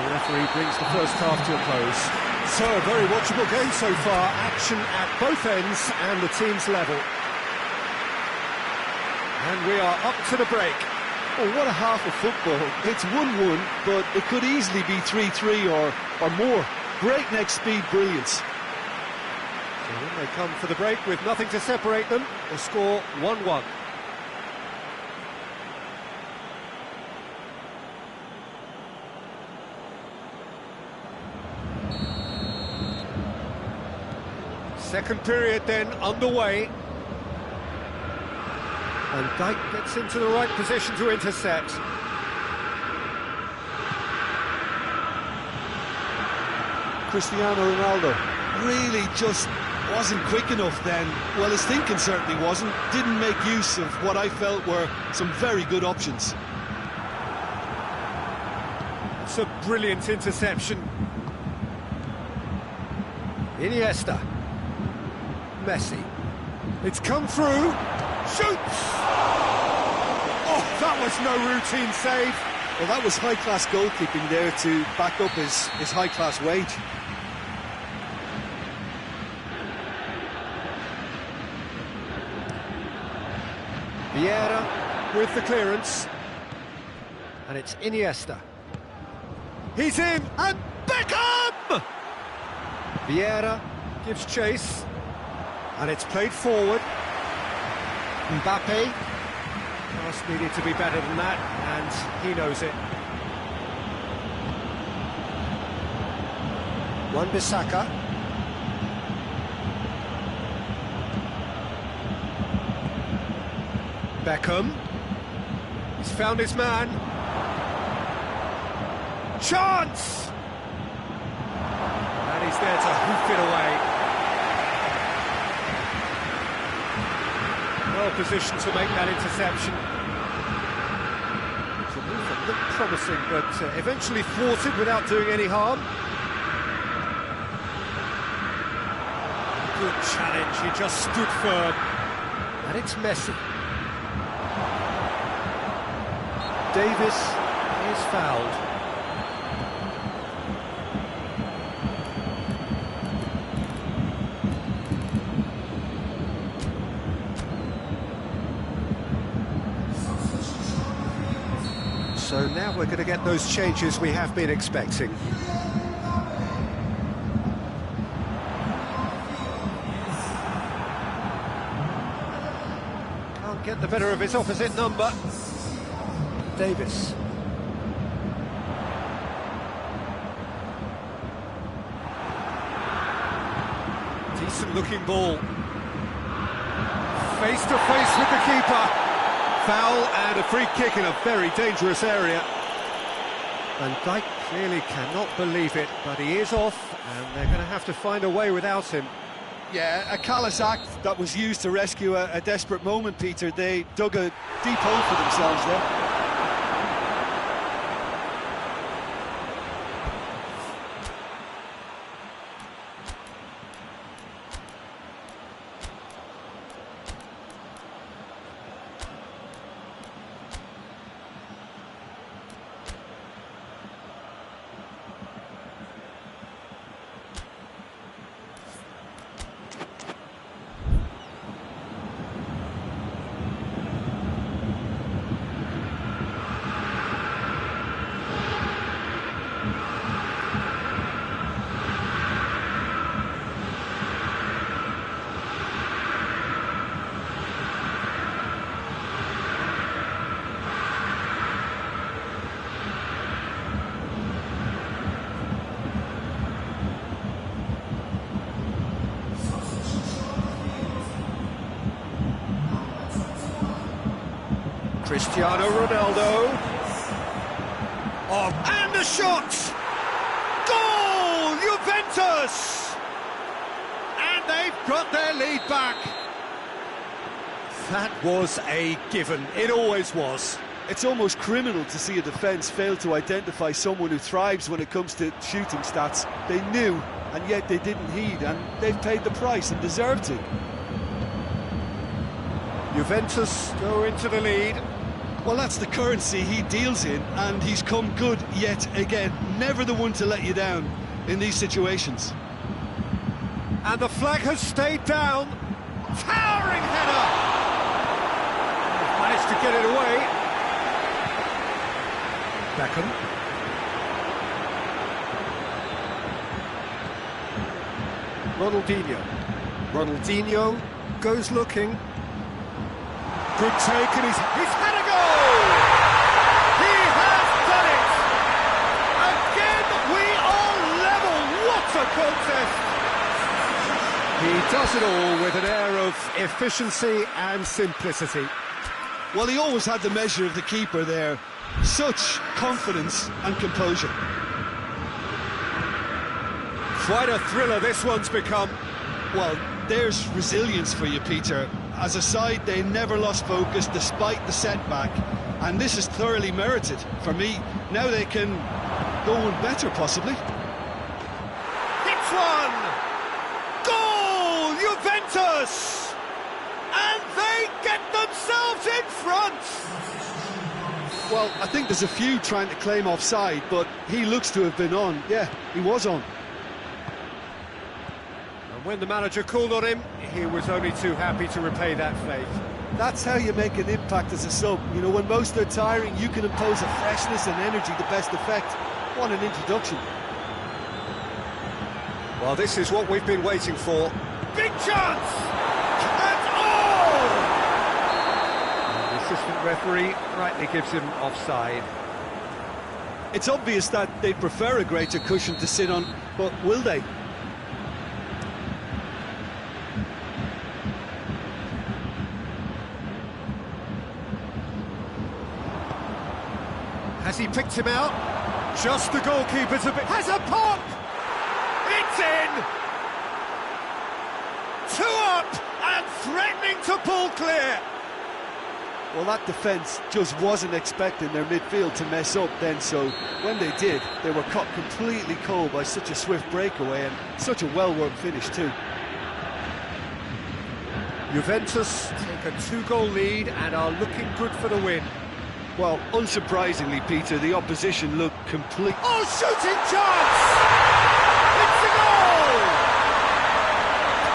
S1: The referee brings the first half to a close. So, a very watchable game so far. Action at both ends and the team's level. And we are up to the break.
S3: Oh, what a half of football. It's 1-1, but it could easily be 3-3 or more. Breakneck speed brilliance.
S1: So when they come for the break with nothing to separate them, the score 1-1. Second period then underway. And Dijk gets into the right position to intercept.
S3: Cristiano Ronaldo really just wasn't quick enough then. Well, his thinking certainly wasn't. Didn't make use of what I felt were some very good options.
S1: It's a brilliant interception. Iniesta. Messi. It's come through. Shoots! Oh, that was no routine save.
S3: Well, that was high-class goalkeeping there to back up his high-class wage.
S1: Vieira with the clearance. And it's Iniesta. He's in, and Beckham! Vieira gives chase. And it's played forward. Mbappe. Pass needed to be better than that, and he knows it. Wan-Bissaka. Beckham. He's found his man. Chance! And he's there to hoof it away. Well positioned to make that interception. It's a move that looked promising, but eventually thwarted without doing any harm. Good challenge, he just stood firm. And it's Messi. Davis is fouled. Now we're going to get those changes we have been expecting. Can't get the better of his opposite number. Davis. Decent looking ball. Face to face with the keeper. Foul and a free kick in a very dangerous area. Van Dijk clearly cannot believe it, but he is off, and they're going to have to find a way without him.
S3: Yeah, a callous act that was used to rescue a desperate moment, Peter. They dug a deep hole for themselves there.
S1: Cristiano Ronaldo. Oh, and the shot! Goal! Juventus! And they've got their lead back. That was a given. It always was.
S3: It's almost criminal to see a defence fail to identify someone who thrives when it comes to shooting stats. They knew, and yet they didn't heed, and they've paid the price and deserved to.
S1: Juventus go into the lead.
S3: Well, that's the currency he deals in, and he's come good yet again. Never the one to let you down in these situations.
S1: And the flag has stayed down. Towering header! Managed to get it away. Beckham. Ronaldinho goes looking. Good take, and he's had a goal! He has done it! Again, we are level! What a contest! He does it all with an air of efficiency and simplicity.
S3: Well, he always had the measure of the keeper there. Such confidence and composure.
S1: Quite a thriller this one's become.
S3: Well, there's resilience for you, Peter. As a side, they never lost focus despite the setback, and this is thoroughly merited for me. Now they can go on better, possibly.
S1: Hits one! Goal! Juventus! And they get themselves in front!
S3: Well, I think there's a few trying to claim offside, but he looks to have been on. Yeah, he was on.
S1: When the manager called on him, he was only too happy to repay that faith.
S3: That's how you make an impact as a sub. You know, when most are tiring, you can impose a freshness and energy to best effect. What an introduction.
S1: Well, this is what we've been waiting for. Big chance! And oh! And the assistant referee rightly gives him offside.
S3: It's obvious that they prefer a greater cushion to sit on, but will they?
S1: Has he picked him out? Just the goalkeeper's a bit... Has a pop! It's in! 2 up and threatening to pull clear!
S3: Well, that defence just wasn't expecting their midfield to mess up then, so when they did, they were caught completely cold by such a swift breakaway and such a well-worked finish too.
S1: Juventus take a 2-goal lead and are looking good for the win.
S3: Well, unsurprisingly, Peter, the opposition looked complete...
S1: Oh, shooting chance! It's a goal!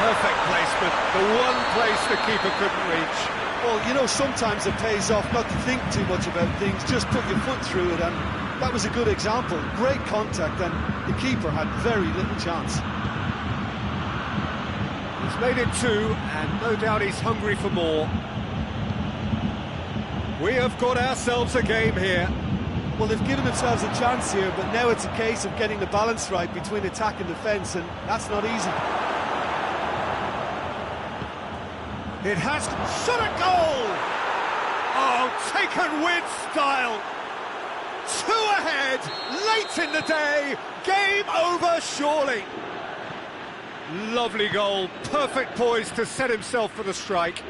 S1: Perfect placement, the one place the keeper couldn't reach.
S3: Well, you know, sometimes it pays off not to think too much about things, just put your foot through it, and that was a good example. Great contact, and the keeper had very little chance.
S1: He's made it 2, and no doubt he's hungry for more. We have got ourselves a game here.
S3: Well, they've given themselves a chance here, but now it's a case of getting the balance right between attack and defence, and that's not easy.
S1: It has shot a goal! Oh, taken with style! 2 ahead, late in the day, game over surely. Lovely goal, perfect poise to set himself for the strike.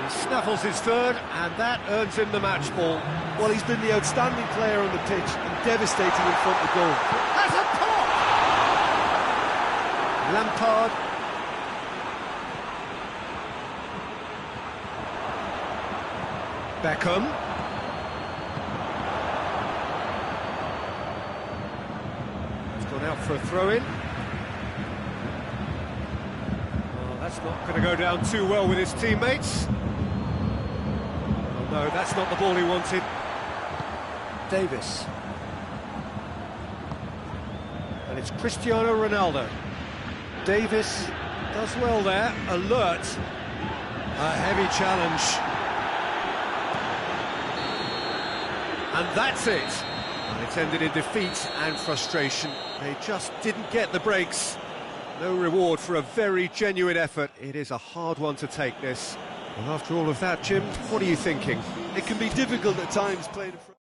S1: He snaffles his third, and that earns him the match ball.
S3: Well, he's been the outstanding player on the pitch and devastating in front of goal.
S1: Has a pop! Lampard. Beckham. He's gone out for a throw-in. Oh, that's not going to go down too well with his teammates. Oh, no, that's not the ball he wanted. Davis. And it's Cristiano Ronaldo. Davis does well there, alert. A heavy challenge. And that's it. And it's ended in defeat and frustration. They just didn't get the breaks. No reward for a very genuine effort. It is a hard one to take, this. Well, after all of that, Jim, what are you thinking?
S3: It can be difficult at times playing in front.